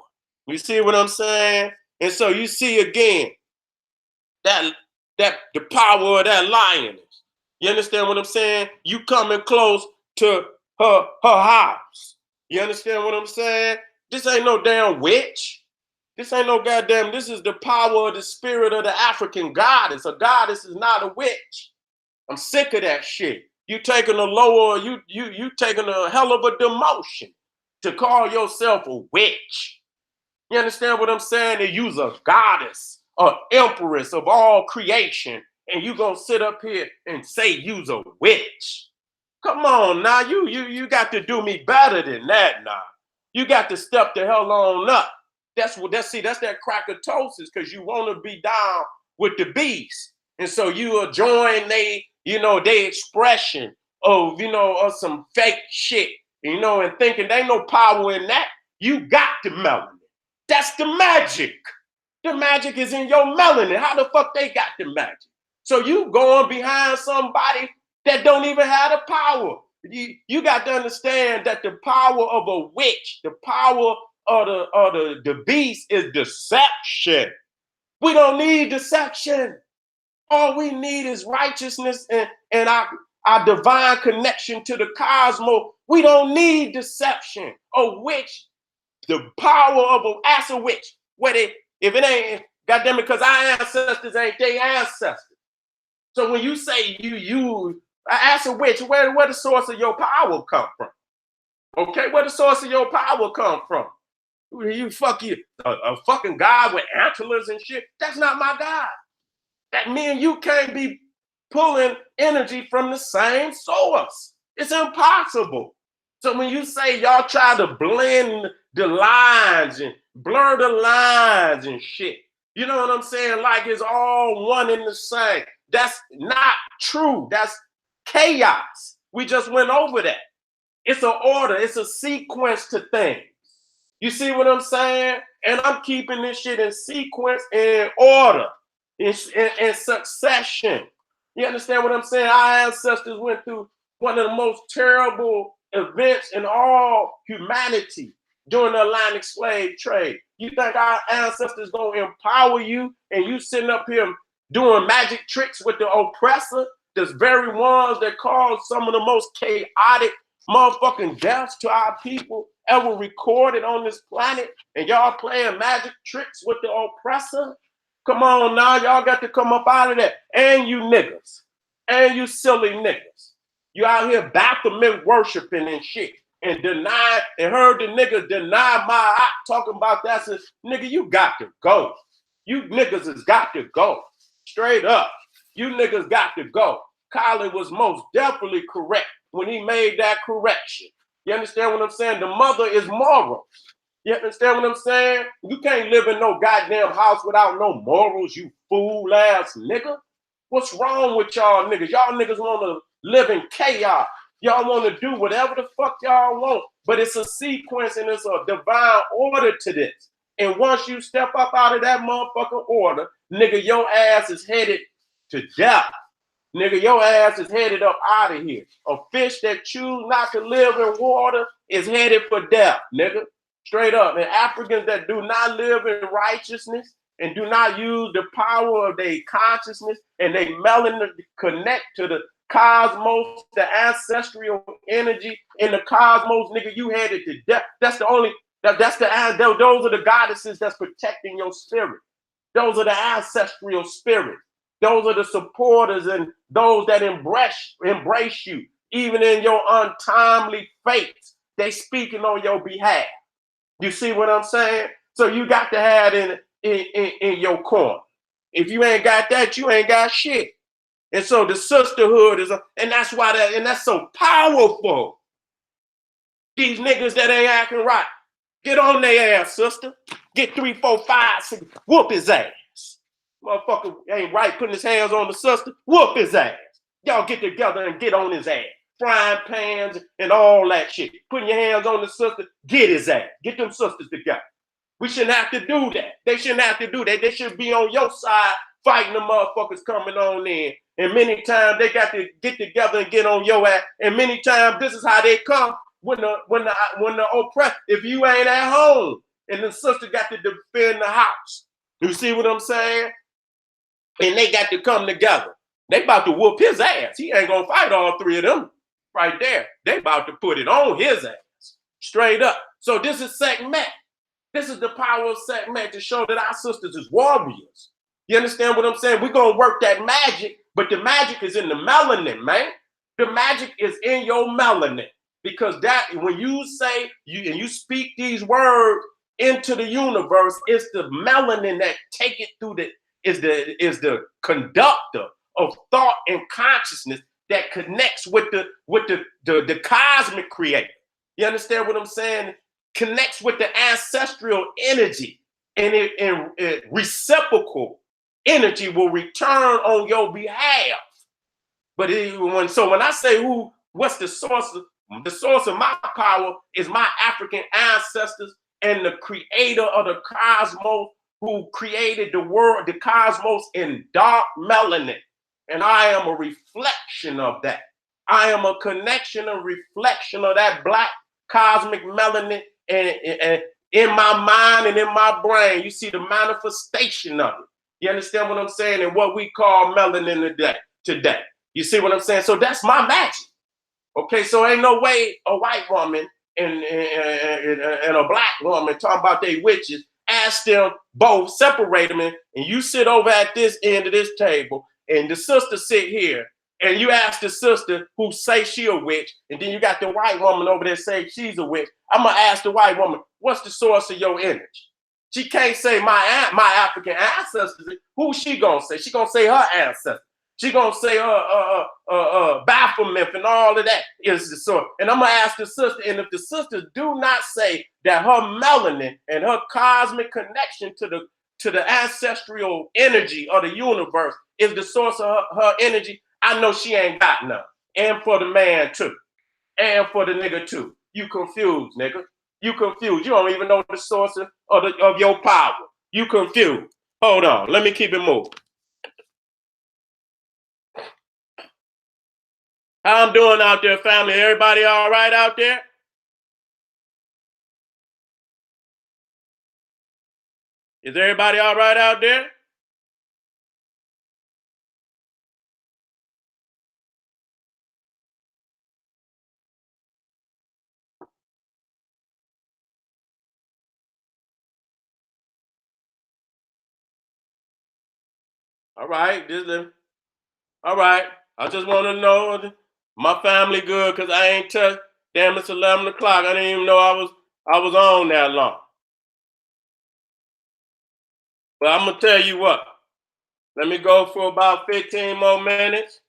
You see what I'm saying? And so you see again that the power of that lioness. You understand what I'm saying? You coming close to her house. You understand what I'm saying? This ain't no damn witch. This ain't no goddamn, this is the power of the spirit of the African goddess. A goddess is not a witch. I'm sick of that shit. You taking you taking a hell of a demotion to call yourself a witch. You understand what I'm saying? They use a goddess, an empress of all creation, and you gonna sit up here and say you's a witch. Come on now, you got to do me better than that now. You got to step the hell on up. That's that crackatosis, because you want to be down with the beast. And so you will join they expression of some fake shit, and thinking there ain't no power in that. You got the melanin. That's the magic. The magic is in your melanin. How the fuck they got the magic? So you going behind somebody that don't even have the power. You got to understand that the power of a witch, the power of the beast is deception. We don't need deception. All we need is righteousness and our divine connection to the cosmos. We don't need deception. A witch, the power of an ass a witch. If it ain't, goddamn it, because our ancestors ain't their ancestors. So when you say you ask a witch, where the source of your power come from? Okay, where the source of your power come from? A fucking God with antlers and shit. That's not my God. That me and you can't be pulling energy from the same source. It's impossible. So when you say y'all try to blend the lines and blur the lines and shit, you know what I'm saying? Like it's all one and the same. That's not true. That's chaos. We just went over that. It's an order. It's a sequence to things. You see what I'm saying? And I'm keeping this shit in sequence and order, in succession. You understand what I'm saying? Our ancestors went through one of the most terrible events in all humanity during the Atlantic slave trade. You think our ancestors gonna empower you and you sitting up here doing magic tricks with the oppressor, the very ones that caused some of the most chaotic motherfucking deaths to our people ever recorded on this planet, and y'all playing magic tricks with the oppressor? Come on now, y'all got to come up out of that. And you niggas, and you silly niggas, you out here Baphomet worshiping and shit, and deny, and heard the niggas deny my talking about that. Says, nigga, you got to go. You niggas has got to go. Straight up. You niggas got to go. Colin was most definitely correct when he made that correction. You understand what I'm saying? The mother is morals. You understand what I'm saying? You can't live in no goddamn house without no morals, you fool ass nigga. What's wrong with y'all niggas? Y'all niggas want to live in chaos. Y'all want to do whatever the fuck y'all want, but it's a sequence and it's a divine order to this. And once you step up out of that motherfucking order, nigga, your ass is headed to death. Nigga, your ass is headed up out of here. A fish that choose not to live in water is headed for death, nigga. Straight up. And Africans that do not live in righteousness and do not use the power of their consciousness and they melanin to connect to the cosmos, the ancestral energy in the cosmos, nigga, you headed to death. Those are the goddesses that's protecting your spirit. Those are the ancestral spirits. Those are the supporters and those that embrace you, even in your untimely fate. They speaking on your behalf. You see what I'm saying? So you got to have in your corner. If you ain't got that, you ain't got shit. And so the sisterhood is, and that's why that's so powerful. These niggas that ain't acting right, get on their ass, sister. Get 3, 4, 5, 6, whoop his ass. Motherfucker ain't right putting his hands on the sister, whoop his ass. Y'all get together and get on his ass. Frying pans and all that shit. Putting your hands on the sister, get his ass. Get them sisters together. We shouldn't have to do that. They shouldn't have to do that. They should be on your side fighting the motherfuckers coming on in. And many times they got to get together and get on your ass. And many times this is how they come when the oppressed, if you ain't at home and the sister got to defend the house. You see what I'm saying? And they got to come together. They about to whoop his ass. He ain't gonna fight all three of them right there. They about to put it on his ass. Straight up. So this is Sekhmet. This is the power of Sekhmet to show that our sisters is warriors. You understand what I'm saying? We're gonna work that magic, but the magic is in the melanin, man. The magic is in your melanin. Because that when you say you speak these words into the universe, it's the melanin that take it through is the conductor of thought and consciousness that connects with the cosmic creator. You understand what I'm saying? Connects with the ancestral energy, and reciprocal energy will return on your behalf. But when I say what's the source of my power is my African ancestors and the creator of the cosmos who created the world, the cosmos in dark melanin. And I am a reflection of that. I am a connection and reflection of that black cosmic melanin and in my mind and in my brain. You see the manifestation of it. You understand what I'm saying? And what we call melanin today. You see what I'm saying? So that's my magic. Okay, so ain't no way a white woman and a black woman talking about they witches. Ask them both, separate them, and you sit over at this end of this table, and the sister sit here, and you ask the sister who say she a witch, and then you got the white woman over there say she's a witch. I'm gonna ask the white woman, what's the source of your energy? She can't say my African ancestors. Who she gonna say? She gonna say her ancestors. She gonna say Baphomet and all of that is the source. And I'm gonna ask the sister, and if the sisters do not say that her melanin and her cosmic connection to the ancestral energy of the universe is the source of her energy, I know she ain't got none. And for the man too, and for the nigga too. You confused, nigga. You confused. You don't even know the source of your power. You confused. Hold on. Let me keep it moving. How I'm doing out there, family? Everybody all right out there? Is everybody all right out there? All right. All right. I just want to know my family good because I ain't touched. Damn, it's 11 o'clock. I didn't even know I was on that long. But I'm gonna tell you what. Let me go for about 15 more minutes.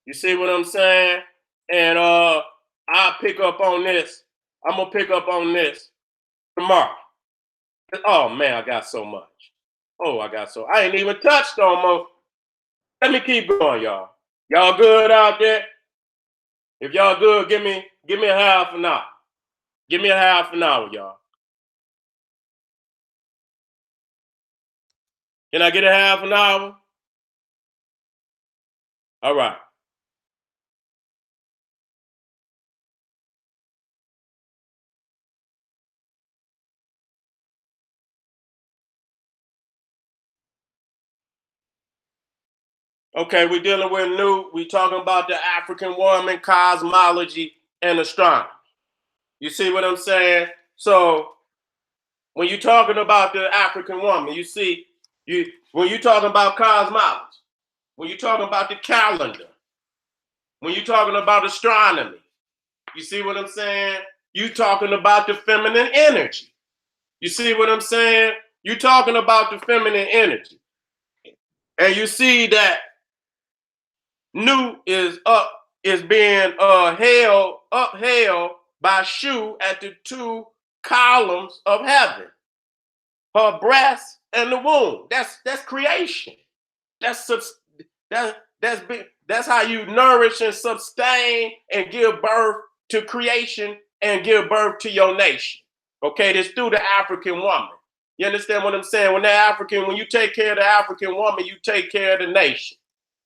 You see what I'm saying? And I'll pick up on this. I'm gonna pick up on this tomorrow. Oh man, I got so much. Oh, I ain't even touched on most. Let me keep going, y'all. Y'all good out there? If y'all good, give me a half an hour. Give me a half an hour, y'all. Can I get a half an hour? All right. Okay, we're dealing with we talking about the African woman, cosmology, and astronomy. You see what I'm saying? So when you're talking about the African woman, you see, when you're talking about cosmology, when you're talking about the calendar, when you're talking about astronomy, you see what I'm saying? You're talking about the feminine energy. You see what I'm saying? You're talking about the feminine energy. And you see that Nu is being upheld by Shu at the two columns of heaven. Her breast and the womb. That's creation. That's how you nourish and sustain and give birth to creation and give birth to your nation. Okay, this through the African woman. You understand what I'm saying? When you take care of the African woman, you take care of the nation.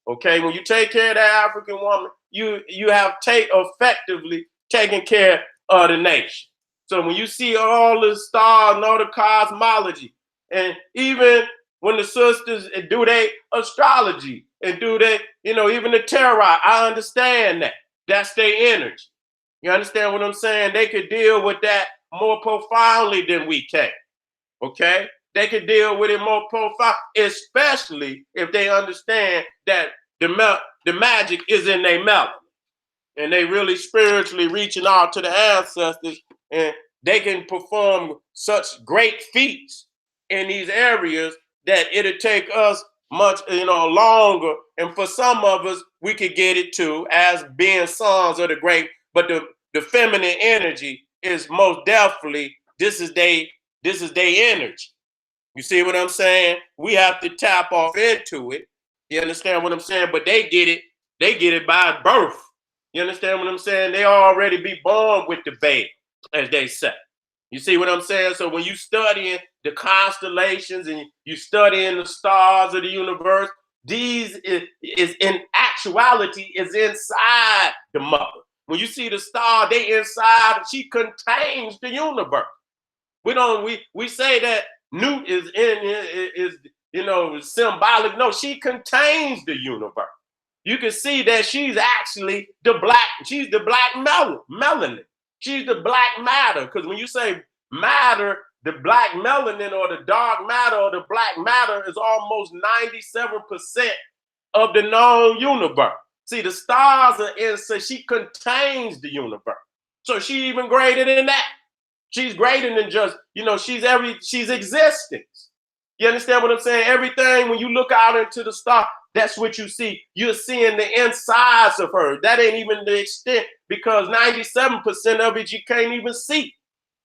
Okay, when you take care of the African woman, you have effectively taken care of the nation. So when you see all the stars and all the cosmology, and even when the sisters do their astrology and do they, even the tarot, I understand that. That's their energy. You understand what I'm saying? They could deal with that more profoundly than we can. Okay? They could deal with it more profound, especially if they understand that the magic is in their melanin. And they really spiritually reaching out to the ancestors, and they can perform such great feats in these areas that it'll take us much longer. And for some of us, we could get it too, as being sons of the great. But the feminine energy is most definitely this is their energy. You see what I'm saying? We have to tap off into it. You understand what I'm saying? But they get it by birth. You understand what I'm saying? They already be born with the veil, as they say. You see what I'm saying? So when you studying the constellations and you studying the stars of the universe, these is in actuality is inside the mother. When you see the star, they inside, she contains the universe. We say that Nu is symbolic. No, she contains the universe. You can see that she's actually the black melanin. She's the black matter. Because when you say matter, the black melanin or the dark matter or the black matter is almost 97% of the known universe. See, the stars are in, so she contains the universe. So she's even greater than that. She's greater than just, she's existence. You understand what I'm saying? Everything, when you look out into the star, that's what you see. You're seeing the insides of her. That ain't even the extent, because 97% of it you can't even see.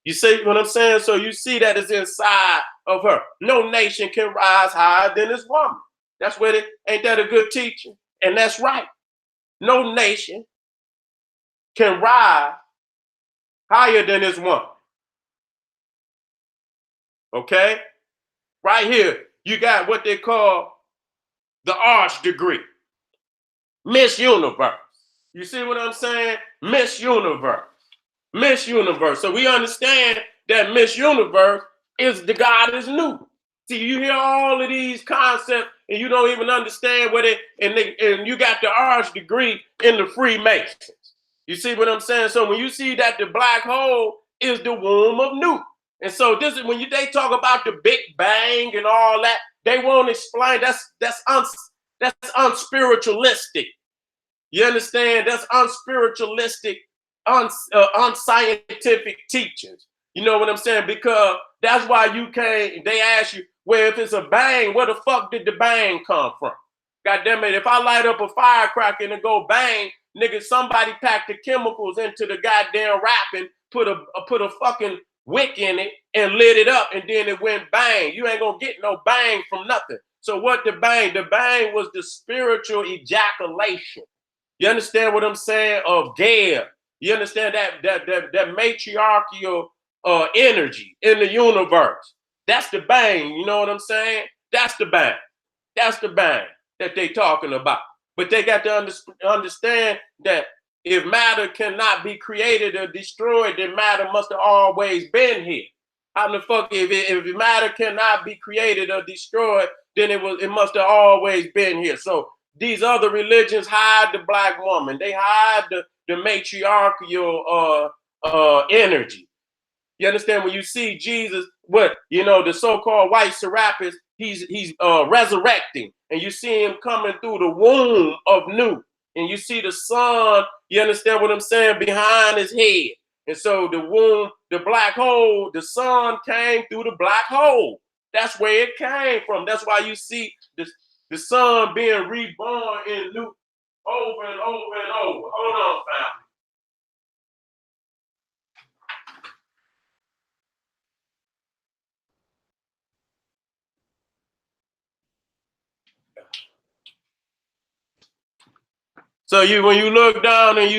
You see what I'm saying? So you see that it's inside of her. No nation can rise higher than this woman. That's where ain't that a good teaching? And that's right. No nation can rise higher than this woman. Okay? Right here, you got what they call the arch degree. Miss Universe. You see what I'm saying? Miss Universe. Miss Universe. So we understand that Miss Universe is the goddess Nu. See, you hear all of these concepts and you don't even understand what and you got the arch degree in the Freemasons. You see what I'm saying? So when you see that the black hole is the womb of Nu. And so this is when they talk about the Big Bang and all that, they won't explain. That's unspiritualistic. You understand? That's unspiritualistic, unscientific teachings. You know what I'm saying? Because that's why they ask you, well, if it's a bang, where the fuck did the bang come from? God damn it, if I light up a firecracker and it go bang, nigga, somebody packed the chemicals into the goddamn wrapping, put a fucking wick in it and lit it up, and then it went bang. You ain't gonna get no bang from nothing. So what the bang? The bang was the spiritual ejaculation. You understand what I'm saying? Of Gaia. You understand that matriarchal energy in the universe. That's the bang. You know what I'm saying? That's the bang. That's the bang that they talking about. But they got to understand that if matter cannot be created or destroyed, then matter must have always been here. How the fuck, if matter cannot be created or destroyed, then it must have always been here. So these other religions hide the black woman. They hide the matriarchal energy. You understand? When you see Jesus, the so-called white Serapis, he's resurrecting, and you see him coming through the womb of Nu, and you see the sun. You understand what I'm saying? Behind his head, and so the womb, the black hole, the sun came through the black hole. That's where it came from. That's why you see the sun being reborn in Nu over and over and over. Hold on, family. So when you look down and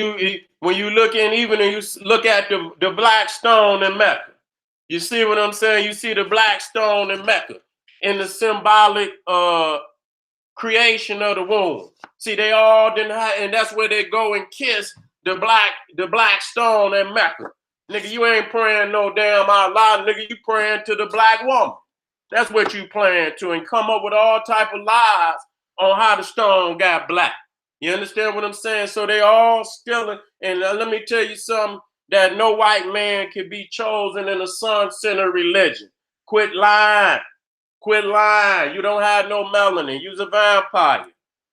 when you look in, even and you look at the black stone in Mecca, you see what I'm saying? You see the black stone in Mecca in the symbolic creation of the womb. See, they all didn't have, and that's where they go and kiss the black stone in Mecca. Nigga, you ain't praying no damn Allah, nigga, you praying to the black woman. That's what you praying to, and come up with all type of lies on how the stone got black. You understand what I'm saying? So they all stealing. And let me tell you something, that no white man can be chosen in a sun-centered religion. Quit lying. Quit lying. You don't have no melanin. You's a vampire.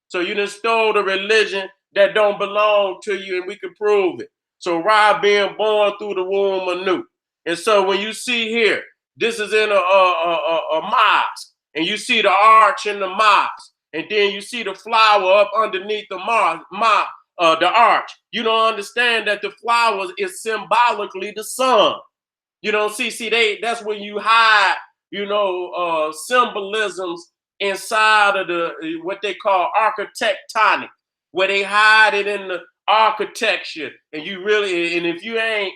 So you done stole the religion that don't belong to you, and we can prove it. So Ra being born through the womb of Nu. And so when you see here, this is in a mosque, and you see the arch in the mosque. And then you see the flower up underneath the arch. You don't understand that the flowers is symbolically the sun. You don't see that's when you hide, symbolisms inside of what they call architectonic, where they hide it in the architecture. And if you ain't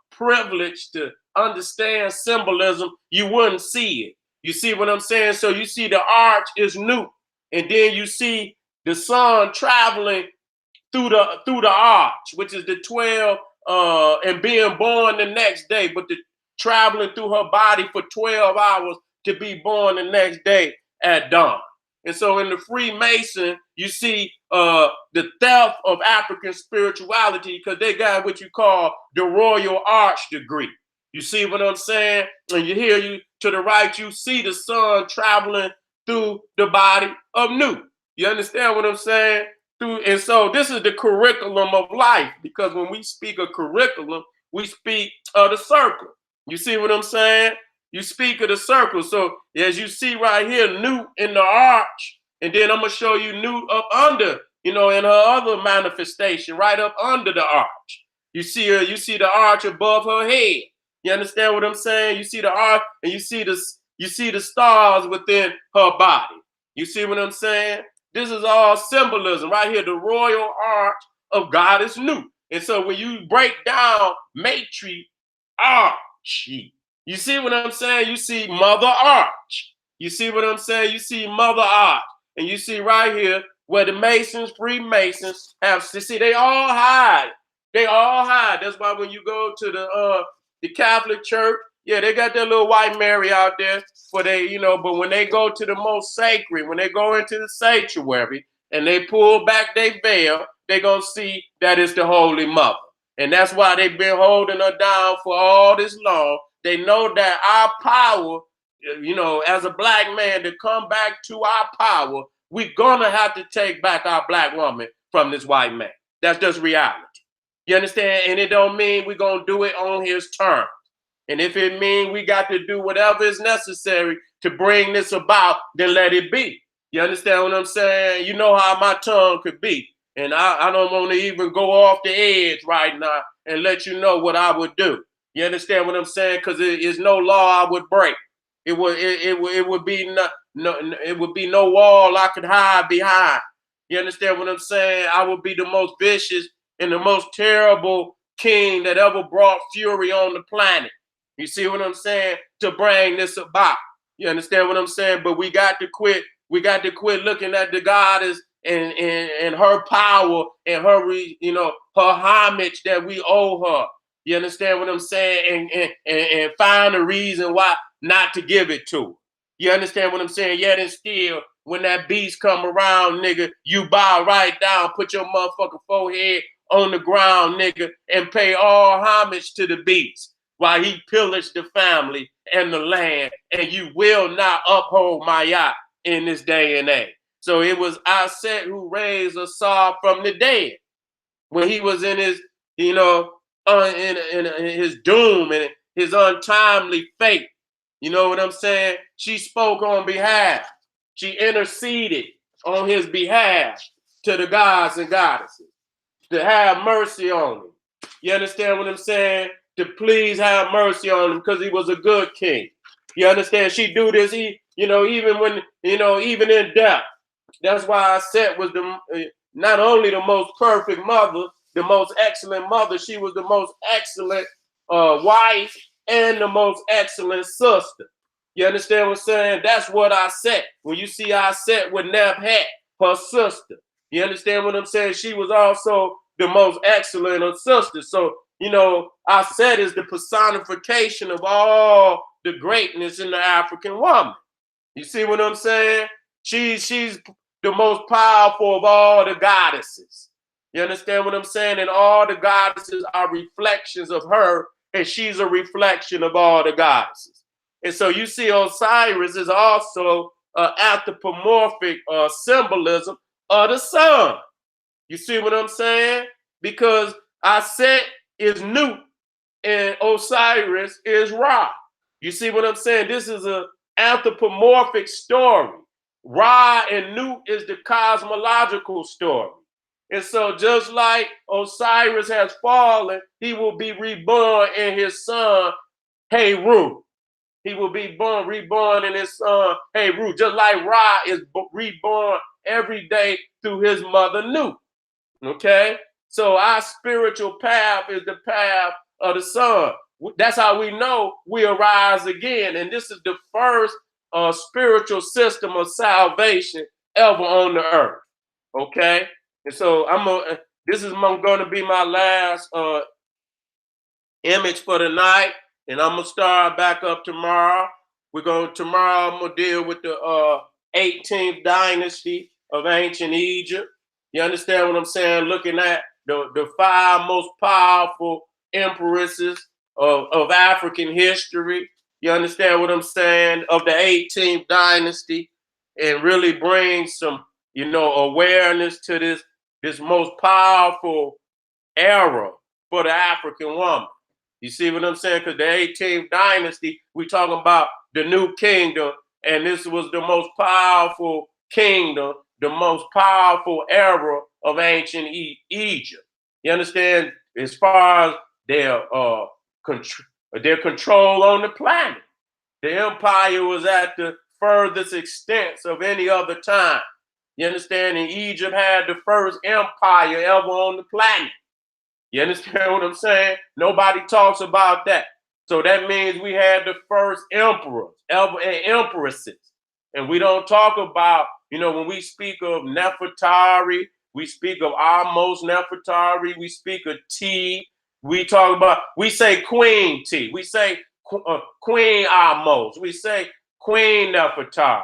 privileged to understand symbolism, you wouldn't see it. You see what I'm saying? So you see the arch is Nu. And then you see the sun traveling through the arch, which is the 12, and being born the next day, but traveling through her body for 12 hours to be born the next day at dawn. And so in the Freemason, you see the theft of African spirituality because they got what you call the Royal Arch degree. You see what I'm saying? And you hear you to the right, you see the sun traveling through the body of Nu. You understand what I'm saying? And so this is the curriculum of life, because when we speak of curriculum, we speak of the circle. You see what I'm saying? You speak of the circle. So as you see right here, Nu in the arch, and then I'm going to show you Nu up under, in her other manifestation, right up under the arch. You see her, you see the arch above her head. You understand what I'm saying? You see the arch, and you see the stars within her body. You see what I'm saying? This is all symbolism right here, the royal arch of goddess Nu. And so when you break down matriarchy, you see what I'm saying? You see Mother Arch. You see what I'm saying? You see Mother Arch. And you see right here where the Masons, Freemasons have, see, they all hide. They all hide. That's why when you go to the Catholic Church, yeah, they got their little white Mary out there for they, but when they go to the most sacred, when they go into the sanctuary and they pull back their veil, they're going to see that it's the Holy Mother. And that's why they've been holding her down for all this long. They know that our power, as a black man, to come back to our power, we're going to have to take back our black woman from this white man. That's just reality. You understand? And it don't mean we're going to do it on his terms. And if it means we got to do whatever is necessary to bring this about, then let it be. You understand what I'm saying? You know how my tongue could be. And I don't want to even go off the edge right now and let you know what I would do. You understand what I'm saying? Because it is no law I would break. It would be no wall I could hide behind. You understand what I'm saying? I would be the most vicious and the most terrible king that ever brought fury on the planet. You see what I'm saying? To bring this about. You understand what I'm saying? But we got to quit. We got to quit looking at the goddess and her power and her, her homage that we owe her. You understand what I'm saying? And find a reason why not to give it to her. You understand what I'm saying? Yet and still, when that beast come around, nigga, you bow right down, put your motherfucking forehead on the ground, nigga, and pay all homage to the beast while he pillaged the family and the land, and you will not uphold my yacht in this day and age. So it was Aset who raised Asar from the dead when he was in his, in his doom and his untimely fate. You know what I'm saying? She spoke on behalf. She interceded on his behalf to the gods and goddesses to have mercy on him. You understand what I'm saying? To please have mercy on him because he was a good king. You understand? She do this, even when, even in death. That's why Aset was not only the most perfect mother, the most excellent mother, she was the most excellent wife and the most excellent sister. You understand what I'm saying? That's what Aset. When you see Aset with Neb-Het, her sister. You understand what I'm saying? She was also the most excellent of sisters. So, Aset is the personification of all the greatness in the African woman. You see what I'm saying? She's the most powerful of all the goddesses. You understand what I'm saying? And all the goddesses are reflections of her, and she's a reflection of all the goddesses. And so you see Osiris is also an anthropomorphic symbolism of the sun. You see what I'm saying? Because Aset is Nu and Osiris is Ra. You see what I'm saying? This is an anthropomorphic story. Ra and Nu is the cosmological story. And so just like Osiris has fallen, he will be reborn in his son, Heru. He will be reborn in his son, Heru, just like Ra is reborn every day through his mother, Nu. Okay? So our spiritual path is the path of the sun. That's how we know we arise again. And this is the first spiritual system of salvation ever on the earth. Okay? And so this is going to be my last image for the night. And I'm going to start back up tomorrow. Tomorrow I'm going to deal with the 18th dynasty of ancient Egypt. You understand what I'm saying? Looking at the five most powerful empresses of African history. You understand what I'm saying? Of the 18th dynasty, and really bring some, awareness to this most powerful era for the African woman. You see what I'm saying? Because the 18th dynasty, we talking about the new kingdom, and this was the most powerful kingdom, the most powerful era of ancient Egypt. You understand? As far as their control on the planet, the empire was at the furthest extent of any other time. You understand? And Egypt had the first empire ever on the planet. You understand what I'm saying? Nobody talks about that. So that means we had the first emperors and empresses. And we don't talk about, when we speak of Nefertari, we speak of almost Nefertari, we speak of T, we say Queen T, we say Queen Almost, we say Queen Nefertari,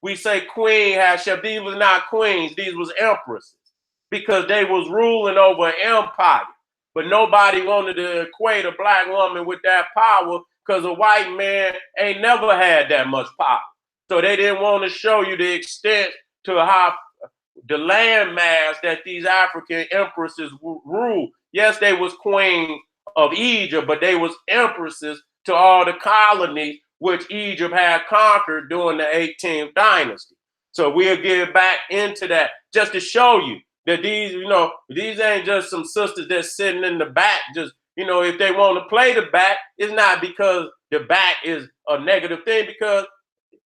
we say Queen Hatshep. These was not queens, these was empresses, because they was ruling over an empire. But nobody wanted to equate a black woman with that power, because a white man ain't never had that much power. So they didn't want to show you the extent to how the landmass that these African empresses ruled. Yes, they was queen of Egypt, but they was empresses to all the colonies which Egypt had conquered during the 18th dynasty. So we'll get back into that just to show you that these ain't just some sisters that's sitting in the back. Just, if they want to play the back, it's not because the back is a negative thing, because,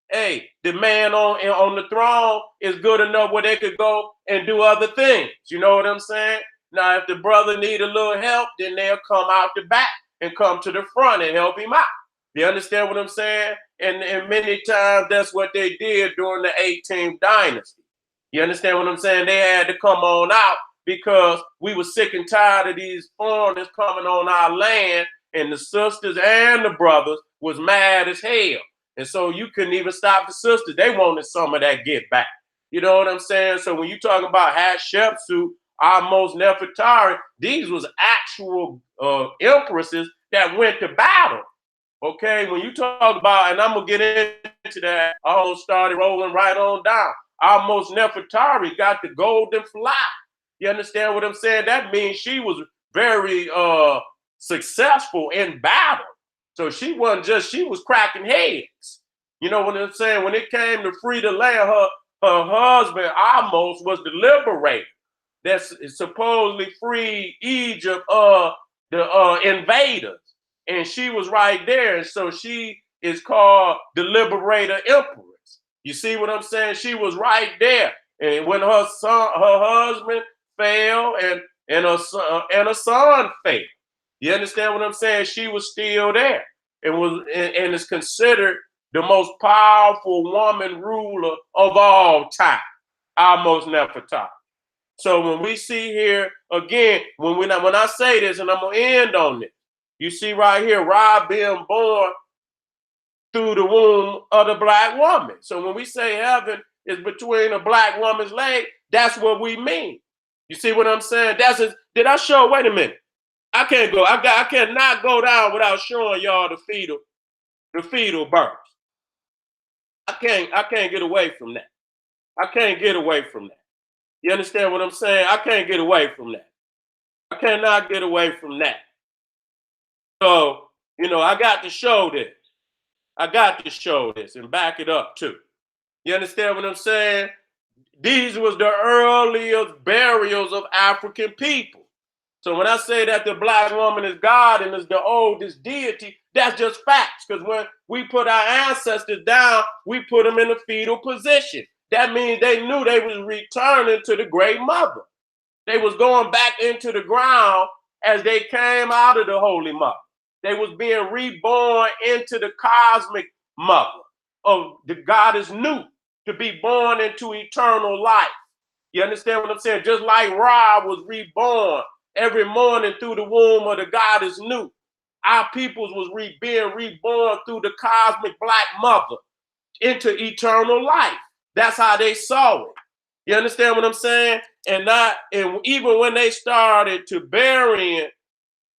hey, the man on the throne is good enough where they could go and do other things. You know what I'm saying? Now, if the brother need a little help, then they'll come out the back and come to the front and help him out. You understand what I'm saying? And many times that's what they did during the 18th dynasty. You understand what I'm saying? They had to come on out because we were sick and tired of these foreigners coming on our land, and the sisters and the brothers was mad as hell. And so you couldn't even stop the sisters. They wanted some of that get back. You know what I'm saying? So when you talk about Hatshepsut, almost Nefertari, these was actual empresses that went to battle. Okay, when you talk about, and I'm going to get into that, I almost started rolling right on down. Almost Nefertari got the golden fly. You understand what I'm saying? That means she was very successful in battle. So she was cracking heads. You know what I'm saying? When it came to free the land, her husband almost was the liberator. That's supposedly freed Egypt of the invaders. And she was right there. And so she is called the liberator empress. You see what I'm saying? She was right there. And when her husband fell and her son fell, you understand what I'm saying? She was still there and is considered the most powerful woman ruler of all time, almost Nefertari. So when we see here again, when I say this, and I'm gonna end on this, you see right here, Ra being born through the womb of the black woman. So when we say heaven is between a black woman's leg, that's what we mean. You see what I'm saying? Did I show? Wait a minute. I can't go. I cannot go down without showing y'all the fetal birth. I can't get away from that. I can't get away from that. You understand what I'm saying? I can't get away from that. I cannot get away from that. So, I got to show this. I got to show this and back it up too. You understand what I'm saying? These was the earliest burials of African people. So when I say that the black woman is God and is the oldest deity, that's just facts. Because when we put our ancestors down, we put them in a fetal position. That means they knew they was returning to the great mother. They was going back into the ground as they came out of the holy mother. They was being reborn into the cosmic mother of the goddess Nu, to be born into eternal life. You understand what I'm saying? Just like Ra was reborn every morning through the womb of the goddess Nu, our peoples was being reborn through the cosmic black mother into eternal life. That's how they saw it. You understand what I'm saying? And even when they started to burying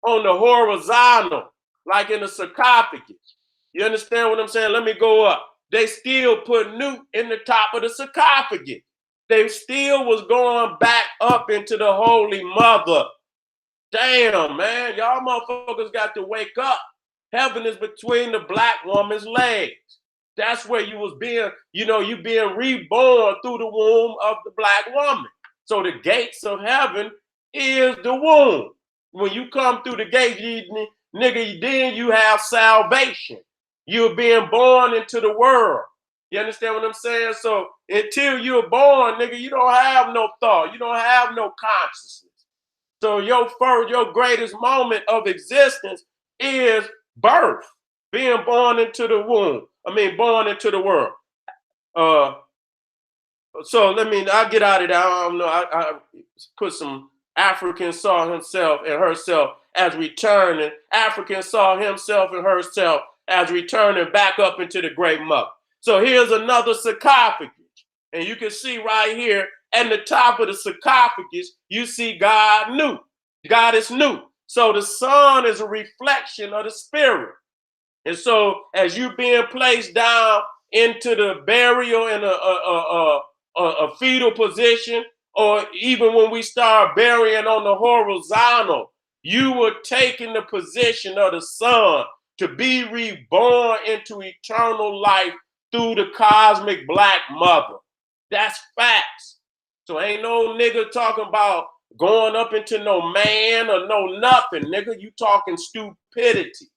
on the horizontal, like in a sarcophagus, you understand what I'm saying? Let me go up. They still put Newt in the top of the sarcophagus. They still was going back up into the Holy Mother. Damn, man, y'all motherfuckers got to wake up. Heaven is between the black woman's legs. That's where you was being, you being reborn through the womb of the black woman. So the gates of heaven is the womb. When you come through the gate, nigga, then you have salvation. You're being born into the world. You understand what I'm saying? So until you're born, nigga, you don't have no thought. You don't have no consciousness. So your greatest moment of existence is birth, being born into the womb. Born into the world. So I'll get out of that. I don't know. I put some African saw himself and herself as returning. African saw himself and herself as returning back up into the great mother. So here's another sarcophagus. And you can see right here at the top of the sarcophagus, you see God Newt. God is Newt. So the sun is a reflection of the spirit. And so as you being placed down into the burial in a fetal position, or even when we start burying on the horizontal, you were taking the position of the sun to be reborn into eternal life through the cosmic black mother. That's facts. So ain't no nigga talking about going up into no man or no nothing, nigga. You talking stupidity.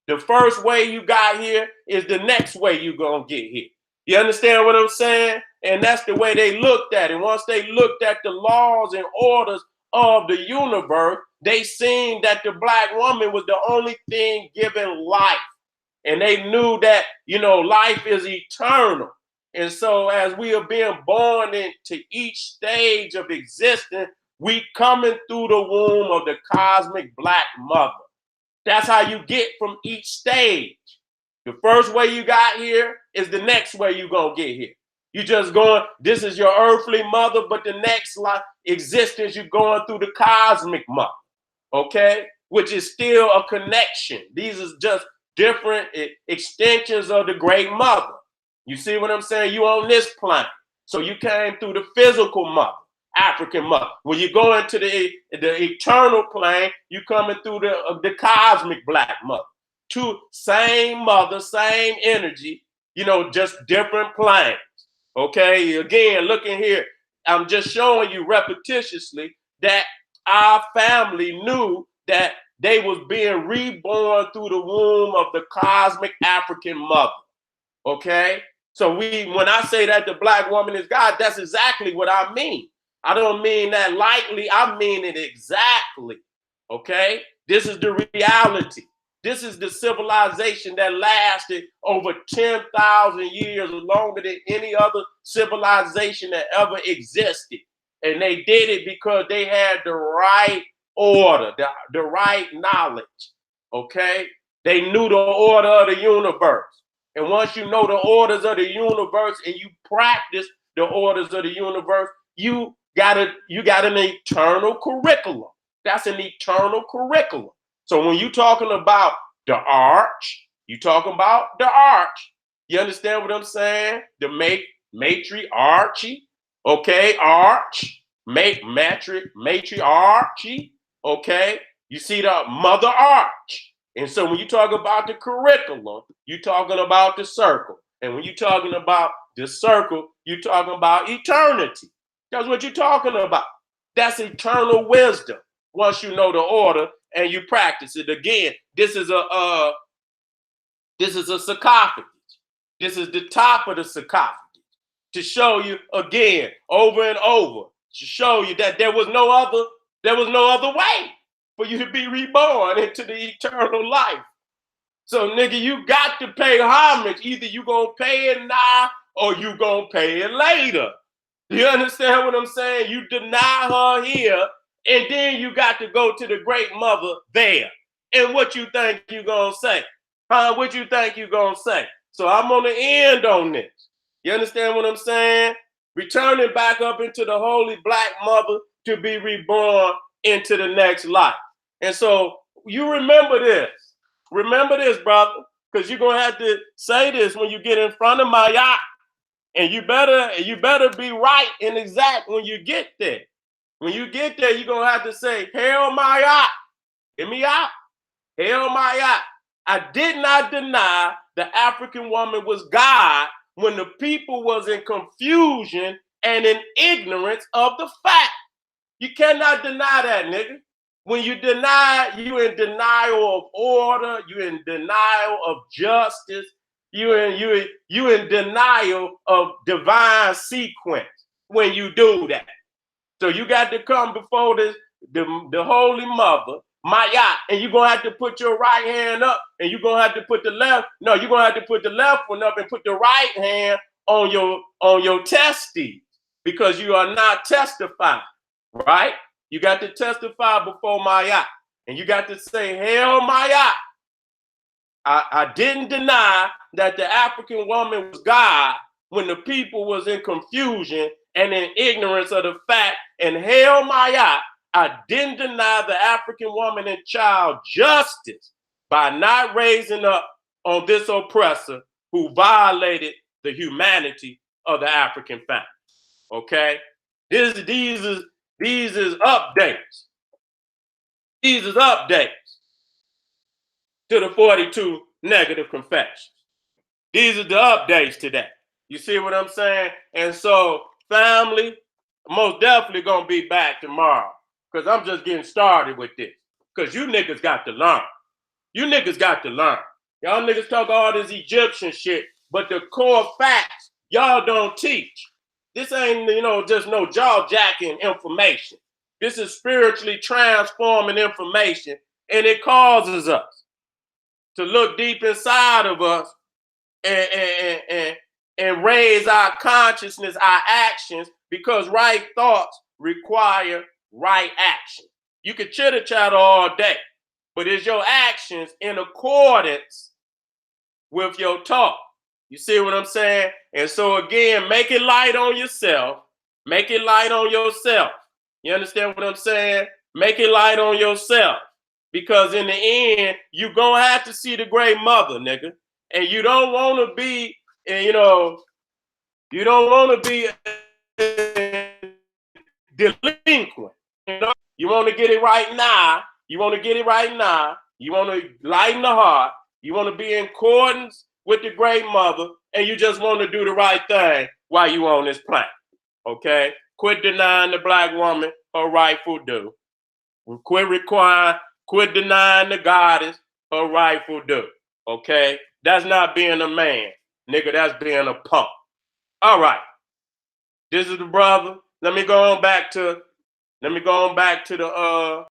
The first way you got here is the next way you gonna get here. You understand what I'm saying? And that's the way they looked at it. Once they looked at the laws and orders of the universe, they seen that the black woman was the only thing giving life. And they knew that, life is eternal. And so as we are being born into each stage of existence, we coming through the womb of the cosmic black mother. That's how you get from each stage. The first way you got here is the next way you're going to get here. You just going, this is your earthly mother, but the next life existence, you're going through the cosmic mother, okay? Which is still a connection. These are just different extensions of the great mother. You see what I'm saying? You on this planet. So you came through the physical mother, African mother. When you go into the eternal plane, you coming through the cosmic black mother. Two, same mother, same energy, just different planes. Okay, again, looking here, I'm just showing you repetitiously that our family knew that they was being reborn through the womb of the cosmic African mother. Okay, so when I say that the black woman is God, that's exactly what I mean. I don't mean that lightly. I mean it exactly. Okay, this is the reality. This is the civilization that lasted over 10,000 years, longer than any other civilization that ever existed. And they did it because they had the right order, the right knowledge. Okay, they knew the order of the universe. And once you know the orders of the universe and you practice the orders of the universe, you got an eternal curriculum. That's an eternal curriculum. So when you're talking about the arch, you're talking about the arch. You understand what I'm saying? The matriarchy, okay? Arch, matriarchy, okay? You see the mother arch. And so when you talk about the curriculum, you're talking about the circle. And when you're talking about the circle, you're talking about eternity. That's what you're talking about. That's eternal wisdom. Once you know the order and you practice it. Again, this is a sarcophagus. This is the top of the sarcophagus to show you again, over and over, to show you that there was no other way for you to be reborn into the eternal life. So nigga, you got to pay homage. Either you gonna pay it now or you gonna pay it later. You understand what I'm saying? You deny her here, and then you got to go to the great mother there. And what you think you gonna say? Huh? What you think you gonna say? So I'm gonna end on this. You understand what I'm saying? Returning back up into the holy black mother to be reborn into the next life. And so you remember this. Remember this, brother, because you're going to have to say this when you get in front of my yacht. And you better be right and exact when you get there. When you get there, you're going to have to say, Hail my yacht. Hear me out? Hail my yacht. I did not deny the African woman was God when the people was in confusion and in ignorance of the fact. You cannot deny that, nigga. When you deny, you in denial of order, you in denial of justice, you in denial of divine sequence when you do that. So you got to come before the Holy Mother, Maya, and you're gonna have to put your right hand up, and you're gonna have to put the left. No, you're gonna have to put the left one up and put the right hand on your testes, because you are not testifying, right? You got to testify before Maya, and you got to say, Hail Maya. I didn't deny that the African woman was God when the people was in confusion and in ignorance of the fact. And Hail Maya, I didn't deny the African woman and child justice by not raising up on this oppressor who violated the humanity of the African family. Okay, these is updates. These is updates to the 42 negative confessions. These are the updates to that. You see what I'm saying? And so, family, most definitely gonna be back tomorrow, because I'm just getting started with this. Because you niggas got to learn. You niggas got to learn. Y'all niggas talk all this Egyptian shit, but the core facts y'all don't teach. This ain't, just no jaw-jacking information. This is spiritually transforming information, and it causes us to look deep inside of us and raise our consciousness, our actions, because right thoughts require right action. You can chitter chatter all day, but is your actions in accordance with your talk? You see what I'm saying? And so again, make it light on yourself. Make it light on yourself. You understand what I'm saying? Make it light on yourself. Because in the end, you're going to have to see the great mother, nigga. And you don't want to be, you don't want to be delinquent. You want to get it right now. You want to get it right now. You want to lighten the heart. You want to be in accordance with the great mother, and you just want to do the right thing while you on this planet. Okay? Quit denying the black woman her rightful due. Quit denying the goddess her rightful due. Okay? That's not being a man. Nigga, that's being a punk. All right. This is the brother. Let me go on back to the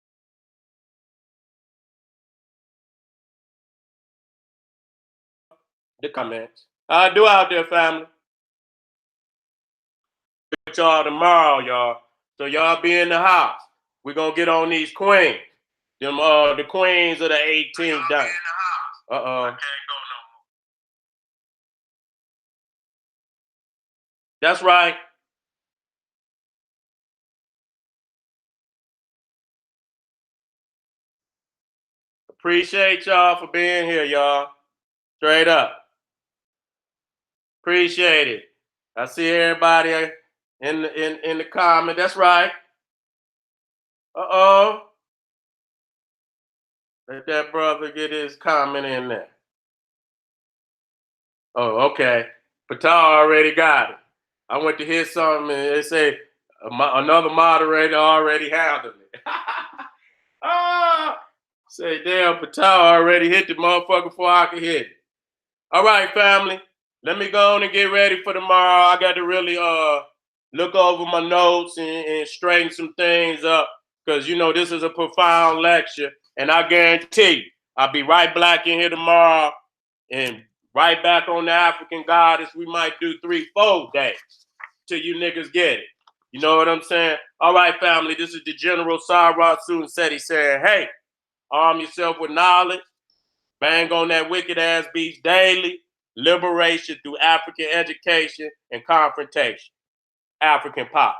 comments. How I do out there, family? With y'all tomorrow, y'all. So y'all be in the house. We're gonna get on these queens. Them the queens of the 18th done. That's right. Appreciate y'all for being here, y'all. Straight up. Appreciate it. I see everybody in the comment. That's right. Let that brother get his comment in there. Oh, okay. Patar already got it. I went to hear something and they say another moderator already handled it. Say, damn, Patar already hit the motherfucker before I could hit it. All right, family. Let me go on and get ready for tomorrow. I got to really look over my notes and straighten some things up, because, this is a profound lecture, and I guarantee you, I'll be right back in here tomorrow and right back on the African goddess. We might do 3-4 days till you niggas get it. You know what I'm saying? All right, family, this is the General Sarah Soon Seti saying, hey, arm yourself with knowledge, bang on that wicked ass beast daily, liberation through African education and confrontation. African pop.